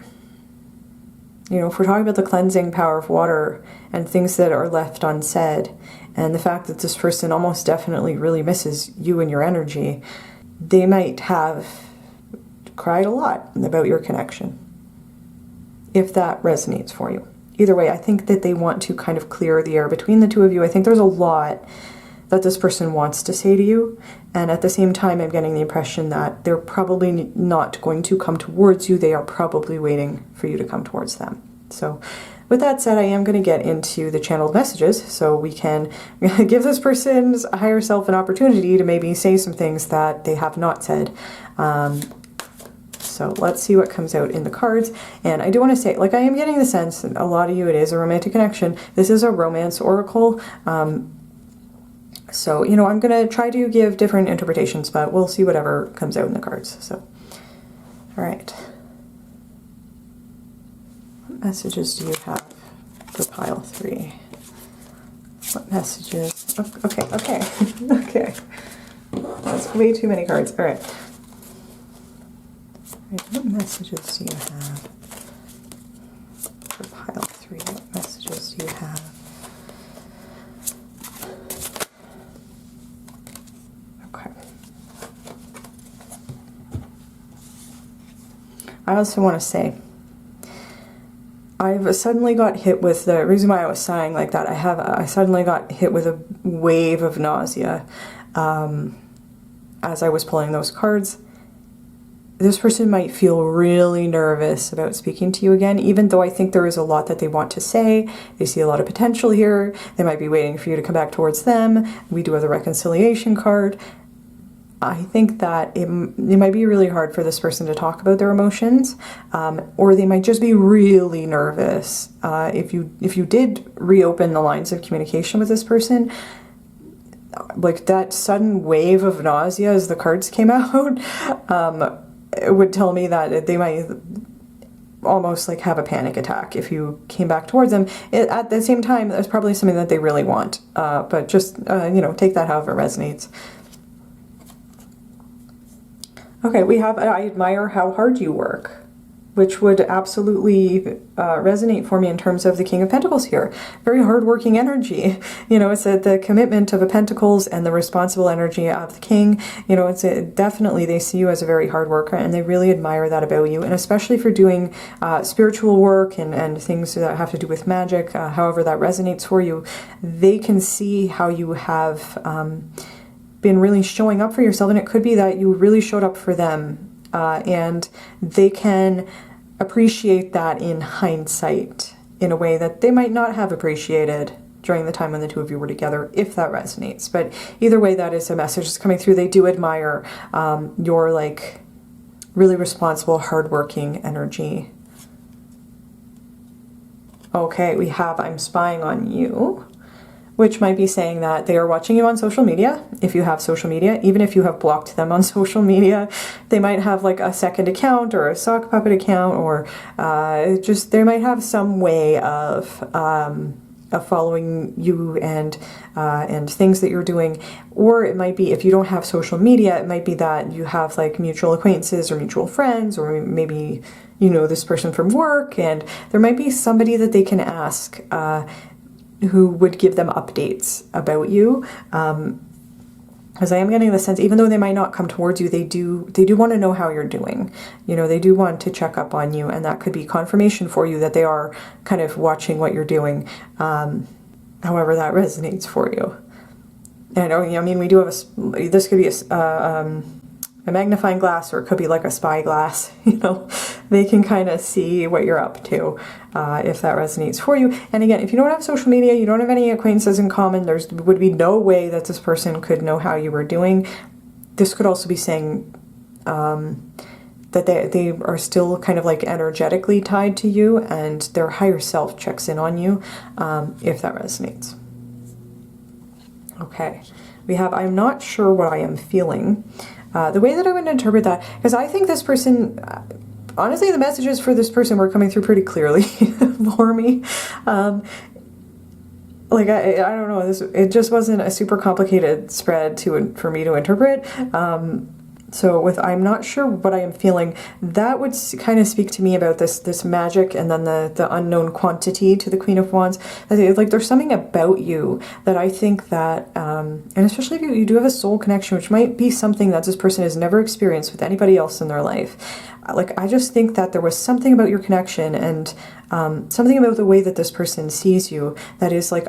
[SPEAKER 1] You know, if we're talking about the cleansing power of water and things that are left unsaid, and the fact that this person almost definitely really misses you and your energy, they might have cried a lot about your connection, if that resonates for you. Either way, I think that they want to kind of clear the air between the two of you. I think there's a lot that this person wants to say to you, and at the same time I'm getting the impression that they're probably not going to come towards you. They are probably waiting for you to come towards them. So with that said, I am going to get into the channeled messages so we can give this person's higher self an opportunity to maybe say some things that they have not said. So let's see what comes out in the cards. And I do want to say, like, I am getting the sense that a lot of you, it is a romantic connection. This is a romance oracle. So, you know, I'm going to try to give different interpretations, but we'll see whatever comes out in the cards. So, all right. What messages do you have for pile 3? What messages? Okay. Okay. That's way too many cards. All right. What messages do you have for pile 3? What messages do you have? I also want to say, I've suddenly got hit with the reason why I was sighing like that. I suddenly got hit with a wave of nausea as I was pulling those cards. This person might feel really nervous about speaking to you again, even though I think there is a lot that they want to say. They see a lot of potential here. They might be waiting for you to come back towards them. We do have the reconciliation card. I think that it might be really hard for this person to talk about their emotions, or they might just be really nervous. If you did reopen the lines of communication with this person, like that sudden wave of nausea as the cards came out, it would tell me that they might almost like have a panic attack if you came back towards them. At the same time, there's probably something that they really want, but just, you know, take that however it resonates. Okay, we have, I admire how hard you work, which would absolutely resonate for me in terms of the King of Pentacles here. Very hardworking energy. You know, it's the commitment of a Pentacles and the responsible energy of the King. You know, it's definitely, they see you as a very hard worker, and they really admire that about you, and especially for doing spiritual work and things that have to do with magic, however that resonates for you. They can see how you have been really showing up for yourself, and it could be that you really showed up for them, and they can appreciate that in hindsight in a way that they might not have appreciated during the time when the two of you were together, if that resonates. But either way, that is a message that's coming through. They do admire your like really responsible, hardworking energy. Okay, we have I'm spying on you, which might be saying that they are watching you on social media. If you have social media, even if you have blocked them on social media, they might have like a second account or a sock puppet account, or just they might have some way of following you and things that you're doing. Or it might be, if you don't have social media, it might be that you have like mutual acquaintances or mutual friends, or maybe you know this person from work, and there might be somebody that they can ask who would give them updates about you, because I am getting the sense, even though they might not come towards you, they do want to know how you're doing. You know, they do want to check up on you, and that could be confirmation for you that they are kind of watching what you're doing, however that resonates for you. And I mean, we do have this could be a magnifying glass, or it could be like a spy glass. You know, they can kind of see what you're up to, if that resonates for you. And again, if you don't have social media, you don't have any acquaintances in common, there would be no way that this person could know how you were doing. This could also be saying that they are still kind of like energetically tied to you, and their higher self checks in on you, if that resonates. Okay, we have, I'm not sure what I am feeling. The way that I would interpret that, because I think this person, honestly, the messages for this person were coming through pretty clearly for me. Like, I don't know, it just wasn't a super complicated spread for me to interpret. So with I'm not sure what I am feeling, that would kind of speak to me about this magic and then the unknown quantity to the Queen of Wands. Like there's something about you that I think that, and especially if you do have a soul connection, which might be something that this person has never experienced with anybody else in their life. Like I just think that there was something about your connection and something about the way that this person sees you that is like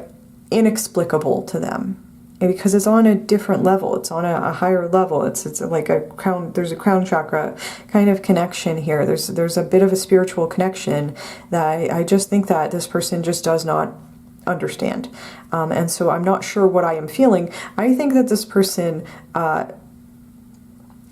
[SPEAKER 1] inexplicable to them. Because it's on a different level, it's on a higher level. It's like a crown. There's a crown chakra kind of connection here. There's a bit of a spiritual connection that I just think that this person just does not understand. And so I'm not sure what I am feeling. I think that this person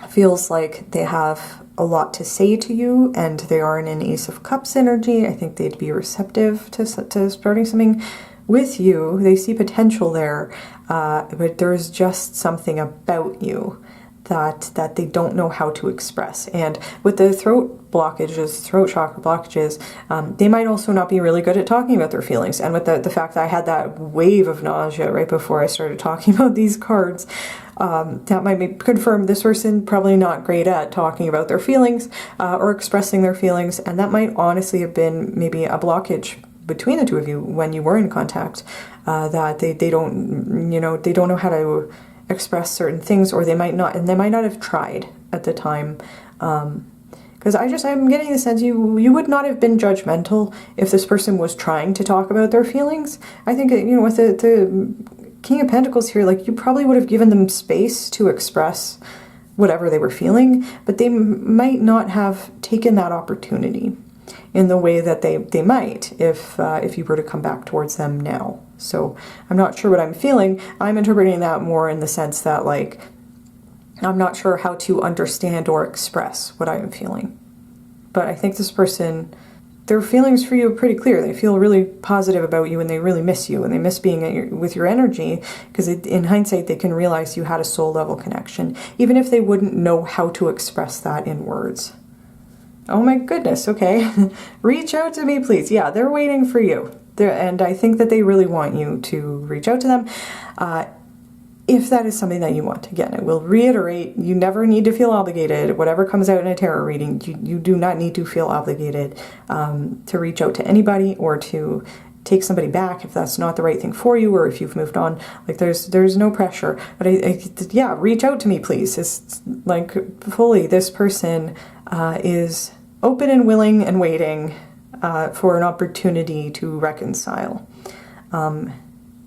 [SPEAKER 1] feels like they have a lot to say to you, and they are in an Ace of Cups energy. I think they'd be receptive to starting something with you. They see potential there, but there's just something about you that they don't know how to express. And with the throat blockages, throat chakra blockages, they might also not be really good at talking about their feelings. And with the fact that I had that wave of nausea right before I started talking about these cards, that might confirm this person probably not great at talking about their feelings or expressing their feelings. And that might honestly have been maybe a blockage between the two of you when you were in contact, that they don't, they don't know how to express certain things, or they might not have tried at the time. Because I'm getting the sense you would not have been judgmental if this person was trying to talk about their feelings. I think, with the King of Pentacles here, like you probably would have given them space to express whatever they were feeling, but they might not have taken that opportunity in the way that they might if you were to come back towards them now. So I'm not sure what I'm feeling. I'm interpreting that more in the sense that, like, I'm not sure how to understand or express what I am feeling. But I think this person, their feelings for you are pretty clear. They feel really positive about you, and they really miss you, and they miss being with your energy, because in hindsight they can realize you had a soul level connection, even if they wouldn't know how to express that in words. Oh my goodness, okay. Reach out to me, please. Yeah, they're waiting for you. And I think that they really want you to reach out to them. If that is something that you want. Again, I will reiterate, you never need to feel obligated. Whatever comes out in a tarot reading, you do not need to feel obligated to reach out to anybody or to take somebody back if that's not the right thing for you, or if you've moved on. Like there's no pressure. But yeah, reach out to me, please. It's like fully, this person is open and willing and waiting for an opportunity to reconcile,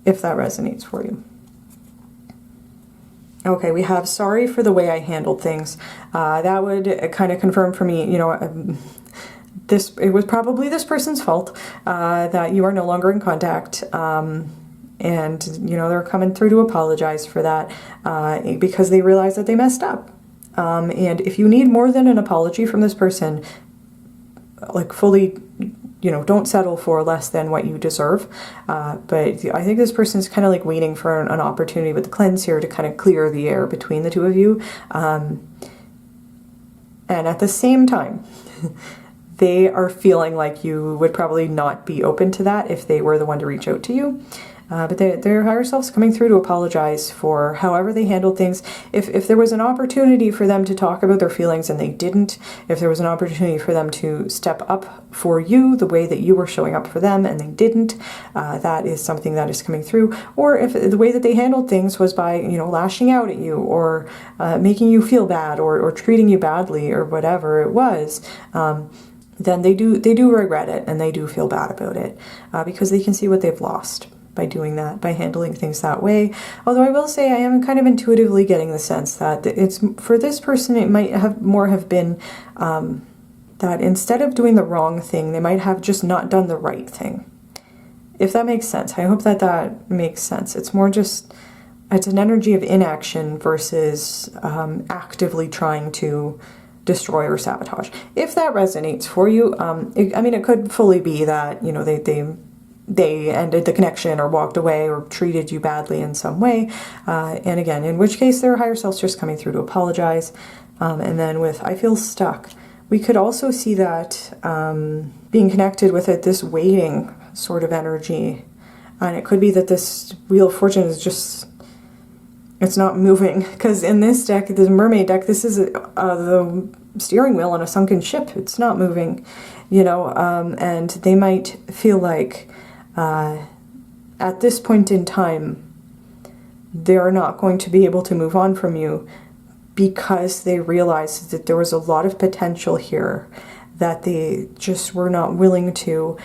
[SPEAKER 1] if that resonates for you. Okay, we have sorry for the way I handled things. That would kind of confirm for me, it was probably this person's fault that you are no longer in contact. And, they're coming through to apologize for that because they realize that they messed up. And if you need more than an apology from this person, like fully, don't settle for less than what you deserve. But I think this person's kind of like waiting for an opportunity with the cleanse here to kind of clear the air between the two of you. And at the same time, they are feeling like you would probably not be open to that if they were the one to reach out to you. But their higher self's coming through to apologize for however they handled things. If there was an opportunity for them to talk about their feelings and they didn't, if there was an opportunity for them to step up for you the way that you were showing up for them and they didn't, that is something that is coming through. Or if the way that they handled things was by, lashing out at you or making you feel bad or treating you badly or whatever it was, then they do regret it and they do feel bad about it because they can see what they've lost by doing that, by handling things that way. Although I will say I am kind of intuitively getting the sense that it's, for this person, it might have been that instead of doing the wrong thing, they might have just not done the right thing. If that makes sense. I hope that makes sense. It's more just, it's an energy of inaction versus actively trying to destroy or sabotage. If that resonates for you, it could fully be that, they ended the connection or walked away or treated you badly in some way. And again, in which case their higher self's just coming through to apologize. And then with I feel stuck, we could also see that being connected with it, this waiting sort of energy. And it could be that this Wheel of Fortune is just, it's not moving. Because in this deck, this Mermaid deck, this is the steering wheel on a sunken ship. It's not moving, you know, and they might feel like at this point in time, they're not going to be able to move on from you because they realized that there was a lot of potential here that they just were not willing to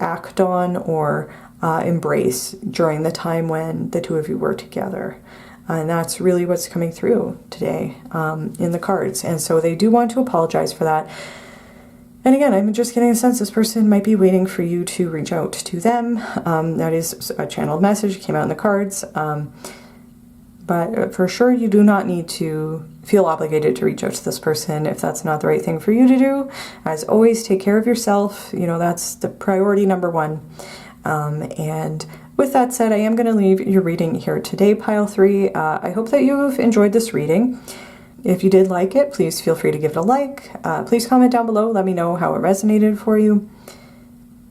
[SPEAKER 1] act on or embrace during the time when the two of you were together. And that's really what's coming through today in the cards. And so they do want to apologize for that. And again, I'm just getting a sense this person might be waiting for you to reach out to them. That is a channeled message, came out in the cards. But for sure, you do not need to feel obligated to reach out to this person if that's not the right thing for you to do. As always, take care of yourself. You know, that's the priority number one. And with that said, I am going to leave your reading here today, Pile 3. I hope that you've enjoyed this reading. If you did like it, please feel free to give it a like. Please comment down below. Let me know how it resonated for you.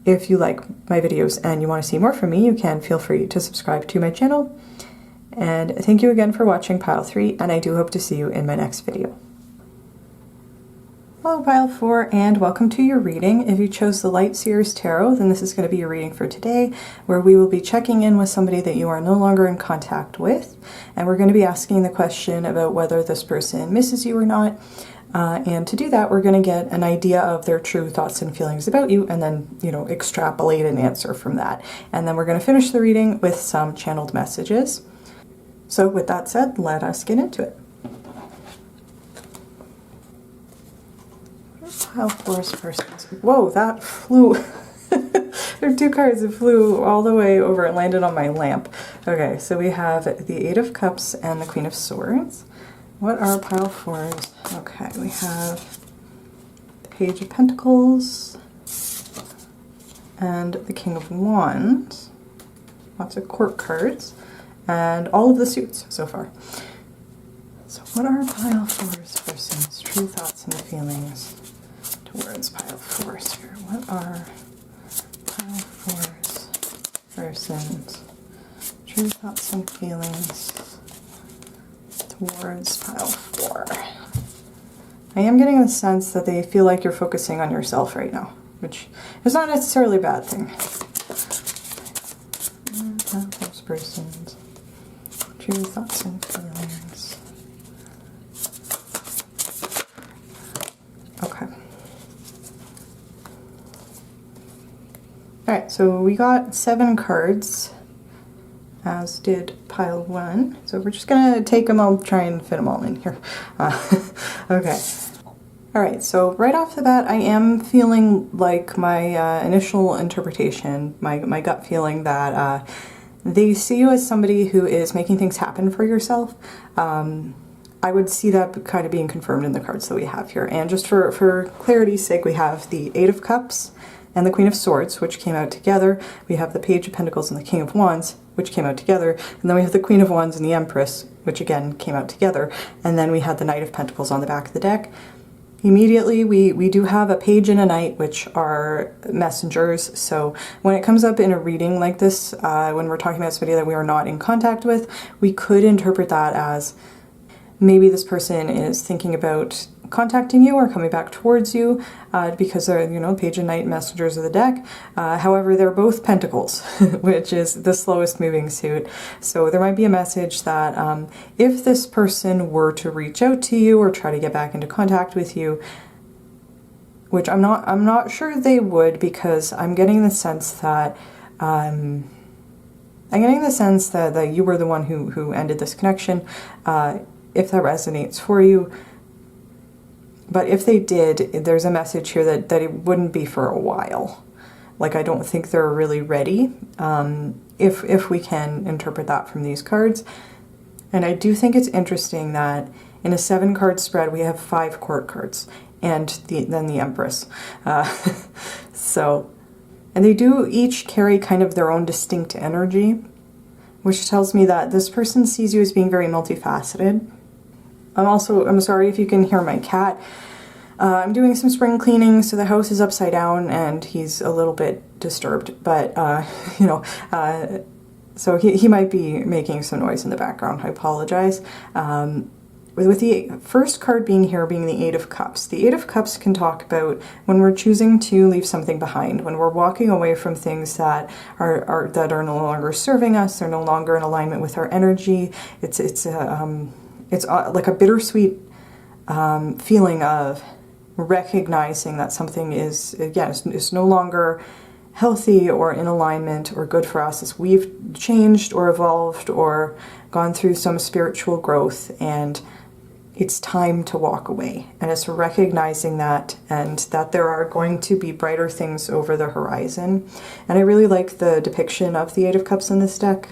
[SPEAKER 1] If you like my videos and you want to see more from me, you can feel free to subscribe to my channel. And thank you again for watching Pile 3, and I do hope to see you in my next video. Hello Pile 4, and welcome to your reading. If you chose the Light Seers Tarot, then this is going to be your reading for today, where we will be checking in with somebody that you are no longer in contact with, and we're going to be asking the question about whether this person misses you or not. And to do that, we're going to get an idea of their true thoughts and feelings about you, and then, you know, extrapolate an answer from that. And then we're going to finish the reading with some channeled messages. So with that said, let us get into it. Pile 4's persons. Whoa, that flew. There are two cards that flew all the way over and landed on my lamp. Okay, so we have the Eight of Cups and the Queen of Swords. What are Pile 4's? Okay, we have the Page of Pentacles and the King of Wands. Lots of court cards. And all of the suits so far. So what are Pile 4's person's true thoughts and feelings towards Pile 4's here? What are Pile 4's person's true thoughts and feelings towards Pile 4? I am getting the sense that they feel like you're focusing on yourself right now, which is not necessarily a bad thing. Pile 4's person's true thoughts and feelings. Okay. Alright, so we got 7 cards, as did Pile 1. So we're just going to take them, I'll try and fit them all in here. Okay. Alright, so right off the bat, I am feeling like my initial interpretation, my gut feeling that they see you as somebody who is making things happen for yourself. I would see that kind of being confirmed in the cards that we have here. And just for clarity's sake, we have the Eight of Cups and the Queen of Swords, which came out together. We have the Page of Pentacles and the King of Wands, which came out together. And then we have the Queen of Wands and the Empress, which again came out together. And then we had the Knight of Pentacles on the back of the deck. Immediately, we do have a page and a knight, which are messengers. So when it comes up in a reading like this, when we're talking about somebody that we are not in contact with, we could interpret that as maybe this person is thinking about contacting you or coming back towards you because they're, you know, page and knight messengers of the deck. However, they're both pentacles, which is the slowest moving suit. So there might be a message that if this person were to reach out to you or try to get back into contact with you, which I'm not sure they would, because I'm getting the sense that that you were the one who ended this connection, if that resonates for you. But if they did, there's a message here that it wouldn't be for a while. Like, I don't think they're really ready, if we can interpret that from these cards. And I do think it's interesting that in a 7-card spread, we have 5 court cards and then the Empress. So And they do each carry kind of their own distinct energy, which tells me that this person sees you as being very multifaceted. I'm sorry if you can hear my cat. I'm doing some spring cleaning, so the house is upside down and he's a little bit disturbed, but, you know, so he might be making some noise in the background. I apologize. With the first card being here, being the Eight of Cups. The Eight of Cups can talk about when we're choosing to leave something behind, when we're walking away from things that are no longer serving us, they're no longer in alignment with our energy. It's like a bittersweet feeling of recognizing that something is, again, is no longer healthy or in alignment or good for us, as we've changed or evolved or gone through some spiritual growth, and it's time to walk away. And it's recognizing that, and that there are going to be brighter things over the horizon. And I really like the depiction of the Eight of Cups in this deck,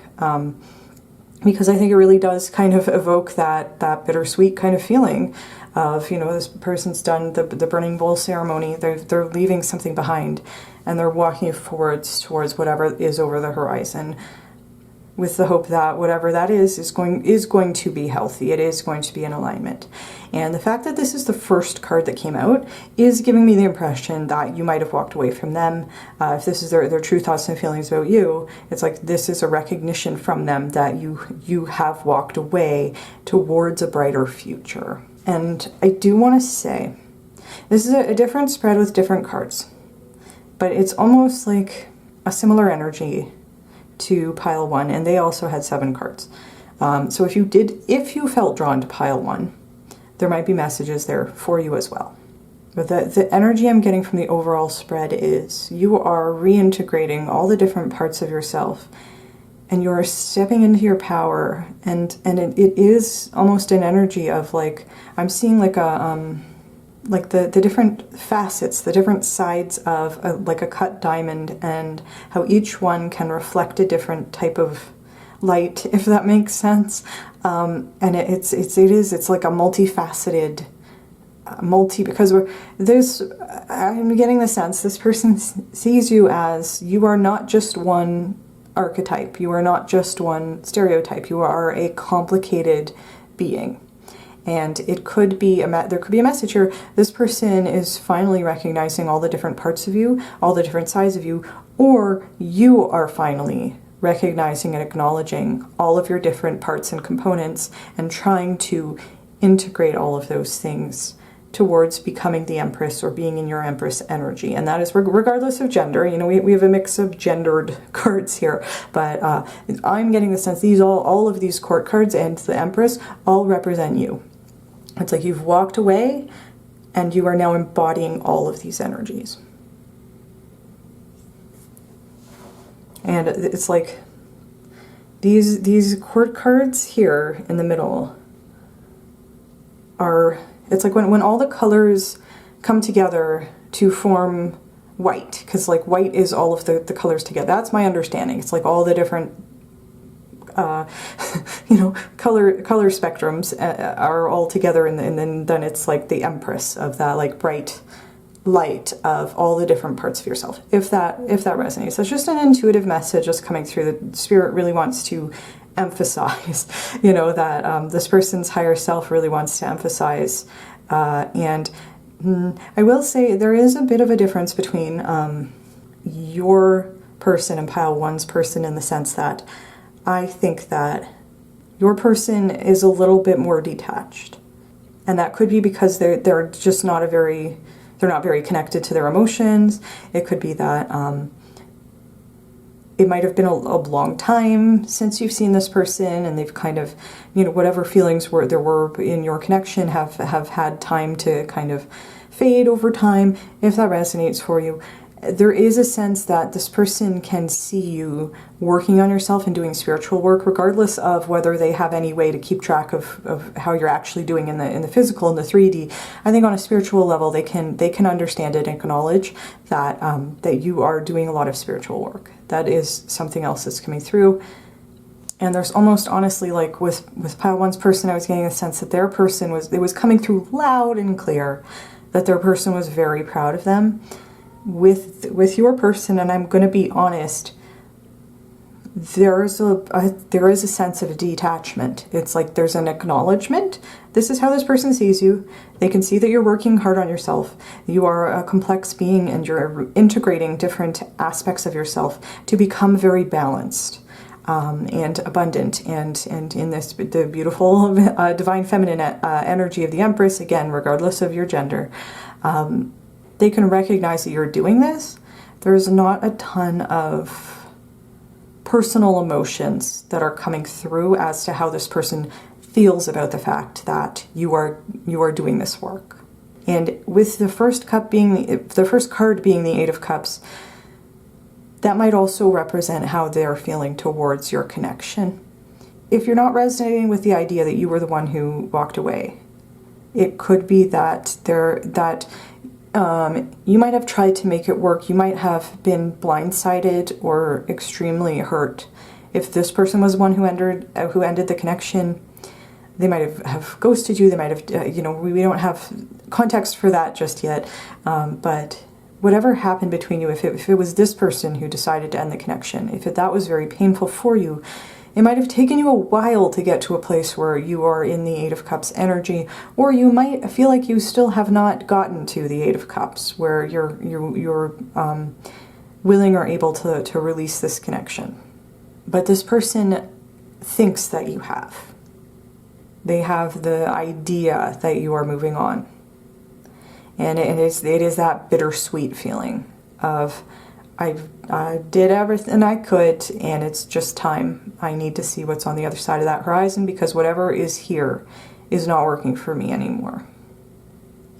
[SPEAKER 1] because I think it really does kind of evoke that bittersweet kind of feeling of, you know, this person's done the burning bowl ceremony, they're leaving something behind, and they're walking towards whatever is over the horizon, with the hope that whatever that is going to be healthy. It is going to be in alignment. And the fact that this is the first card that came out is giving me the impression that you might have walked away from them. If this is their true thoughts and feelings about you, it's like this is a recognition from them that you have walked away towards a brighter future. And I do want to say, this is a different spread with different cards, but it's almost like a similar energy to pile 1, and they also had 7 cards. So if you felt drawn to pile 1, there might be messages there for you as well. But the energy I'm getting from the overall spread is you are reintegrating all the different parts of yourself, and you're stepping into your power, and it is almost an energy of, like, I'm seeing like a like the different facets, the different sides of like a cut diamond, and how each one can reflect a different type of light, if that makes sense. And it's like a multifaceted because I'm getting the sense this person sees you as, you are not just one archetype, you are not just one stereotype, you are a complicated being. And it could be there could be a message here. This person is finally recognizing all the different parts of you, all the different sides of you, or you are finally recognizing and acknowledging all of your different parts and components and trying to integrate all of those things towards becoming the Empress or being in your Empress energy. And that is regardless of gender. You know, we have a mix of gendered cards here, but I'm getting the sense all of these court cards and the Empress all represent you. It's like you've walked away and you are now embodying all of these energies. And it's like these court cards here in the middle are, it's like when all the colors come together to form white, because like white is all of the colors together. That's my understanding. It's like all the different color spectrums are all together, and then it's like the Empress of that like bright light of all the different parts of yourself. If that resonates, that's just an intuitive message just coming through. The Spirit really wants to emphasize, that this person's higher self really wants to emphasize, and I will say there is a bit of a difference between your person and Pile 1's person, in the sense that I think that your person is a little bit more detached, and that could be because they're just not they're not very connected to their emotions. It could be that it might have been a long time since you've seen this person, and they've kind of, whatever feelings there were in your connection have had time to kind of fade over time. If that resonates for you, there is a sense that this person can see you working on yourself and doing spiritual work, regardless of whether they have any way to keep track of how you're actually doing in the physical, in the 3D. I think on a spiritual level, they can understand it and acknowledge that that you are doing a lot of spiritual work. That is something else that's coming through. And there's almost, honestly, like with Pile 1's person, I was getting a sense that their person was coming through loud and clear, that their person was very proud of them. with your person, and I'm going to be honest, there is a sense of detachment. It's like there's an acknowledgement. This is how this person sees you. They can see that you're working hard on yourself. You are a complex being, and you're integrating different aspects of yourself to become very balanced and abundant. And in this, the beautiful divine feminine energy of the Empress, again, regardless of your gender, they can recognize that you're doing this. There's not a ton of personal emotions that are coming through as to how this person feels about the fact that you are doing this work. And with the first cup being the first card being the Eight of Cups, that might also represent how they're feeling towards your connection. If you're not resonating with the idea that you were the one who walked away, it could be that you might have tried to make it work. You might have been blindsided or extremely hurt. If this person was the one who ended the connection, they might have ghosted you. They might have, we don't have context for that just yet. But whatever happened between you, if it was this person who decided to end the connection, if that was very painful for you, it might have taken you a while to get to a place where you are in the Eight of Cups energy, or you might feel like you still have not gotten to the Eight of Cups, where you're willing or able to release this connection. But this person thinks that you have. They have the idea that you are moving on. And it is that bittersweet feeling of, I did everything I could, and it's just time. I need to see what's on the other side of that horizon, because whatever is here is not working for me anymore.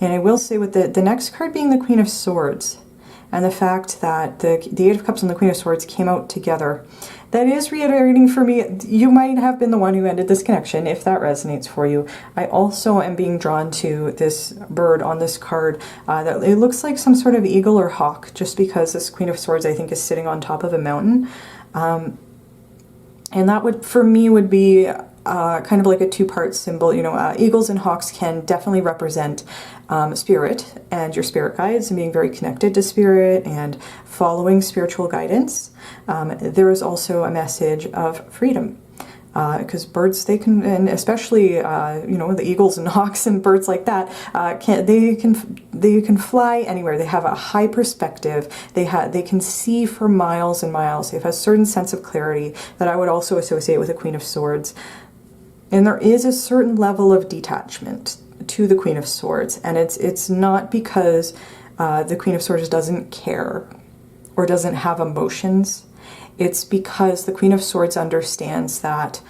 [SPEAKER 1] And I will say, with the next card being the Queen of Swords, and the fact that the Eight of Cups and the Queen of Swords came out together, that is reiterating for me, you might have been the one who ended this connection, if that resonates for you. I also am being drawn to this bird on this card. That it looks like some sort of eagle or hawk, just because this Queen of Swords, I think, is sitting on top of a mountain. And that would, for me, would be kind of like a two-part symbol. Eagles and hawks can definitely represent spirit and your spirit guides, and being very connected to spirit and following spiritual guidance. There is also a message of freedom, because birds, they can, and especially the eagles and hawks and birds like that, they can fly anywhere. They have a high perspective. They can see for miles and miles. They have a certain sense of clarity that I would also associate with the Queen of Swords. And there is a certain level of detachment to the Queen of Swords, and it's not because the Queen of Swords doesn't care or doesn't have emotions. It's because the Queen of Swords understands that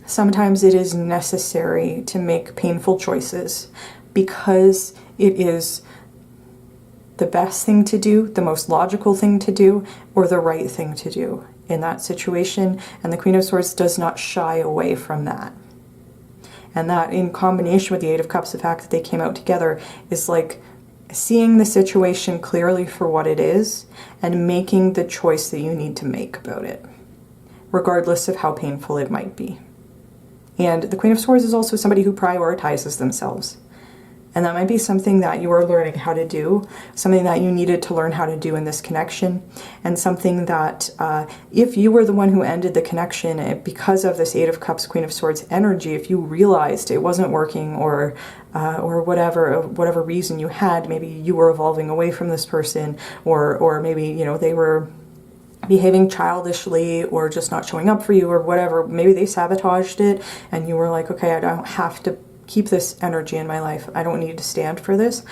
[SPEAKER 1] sometimes it is necessary to make painful choices, because it is the best thing to do, the most logical thing to do, or the right thing to do in that situation. And the Queen of Swords does not shy away from that. And that, in combination with the Eight of Cups, the fact that they came out together, is like seeing the situation clearly for what it is and making the choice that you need to make about it, regardless of how painful it might be. And the Queen of Swords is also somebody who prioritizes themselves. And that might be something that you are learning how to do, something that you needed to learn how to do in this connection, and something that if you were the one who ended the connection because of this Eight of Cups, Queen of Swords energy, if you realized it wasn't working, or whatever reason you had, maybe you were evolving away from this person, or maybe they were behaving childishly or just not showing up for you, or whatever, maybe they sabotaged it and you were like, okay, I don't have to keep this energy in my life. I don't need to stand for this.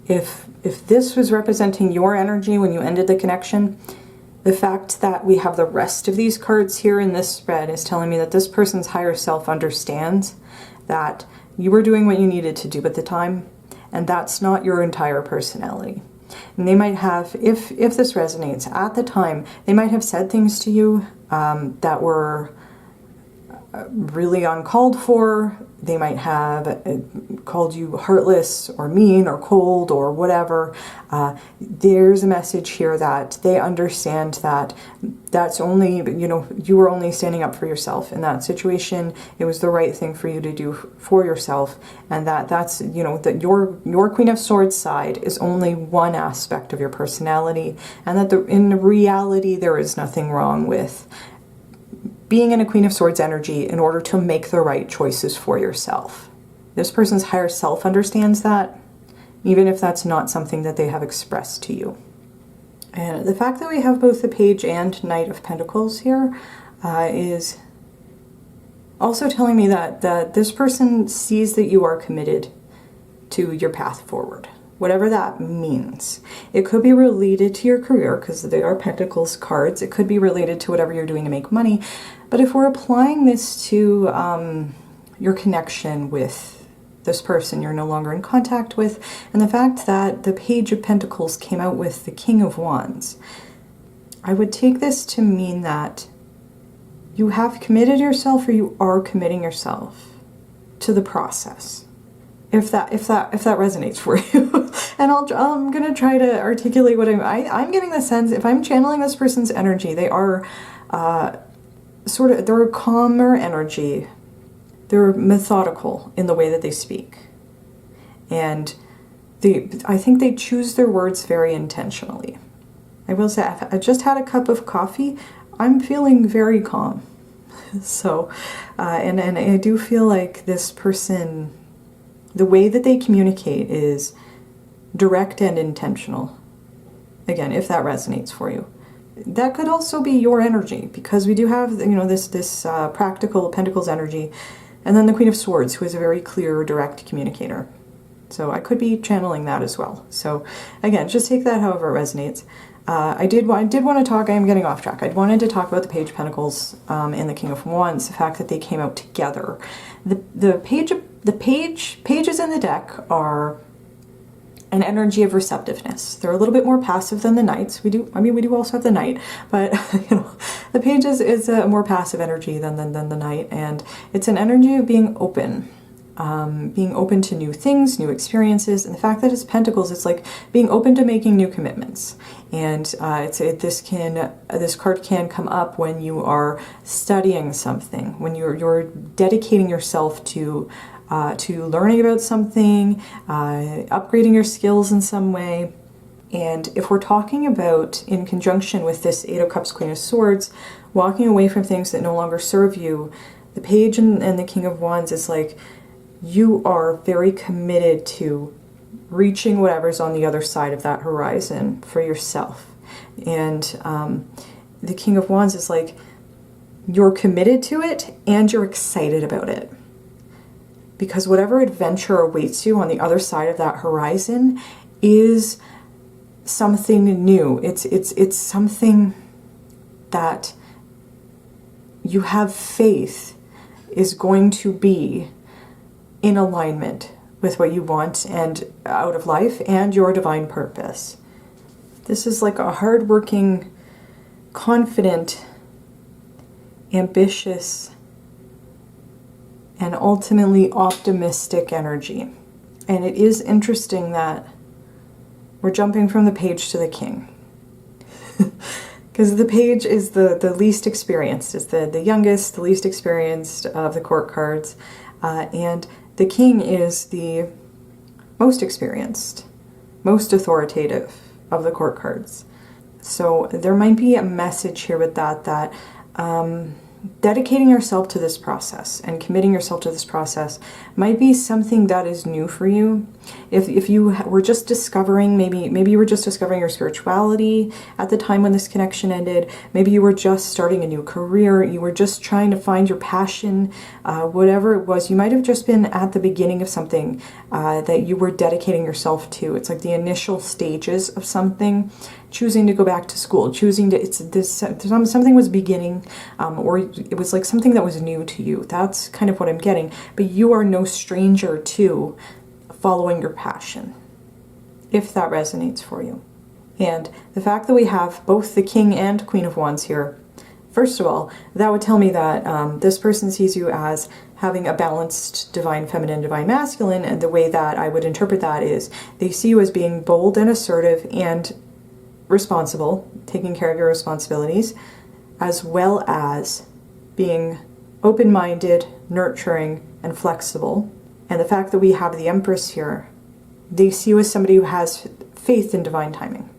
[SPEAKER 1] If this was representing your energy when you ended the connection, the fact that we have the rest of these cards here in this spread is telling me that this person's higher self understands that you were doing what you needed to do at the time, and that's not your entire personality. And they might have, if this resonates, at the time, they might have said things to you that were really uncalled for. They might have called you heartless or mean or cold or whatever. There's a message here that they understand that that's only, you know, you were only standing up for yourself in that situation. It was the right thing for you to do for yourself, and that's, you know, that your Queen of Swords side is only one aspect of your personality, and that in reality there is nothing wrong with being in a Queen of Swords energy in order to make the right choices for yourself. This person's higher self understands that, even if that's not something that they have expressed to you. And the fact that we have both the Page and Knight of Pentacles here is also telling me that this person sees that you are committed to your path forward, whatever that means. It could be related to your career, because they are Pentacles cards. It could be related to whatever you're doing to make money. But if we're applying this to your connection with this person you're no longer in contact with, and the fact that the Page of Pentacles came out with the King of Wands, I would take this to mean that you have committed yourself, or you are committing yourself to the process. If that resonates for you. And I'm gonna try to articulate what I'm getting the sense, if I'm channeling this person's energy, they are they're a calmer energy. They're methodical in the way that they speak. And I think they choose their words very intentionally. I will say, I just had a cup of coffee. I'm feeling very calm. So, and I do feel like this person, the way that they communicate is direct and intentional. Again, if that resonates for you. That could also be your energy, because we do have, you know, this practical Pentacles energy, and then the Queen of Swords, who is a very clear, direct communicator. So I could be channeling that as well. So again, just take that however it resonates. I did want to talk, I am getting off track. I wanted to talk about the Page of Pentacles and the King of Wands, the fact that they came out together. The pages in the deck are an energy of receptiveness. They're a little bit more passive than the Knights. We do also have the Knight, but you know, the Pages is a more passive energy than the Knight, and it's an energy of being open to new things, new experiences, and the fact that it's Pentacles, it's like being open to making new commitments. And this card can come up when you are studying something, when you're dedicating yourself to learning about something, upgrading your skills in some way. And if we're talking about, in conjunction with this Eight of Cups, Queen of Swords, walking away from things that no longer serve you, the Page and the King of Wands is like, you are very committed to reaching whatever's on the other side of that horizon for yourself. And the King of Wands is like, you're committed to it and you're excited about it. Because whatever adventure awaits you on the other side of that horizon is something new. It's something that you have faith is going to be in alignment with what you want and out of life and your divine purpose. This is like a hardworking, confident, ambitious, and ultimately optimistic energy. And it is interesting that we're jumping from the Page to the King. Because the Page is the least experienced, is the youngest, the least experienced of the court cards. And the King is the most experienced, most authoritative of the court cards. So there might be a message here with that dedicating yourself to this process and committing yourself to this process might be something that is new for you. If you were just discovering, maybe you were just discovering your spirituality at the time when this connection ended, maybe you were just starting a new career, you were just trying to find your passion, whatever it was, you might have just been at the beginning of something that you were dedicating yourself to. It's like the initial stages of something, choosing to go back to school, something was beginning, or it was like something that was new to you. That's kind of what I'm getting. But you are no stranger to following your passion, if that resonates for you. And the fact that we have both the King and Queen of Wands here, First of all, that would tell me that this person sees you as having a balanced divine feminine, divine masculine, and the way that I would interpret that is they see you as being bold and assertive and responsible, taking care of your responsibilities, as well as being open-minded, nurturing, and flexible. And the fact that we have the Empress here, they see you as somebody who has faith in divine timing,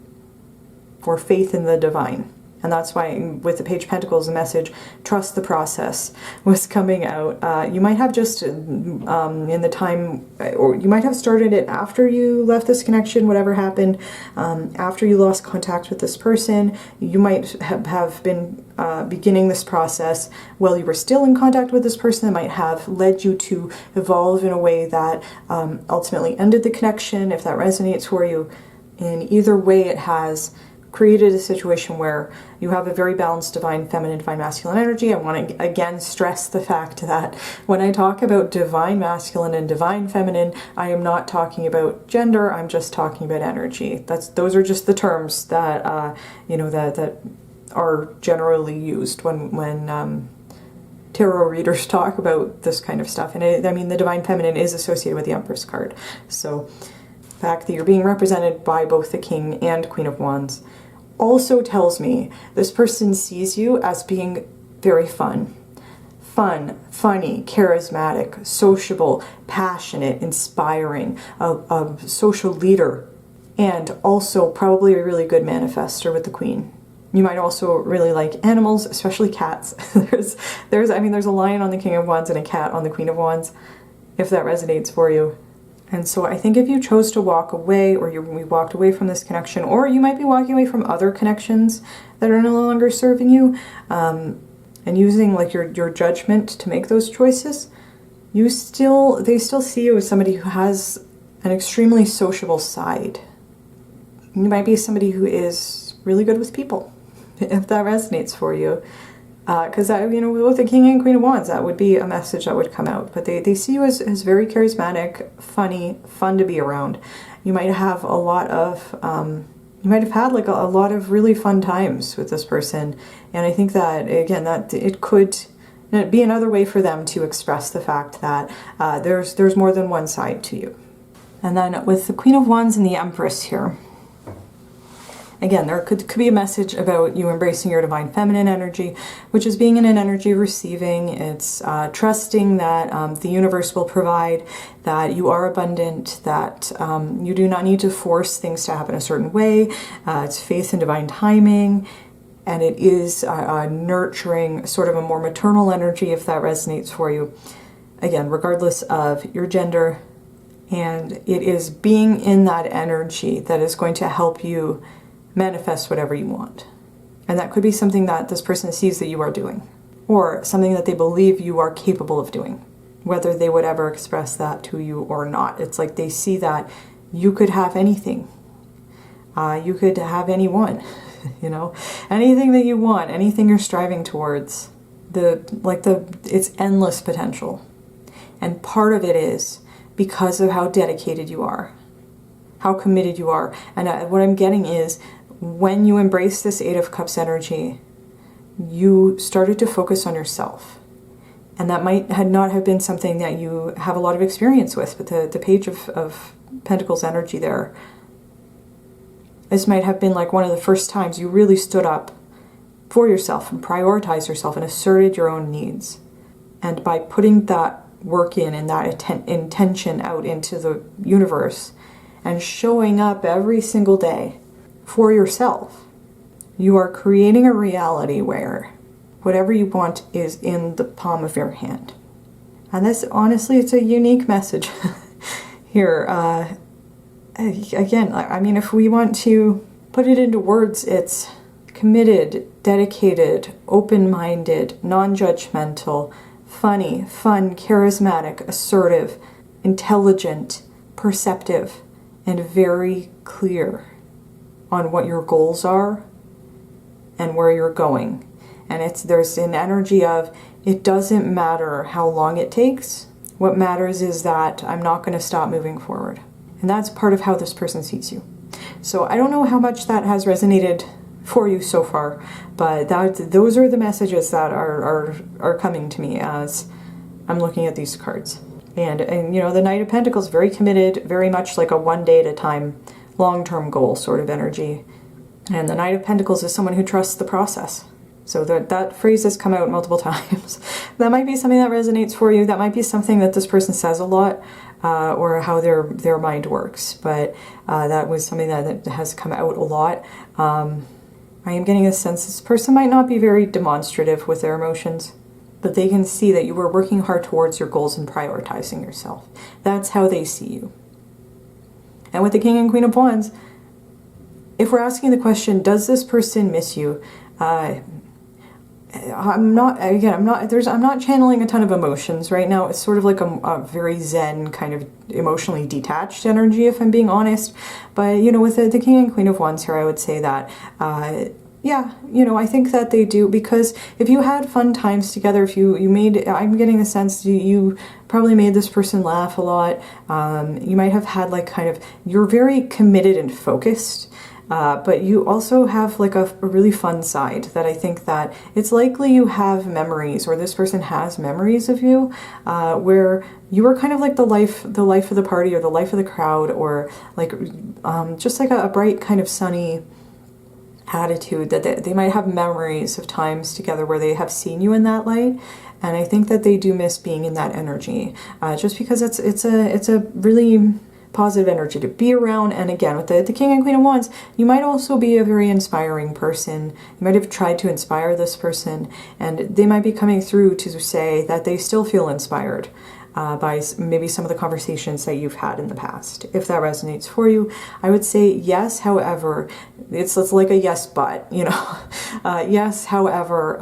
[SPEAKER 1] or faith in the divine. And that's why with the Page of Pentacles, the message, trust the process, was coming out. You might have just in the time, or you might have started it after you left this connection, whatever happened, after you lost contact with this person. You might have been beginning this process while you were still in contact with this person. That might have led you to evolve in a way that ultimately ended the connection, if that resonates for you. In either way, it has created a situation where you have a very balanced divine feminine, divine masculine energy. I want to again stress the fact that when I talk about divine masculine and divine feminine, I am not talking about gender. I'm just talking about energy. Those are just the terms that you know, that are generally used when tarot readers talk about this kind of stuff. And I mean, the divine feminine is associated with the Empress card. So the fact that you're being represented by both the King and Queen of Wands also tells me this person sees you as being very funny, charismatic, sociable, passionate, inspiring, a social leader, and also probably a really good manifester with the Queen. You might also really like animals, especially cats. there's a lion on the King of Wands and a cat on the Queen of Wands, if that resonates for you. And so I think if you chose to walk away, or we walked away from this connection, or you might be walking away from other connections that are no longer serving you, and using like your judgment to make those choices, they still see you as somebody who has an extremely sociable side. You might be somebody who is really good with people, if that resonates for you. Because with the King and Queen of Wands, that would be a message that would come out. But they see you as very charismatic, funny, fun to be around. You might have a lot of, you might have had like a lot of really fun times with this person. And I think that, again, that it could be another way for them to express the fact that there's more than one side to you. And then with the Queen of Wands and the Empress here, again, there could be a message about you embracing your divine feminine energy, which is being in an energy of receiving. It's trusting that the universe will provide, that you are abundant, that you do not need to force things to happen a certain way. It's faith in divine timing, and it is nurturing, sort of a more maternal energy, if that resonates for you. Again, regardless of your gender, and it is being in that energy that is going to help you manifest whatever you want. And that could be something that this person sees that you are doing, or something that they believe you are capable of doing, whether they would ever express that to you or not. It's like they see that you could have anything. You could have anyone, anything that you want, anything you're striving towards. It's endless potential. And part of it is because of how dedicated you are, how committed you are. And what I'm getting is, when you embrace this Eight of Cups energy, you started to focus on yourself. And that might not have been something that you have a lot of experience with, but the Page of Pentacles energy there, this might have been like one of the first times you really stood up for yourself and prioritized yourself and asserted your own needs. And by putting that work in and that intention out into the universe and showing up every single day for yourself, you are creating a reality where whatever you want is in the palm of your hand. And this, honestly, it's a unique message here. Again, I mean, if we want to put it into words, it's committed, dedicated, open-minded, non-judgmental, funny, fun, charismatic, assertive, intelligent, perceptive, and very clear on what your goals are and where you're going. And there's an energy of, it doesn't matter how long it takes. What matters is that I'm not going to stop moving forward. And that's part of how this person sees you. So I don't know how much that has resonated for you so far, but those are the messages that are coming to me as I'm looking at these cards. And you know, the Knight of Pentacles, very committed, very much like a one day at a time, long-term goal sort of energy. And the Knight of Pentacles is someone who trusts the process. So that phrase has come out multiple times. That might be something that resonates for you. That might be something that this person says a lot, or how their mind works. But that was something that has come out a lot. I am getting a sense this person might not be very demonstrative with their emotions, but they can see that you were working hard towards your goals and prioritizing yourself. That's how they see you. And with the King and Queen of Wands, if we're asking the question, does this person miss you? I'm not channeling a ton of emotions right now. It's sort of like a very zen kind of emotionally detached energy, if I'm being honest. But, you know, with the King and Queen of Wands here, I would say that, yeah, you know, I think that they do, because if you had fun times together, if you made, I'm getting the sense you probably made this person laugh a lot. You might have had like kind of, you're very committed and focused. But you also have like a really fun side that I think that it's likely you have memories, or this person has memories of you, where you were kind of like the life of the party, or the life of the crowd, or like just like a bright kind of sunny attitude, that they might have memories of times together where they have seen you in that light. And I think that they do miss being in that energy, just because it's a really positive energy to be around. And again, with the King and Queen of Wands, you might also be a very inspiring person. You might have tried to inspire this person, and they might be coming through to say that they still feel inspired by maybe some of the conversations that you've had in the past. If that resonates for you, I would say yes. However, it's like a yes, but, you know, yes. However,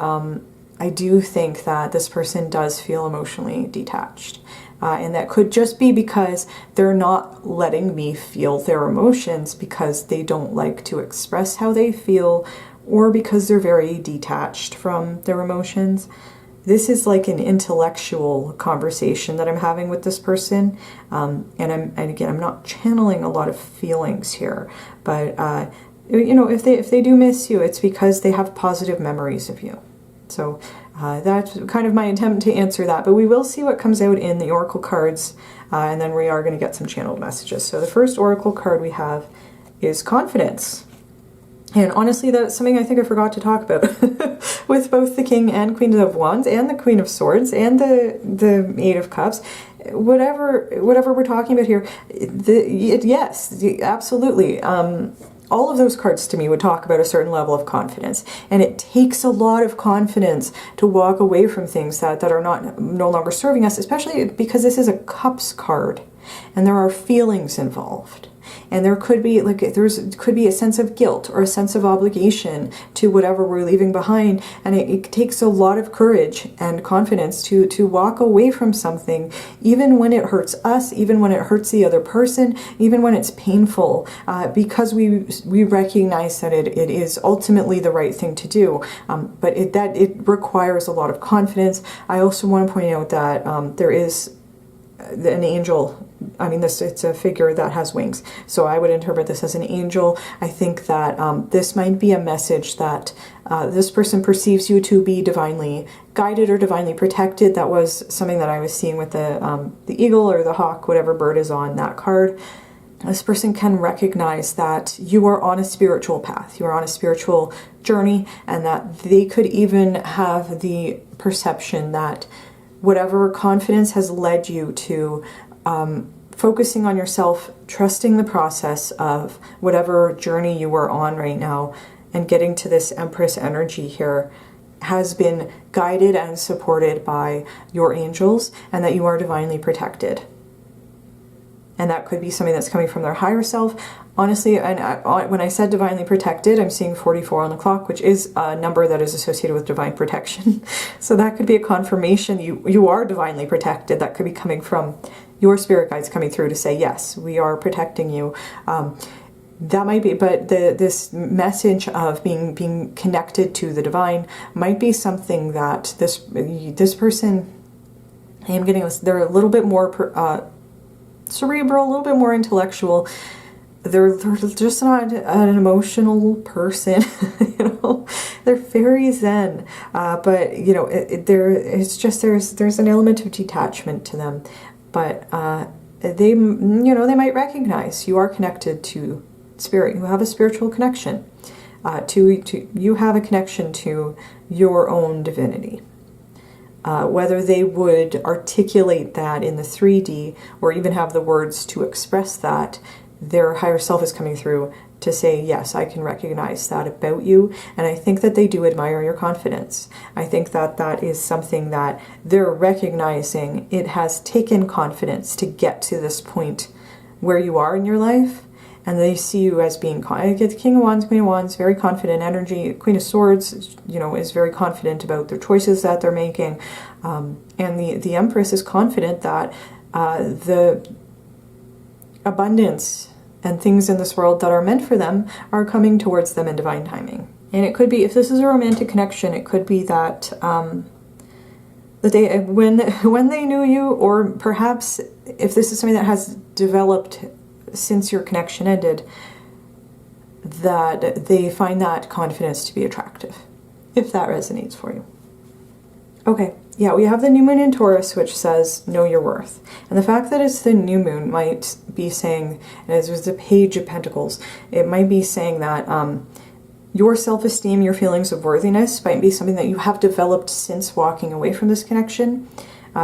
[SPEAKER 1] I do think that this person does feel emotionally detached. And that could just be because they're not letting me feel their emotions, because they don't like to express how they feel, or because they're very detached from their emotions. This is like an intellectual conversation that I'm having with this person. And again, I'm not channeling a lot of feelings here, but you know, if they do miss you, it's because they have positive memories of you. So that's kind of my attempt to answer that, but we will see what comes out in the Oracle cards, and then we are going to get some channeled messages. So the first Oracle card we have is Confidence. And honestly, that's something I think I forgot to talk about with both the King and Queen of Wands, and the Queen of Swords, and the Eight of Cups. Whatever we're talking about here, yes, absolutely. All of those cards to me would talk about a certain level of confidence, and it takes a lot of confidence to walk away from things that are no longer serving us, especially because this is a Cups card and there are feelings involved. And there could be could be a sense of guilt or a sense of obligation to whatever we're leaving behind, and it takes a lot of courage and confidence to walk away from something, even when it hurts us, even when it hurts the other person, even when it's painful, because we recognize that it is ultimately the right thing to do. But it requires a lot of confidence. I also want to point out that there is an angel. I mean, it's a figure that has wings, so I would interpret this as an angel. I think that this might be a message that this person perceives you to be divinely guided or divinely protected. That was something that I was seeing with the eagle or the hawk, whatever bird is on that card. This person can recognize that you are on a spiritual path, you are on a spiritual journey, and that they could even have the perception that whatever confidence has led you to focusing on yourself, trusting the process of whatever journey you are on right now, and getting to this Empress energy here, has been guided and supported by your angels, and that you are divinely protected. And that could be something that's coming from their higher self. Honestly, and when I said divinely protected, I'm seeing 44 on the clock, which is a number that is associated with divine protection. So that could be a confirmation you are divinely protected. That could be coming from your spirit guides coming through to say, yes, we are protecting you. That might be, but this message of being connected to the divine might be something that this person, I am getting this, they're a little bit more cerebral, a little bit more intellectual. they're just not an emotional person. You know, they're very zen, but you know, it's just there's an element of detachment to them, but they, you know, they might recognize you are connected to spirit. You have a spiritual connection. You have a connection to your own divinity. Whether they would articulate that in the 3D or even have the words to express that, their higher self is coming through to say, yes, I can recognize that about you. And I think that they do admire your confidence. I think that that is something that they're recognizing. It has taken confidence to get to this point where you are in your life. And they see you as being, I get the King of Wands, Queen of Wands, very confident energy. Queen of Swords, you know, is very confident about their choices that they're making. And the Empress is confident that the abundance and things in this world that are meant for them are coming towards them in divine timing. And it could be, if this is a romantic connection, it could be that when they knew you, or perhaps if this is something that has developed since your connection ended, that they find that confidence to be attractive, if that resonates for you. Okay, yeah, we have the new moon in Taurus, which says, know your worth. And the fact that it's the new moon might be saying, as was the Page of Pentacles, it might be saying that your self-esteem, your feelings of worthiness might be something that you have developed since walking away from this connection,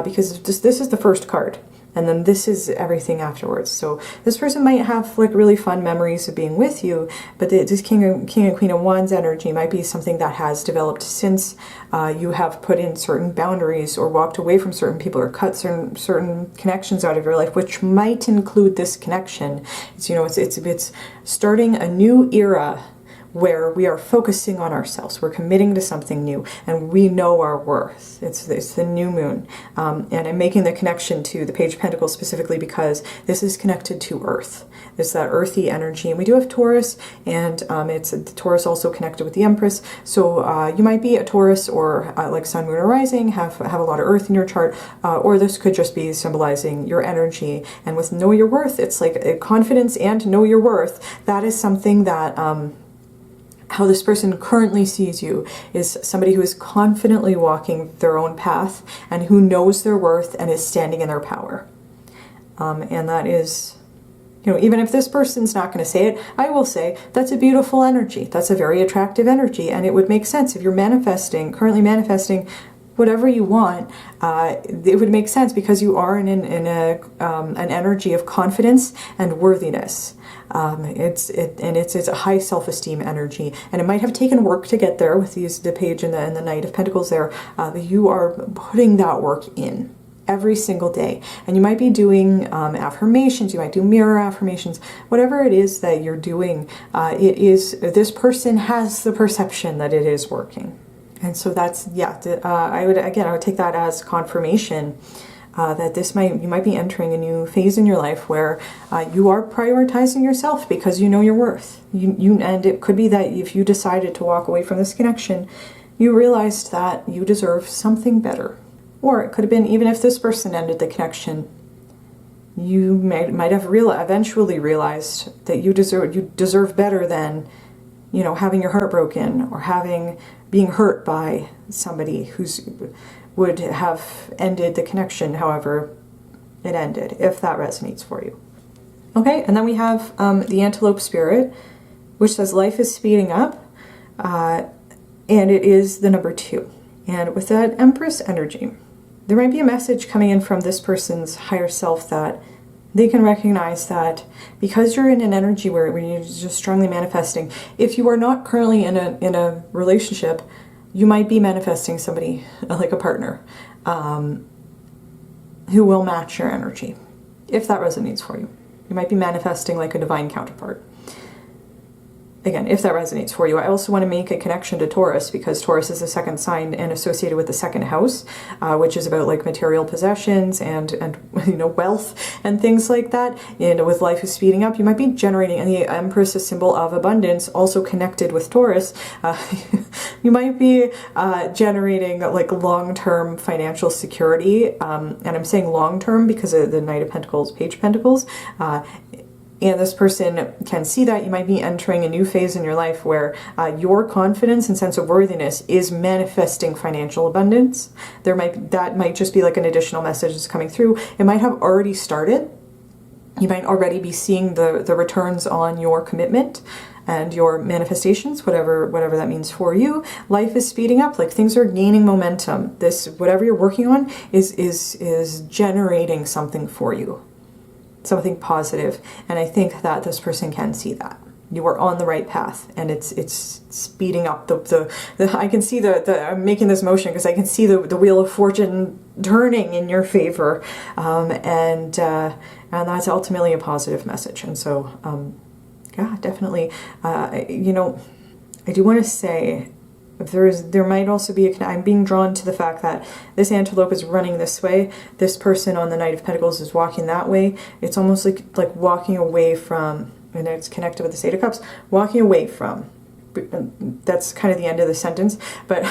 [SPEAKER 1] because this is the first card. And then this is everything afterwards. So this person might have like really fun memories of being with you, but this King and Queen of Wands energy might be something that has developed since you have put in certain boundaries or walked away from certain people or cut certain connections out of your life, which might include this connection. It's, you know, it's starting a new era where we are focusing on ourselves. We're committing to something new, and we know our worth. It's the new moon. And I'm making the connection to the Page of Pentacles specifically because this is connected to Earth. It's that earthy energy. And we do have Taurus, and it's Taurus also connected with the Empress. So you might be a Taurus or like Sun, Moon, or Rising, have a lot of Earth in your chart, or this could just be symbolizing your energy. And with know your worth, it's like a confidence and know your worth. That is something that how this person currently sees you is somebody who is confidently walking their own path and who knows their worth and is standing in their power. And that is, you know, even if this person's not going to say it, I will say that's a beautiful energy. That's a very attractive energy. And it would make sense if you're currently manifesting whatever you want, it would make sense because you are in an energy of confidence and worthiness. It's a high self-esteem energy, and it might have taken work to get there with the Page and the Knight of Pentacles there. But you are putting that work in every single day, and you might be doing affirmations. You might do mirror affirmations, whatever it is that you're doing. This person has the perception that it is working. And so that's, yeah, I would take that as confirmation that you might be entering a new phase in your life where you are prioritizing yourself because you know your worth. And it could be that if you decided to walk away from this connection, you realized that you deserve something better. Or it could have been, even if this person ended the connection, you might have eventually realized that you deserve better than, you know, having your heart broken or being hurt by somebody would have ended the connection however it ended, if that resonates for you. Okay, and then we have the Antelope Spirit, which says life is speeding up, and it is the number 2. And with that Empress energy, there might be a message coming in from this person's higher self that they can recognize that because you're in an energy where you're just strongly manifesting, if you are not currently in a relationship, you might be manifesting somebody like a partner who will match your energy, if that resonates for you. You might be manifesting like a divine counterpart. Again, if that resonates for you. I also want to make a connection to Taurus because Taurus is the second sign and associated with the second house, which is about like material possessions and you know, wealth and things like that. And with life is speeding up, you might be generating, and the Empress, a symbol of abundance, also connected with Taurus. You might be generating like long-term financial security, and I'm saying long-term because of the Knight of Pentacles, Page of Pentacles. And this person can see that. You might be entering a new phase in your life where your confidence and sense of worthiness is manifesting financial abundance. That might just be like an additional message that's coming through. It might have already started. You might already be seeing the returns on your commitment and your manifestations, whatever that means for you. Life is speeding up, like things are gaining momentum. This, whatever you're working on, is generating something for you. Something positive. And I think that this person can see that. You are on the right path, and it's speeding up the I can see I'm making this motion because I can see the wheel of fortune turning in your favor, and that's ultimately a positive message. And so yeah, definitely, you know, I do want to say there might also be I'm being drawn to the fact that this antelope is running this way. This person on the Knight of Pentacles is walking that way. It's almost like walking away from, and it's connected with the Eight of Cups, walking away from. That's kind of the end of the sentence, but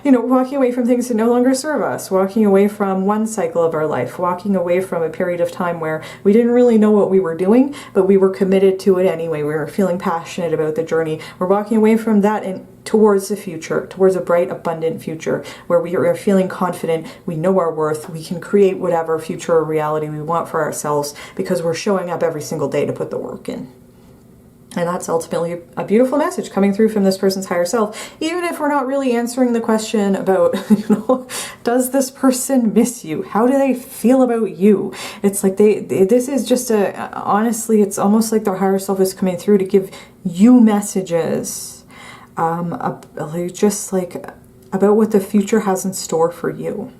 [SPEAKER 1] you know, walking away from things that no longer serve us, walking away from one cycle of our life, walking away from a period of time where we didn't really know what we were doing, but we were committed to it anyway. We were feeling passionate about the journey. We're walking away from that and towards the future, towards a bright, abundant future where we are feeling confident, we know our worth, we can create whatever future or reality we want for ourselves because we're showing up every single day to put the work in. And that's ultimately a beautiful message coming through from this person's higher self, even if we're not really answering the question about, you know, does this person miss you? How do they feel about you? It's like this is just honestly, it's almost like their higher self is coming through to give you messages, just like about what the future has in store for you.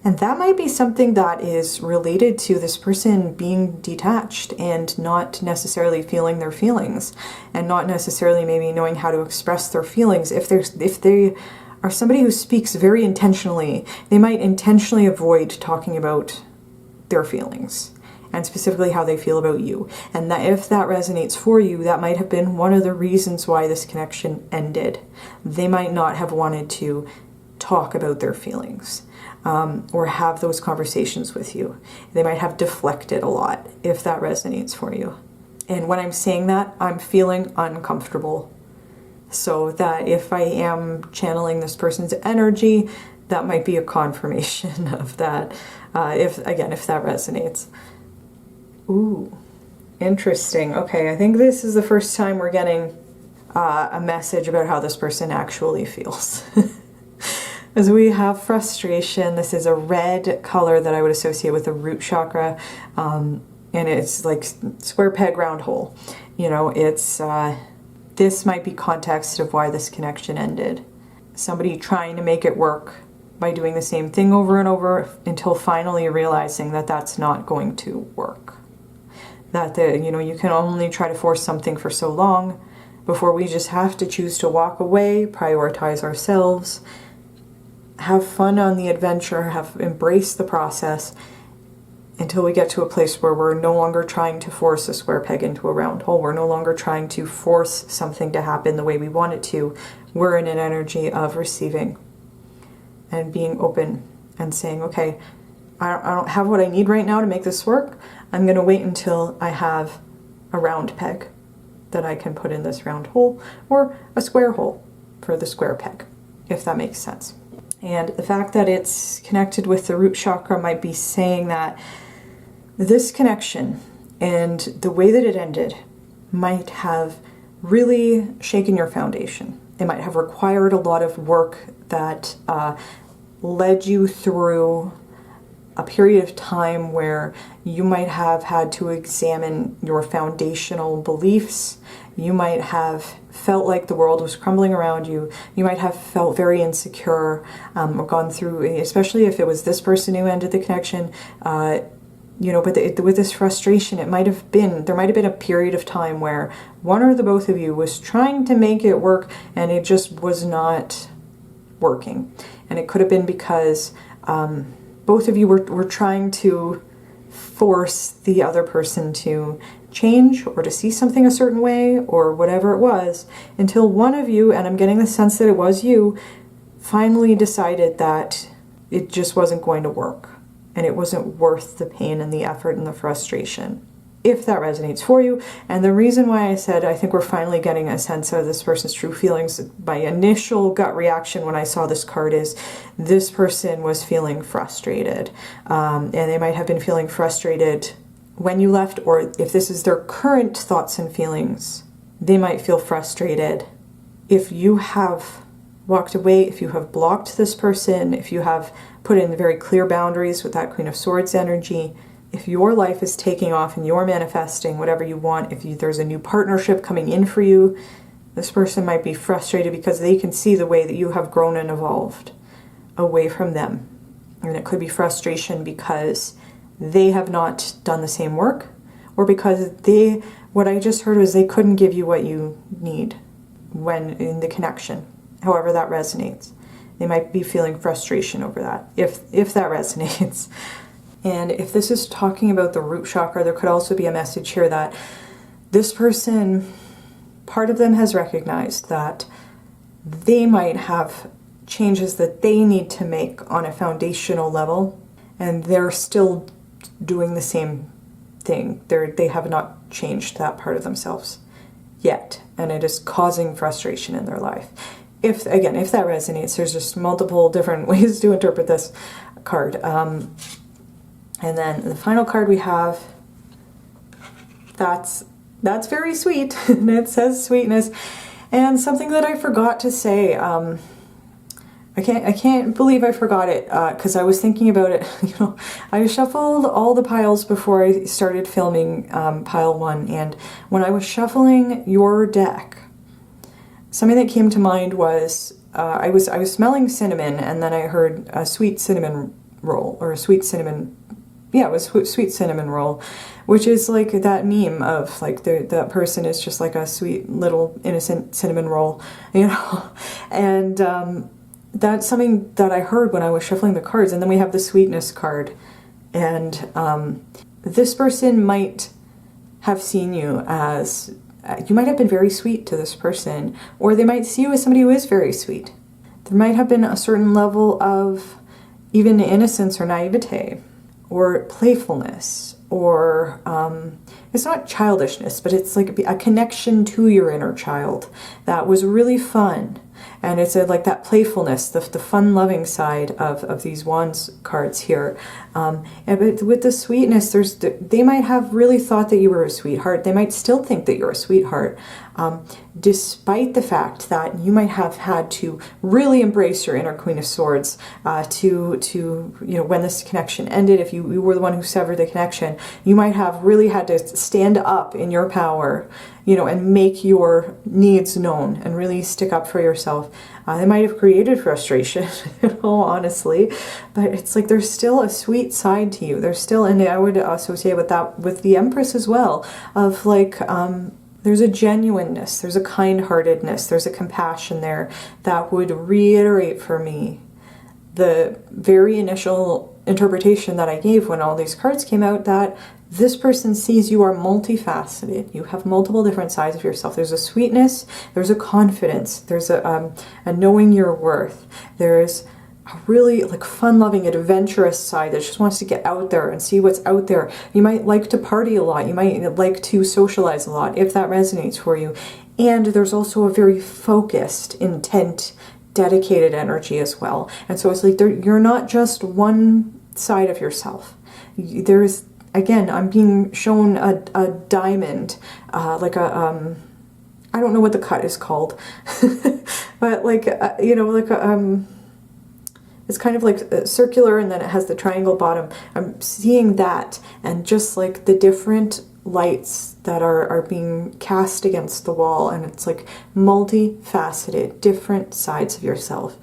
[SPEAKER 1] And that might be something that is related to this person being detached and not necessarily feeling their feelings, and not necessarily maybe knowing how to express their feelings. If they are somebody who speaks very intentionally, they might intentionally avoid talking about their feelings and specifically how they feel about you. And that if that resonates for you, that might have been one of the reasons why this connection ended. They might not have wanted to talk about their feelings. Or have those conversations with you. They might have deflected a lot, if that resonates for you. And when I'm saying that, I'm feeling uncomfortable. So that if I am channeling this person's energy, that might be a confirmation of that, if that resonates. Ooh, interesting. Okay, I think this is the first time we're getting a message about how this person actually feels. As we have frustration, this is a red color that I would associate with the root chakra, and it's like square peg, round hole. You know, it's this might be context of why this connection ended. Somebody trying to make it work by doing the same thing over and over until finally realizing that that's not going to work. That you can only try to force something for so long before we just have to choose to walk away, prioritize ourselves, have fun on the adventure, embrace the process until we get to a place where we're no longer trying to force a square peg into a round hole. We're no longer trying to force something to happen the way we want it to. We're in an energy of receiving and being open and saying, okay, I don't have what I need right now to make this work. I'm going to wait until I have a round peg that I can put in this round hole, or a square hole for the square peg, if that makes sense. And the fact that it's connected with the root chakra might be saying that this connection and the way that it ended might have really shaken your foundation. It might have required a lot of work that led you through a period of time where you might have had to examine your foundational beliefs. You might have felt like the world was crumbling around you. You might have felt very insecure, or gone through, especially if it was this person who ended the connection, but with this frustration, there might have been a period of time where one or the both of you was trying to make it work and it just was not working. And it could have been because both of you were trying to force the other person to change or to see something a certain way or whatever it was, until one of you, and I'm getting the sense that it was you, finally decided that it just wasn't going to work and it wasn't worth the pain and the effort and the frustration. if that resonates for you. And the reason why I said I think we're finally getting a sense of this person's true feelings, my initial gut reaction when I saw this card is this person was feeling frustrated. And they might have been feeling frustrated when you left, or if this is their current thoughts and feelings, they might feel frustrated. If you have walked away, if you have blocked this person, if you have put in very clear boundaries with that Queen of Swords energy, if your life is taking off and you're manifesting whatever you want, if there's a new partnership coming in for you, this person might be frustrated because they can see the way that you have grown and evolved away from them. And it could be frustration because they have not done the same work, or because what I just heard was they couldn't give you what you need when in the connection, however that resonates. They might be feeling frustration over that, if that resonates. And if this is talking about the root chakra, there could also be a message here that this person, part of them has recognized that they might have changes that they need to make on a foundational level, and they're still doing the same thing. They have not changed that part of themselves yet, and it is causing frustration in their life. If that resonates, there's just multiple different ways to interpret this card. And then the final card we have, that's very sweet, and it says sweetness. And something that I forgot to say, I can't believe I forgot it, because I was thinking about it. I shuffled all the piles before I started filming pile 1, and when I was shuffling your deck, something that came to mind was I was smelling cinnamon, and then I heard a sweet cinnamon roll, or a sweet cinnamon. Yeah, it was sweet cinnamon roll, which is like that meme of like that person is just like a sweet little innocent cinnamon roll, and that's something that I heard when I was shuffling the cards. And then we have the sweetness card, and this person might have seen you as, you might have been very sweet to this person, or they might see you as somebody who is very sweet. There might have been a certain level of even innocence or naivete, or playfulness, or it's not childishness, but it's like a connection to your inner child that was really fun. And it's like that playfulness, the fun-loving side of these Wands cards here. But with the sweetness, they might have really thought that you were a sweetheart. They might still think that you're a sweetheart, despite the fact that you might have had to really embrace your inner Queen of Swords to when this connection ended. If you were the one who severed the connection, you might have really had to stand up in your power, and make your needs known and really stick up for yourself. They might have created frustration, honestly, but it's like there's still a sweet side to you. There's still, and I would associate with that with the Empress as well, of like, there's a genuineness, there's a kind-heartedness, there's a compassion there that would reiterate for me the very initial interpretation that I gave when all these cards came out, that this person sees you are multifaceted. You have multiple different sides of yourself. There's a sweetness, there's a confidence, there's a knowing your worth, there's a really like fun-loving, adventurous side that just wants to get out there and see what's out there. You might like to party a lot. You might like to socialize a lot, if that resonates for you. And there's also a very focused, intent, dedicated energy as well. And so it's like you're not just one side of yourself. There's, again, I'm being shown a diamond, like a, I don't know what the cut is called, but like, it's kind of like circular, and then it has the triangle bottom. I'm seeing that, and just like the different lights that are being cast against the wall, and it's like multifaceted, different sides of yourself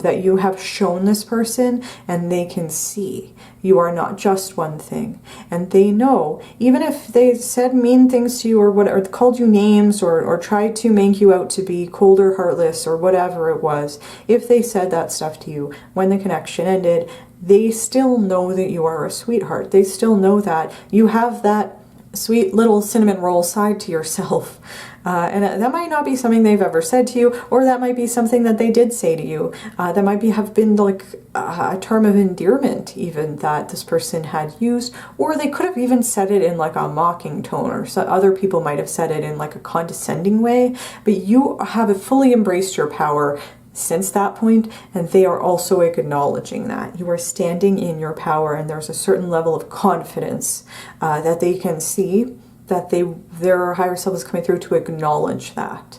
[SPEAKER 1] that you have shown this person, and they can see you are not just one thing. And they know, even if they said mean things to you, or what, or called you names, or tried to make you out to be cold or heartless, or whatever it was, if they said that stuff to you when the connection ended, they still know that you are a sweetheart. They still know that you have that sweet little cinnamon roll side to yourself. And that might not be something they've ever said to you, or that might be something that they did say to you. That might have been like a term of endearment even that this person had used, or they could have even said it in like a mocking tone, or so other people might have said it in like a condescending way, but you have fully embraced your power since that point, and they are also acknowledging that. You are standing in your power, and there's a certain level of confidence that they can see, that their higher self is coming through to acknowledge that,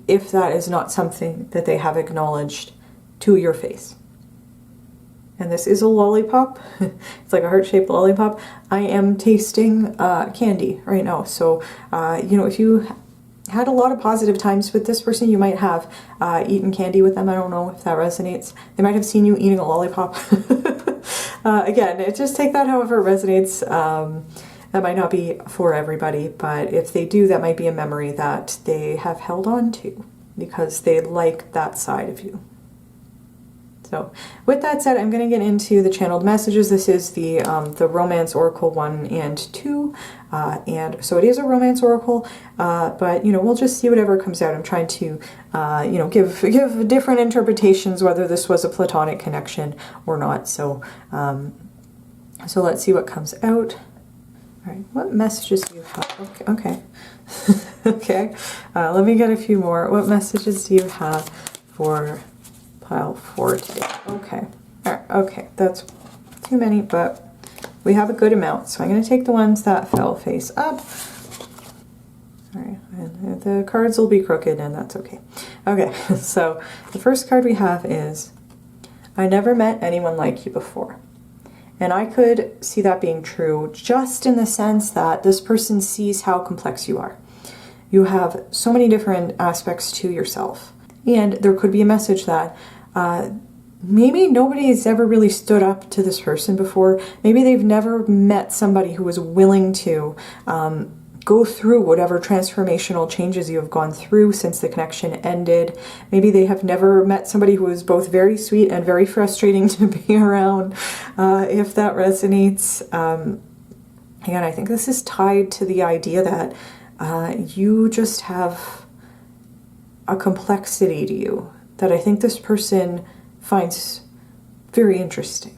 [SPEAKER 1] if that is not something that they have acknowledged to your face. And this is a lollipop. It's like a heart-shaped lollipop. I am tasting candy right now. So, you know, if you had a lot of positive times with this person, you might have eaten candy with them. I don't know if that resonates. They might have seen you eating a lollipop. Again, just take that however it resonates. That might not be for everybody, but if they do, that might be a memory that they have held on to because they like that side of you. So with that said, I'm going to get into the channeled messages. This is the Romance Oracle 1 and 2. And so it is a Romance Oracle, but, you know, we'll just see whatever comes out. I'm trying to, you know, give different interpretations, whether this was a platonic connection or not. So, so let's see what comes out. All right, what messages do you have? Okay. Okay. Let me get a few more. What messages do you have for pile 4 today? Okay. All right. Okay, that's too many, but we have a good amount. So I'm going to take the ones that fell face up. All right, and the cards will be crooked, and that's okay. Okay, so the first card we have is, I never met anyone like you before. And I could see that being true just in the sense that this person sees how complex you are. You have so many different aspects to yourself. And there could be a message that maybe nobody has ever really stood up to this person before. Maybe they've never met somebody who was willing to go through whatever transformational changes you have gone through since the connection ended. Maybe they have never met somebody who is both very sweet and very frustrating to be around, if that resonates. Again, I think this is tied to the idea that you just have a complexity to you that I think this person finds very interesting.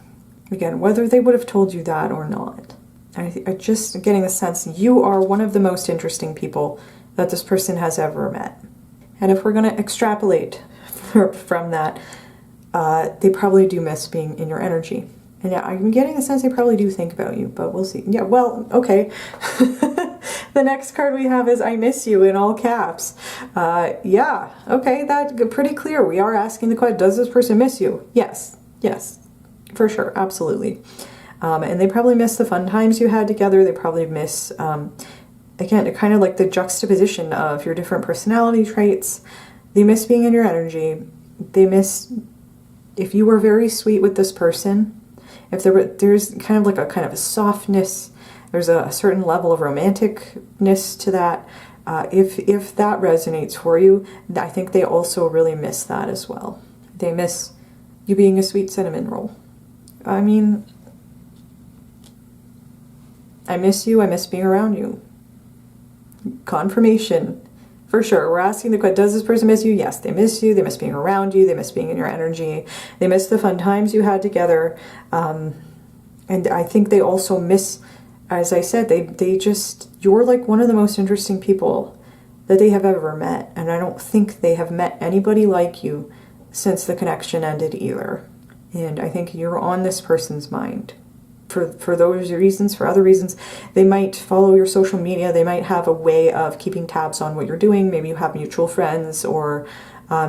[SPEAKER 1] Again, whether they would have told you that or not. I just getting the sense you are one of the most interesting people that this person has ever met. And if we're going to extrapolate from that, they probably do miss being in your energy. And yeah, I'm getting the sense they probably do think about you, but we'll see. Yeah, well, okay. The next card we have is I miss you in all caps. Yeah, okay, that's pretty clear. We are asking the question, does this person miss you? Yes, for sure, absolutely. And they probably miss the fun times you had together. They probably miss, again, kind of like the juxtaposition of your different personality traits. They miss being in your energy. They miss, if you were very sweet with this person, if there's kind of a softness, there's a certain level of romanticness to that. If that resonates for you, I think they also really miss that as well. They miss you being a sweet cinnamon roll. I mean, I miss you. I miss being around you. Confirmation. For sure. We're asking the question, does this person miss you? Yes, they miss you. They miss being around you. They miss being in your energy. They miss the fun times you had together. And I think they also miss, as I said, they just, you're like one of the most interesting people that they have ever met. And I don't think they have met anybody like you since the connection ended either. And I think you're on this person's mind. For those reasons, for other reasons, they might follow your social media. They might have a way of keeping tabs on what you're doing. Maybe you have mutual friends or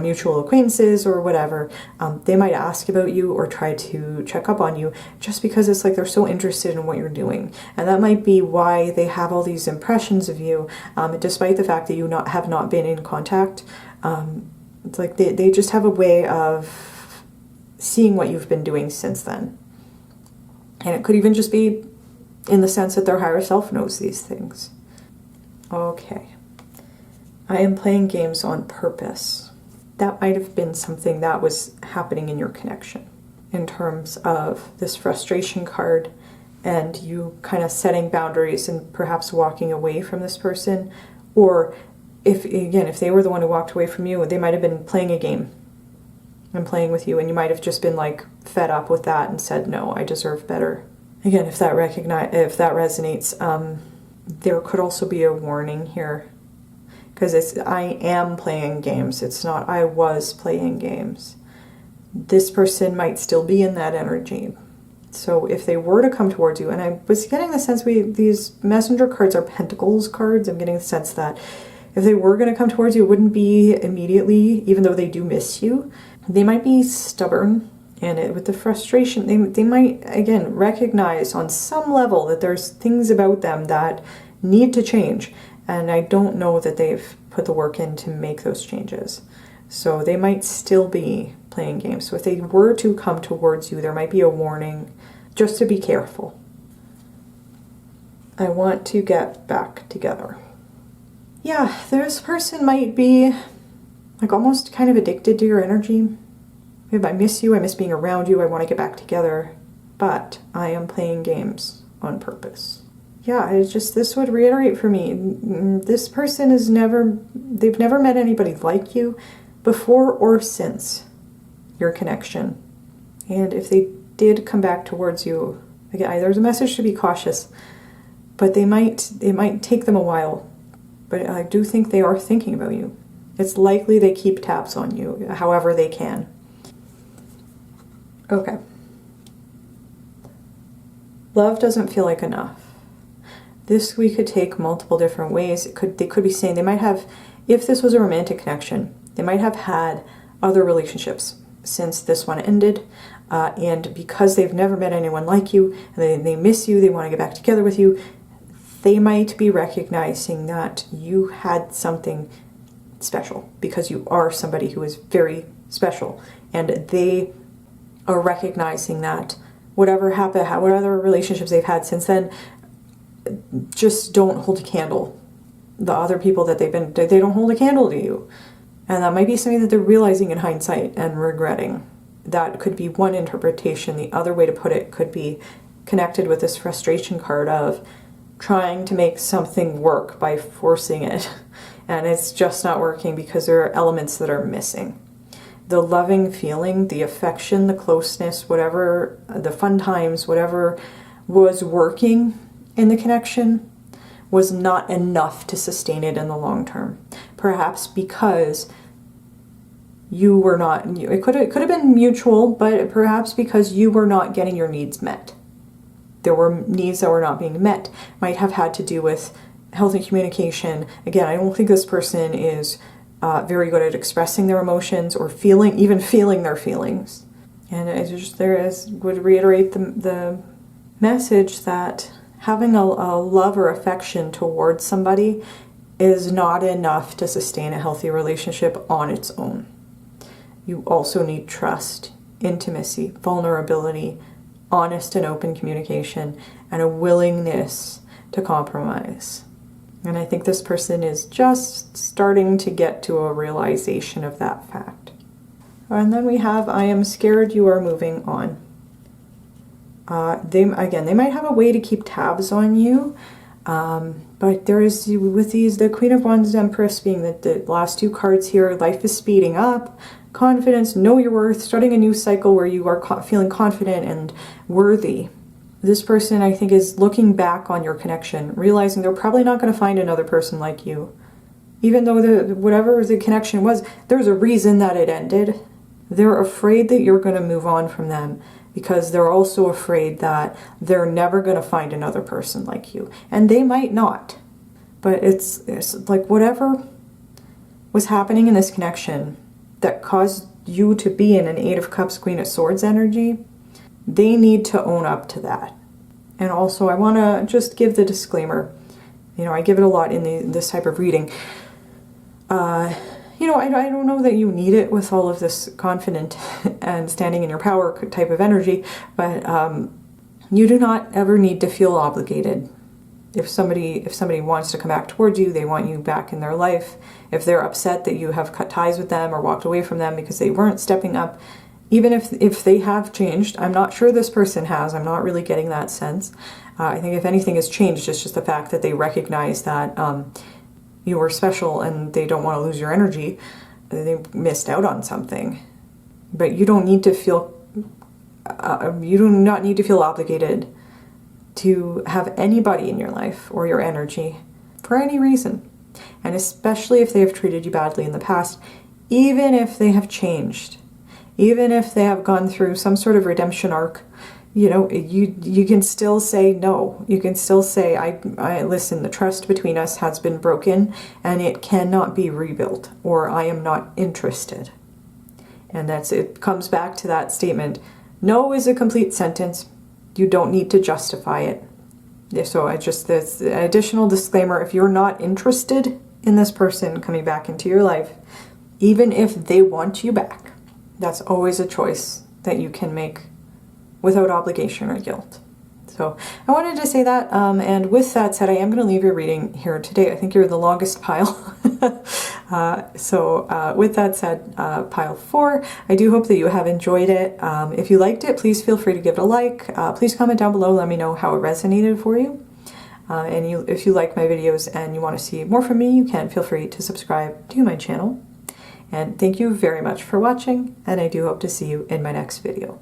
[SPEAKER 1] mutual acquaintances or whatever. They might ask about you or try to check up on you just because it's like they're so interested in what you're doing. And that might be why they have all these impressions of you, despite the fact that you have not been in contact. It's like they just have a way of seeing what you've been doing since then. And it could even just be in the sense that their higher self knows these things. Okay. I am playing games on purpose. That might have been something that was happening in your connection in terms of this frustration card and you kind of setting boundaries and perhaps walking away from this person. Or if they were the one who walked away from you, they might have been playing a game and playing with you, and you might have just been like fed up with that and said, no, I deserve better. Again, if that resonates, there could also be a warning here, because it's I am playing games. It's not I was playing games. This person might still be in that energy. So if they were to come towards you, and I was getting the sense these messenger cards are pentacles cards. I'm getting the sense that if they were going to come towards you, it wouldn't be immediately, even though they do miss you. They might be stubborn, and with the frustration, they might, again, recognize on some level that there's things about them that need to change. And I don't know that they've put the work in to make those changes. So they might still be playing games. So if they were to come towards you, there might be a warning, just to be careful. I want to get back together. Yeah, this person might be like almost kind of addicted to your energy. If I miss you, I miss being around you, I want to get back together, but I am playing games on purpose. Yeah, this would reiterate for me, this person they've never met anybody like you before or since your connection. And if they did come back towards you, again, there's a message to be cautious, but it might take them a while. But I do think they are thinking about you. It's likely they keep tabs on you, however they can. Okay. Love doesn't feel like enough. This we could take multiple different ways. They could be saying they might have, if this was a romantic connection, they might have had other relationships since this one ended, and because they've never met anyone like you, and they miss you, they want to get back together with you, they might be recognizing that you had something special, because you are somebody who is very special, and they are recognizing that whatever happened, whatever relationships they've had since then, just don't hold a candle. The other people that they don't hold a candle to you. And that might be something that they're realizing in hindsight and regretting. That could be one interpretation. The other way to put it could be connected with this frustration card of trying to make something work by forcing it. And it's just not working because there are elements that are missing. The loving feeling, the affection, the closeness, whatever, the fun times, whatever was working in the connection was not enough to sustain it in the long term. Perhaps because you were not, it could have been mutual, but perhaps because you were not getting your needs met. There were needs that were not being met. Might have had to do with healthy communication. Again, I don't think this person is very good at expressing their emotions or feeling their feelings. And it just would reiterate the message that having a love or affection towards somebody is not enough to sustain a healthy relationship on its own. You also need trust, intimacy, vulnerability, honest and open communication, and a willingness to compromise. And I think this person is just starting to get to a realization of that fact. And then we have, I am scared you are moving on. They might have a way to keep tabs on you, but there is, with the Queen of Wands, Empress being the last two cards here, life is speeding up, confidence, know your worth, starting a new cycle where you are feeling confident and worthy. This person, I think, is looking back on your connection, realizing they're probably not going to find another person like you. Even though whatever the connection was, there's a reason that it ended. They're afraid that you're going to move on from them, because they're also afraid that they're never going to find another person like you. And they might not. But it's like whatever was happening in this connection that caused you to be in an Eight of Cups, Queen of Swords energy, they need to own up to that. And also, I want to just give the disclaimer. I give it a lot in this type of reading. I don't know that you need it with all of this confident and standing in your power type of energy, but you do not ever need to feel obligated. If somebody wants to come back towards you, they want you back in their life. If they're upset that you have cut ties with them or walked away from them because they weren't stepping up, even if they have changed, I'm not sure this person has, I'm not really getting that sense. I think if anything has changed, it's just the fact that they recognize that you were special and they don't want to lose your energy. They missed out on something. But you don't need to feel, you do not need to feel obligated to have anybody in your life or your energy for any reason. And especially if they have treated you badly in the past, even if they have changed, even if they have gone through some sort of redemption arc, you know, you can still say no. You can still say, I listen, the trust between us has been broken and it cannot be rebuilt, or I am not interested. And it comes back to that statement. No is a complete sentence. You don't need to justify it. So there's an additional disclaimer. If you're not interested in this person coming back into your life, even if they want you back, that's always a choice that you can make without obligation or guilt. So I wanted to say that, and with that said, I am going to leave your reading here today. I think you're the longest pile. So with that said, pile 4, I do hope that you have enjoyed it. If you liked it, please feel free to give it a like. Please comment down below, let me know how it resonated for you. And if you like my videos and you want to see more from me, you can feel free to subscribe to my channel. And thank you very much for watching, and I do hope to see you in my next video.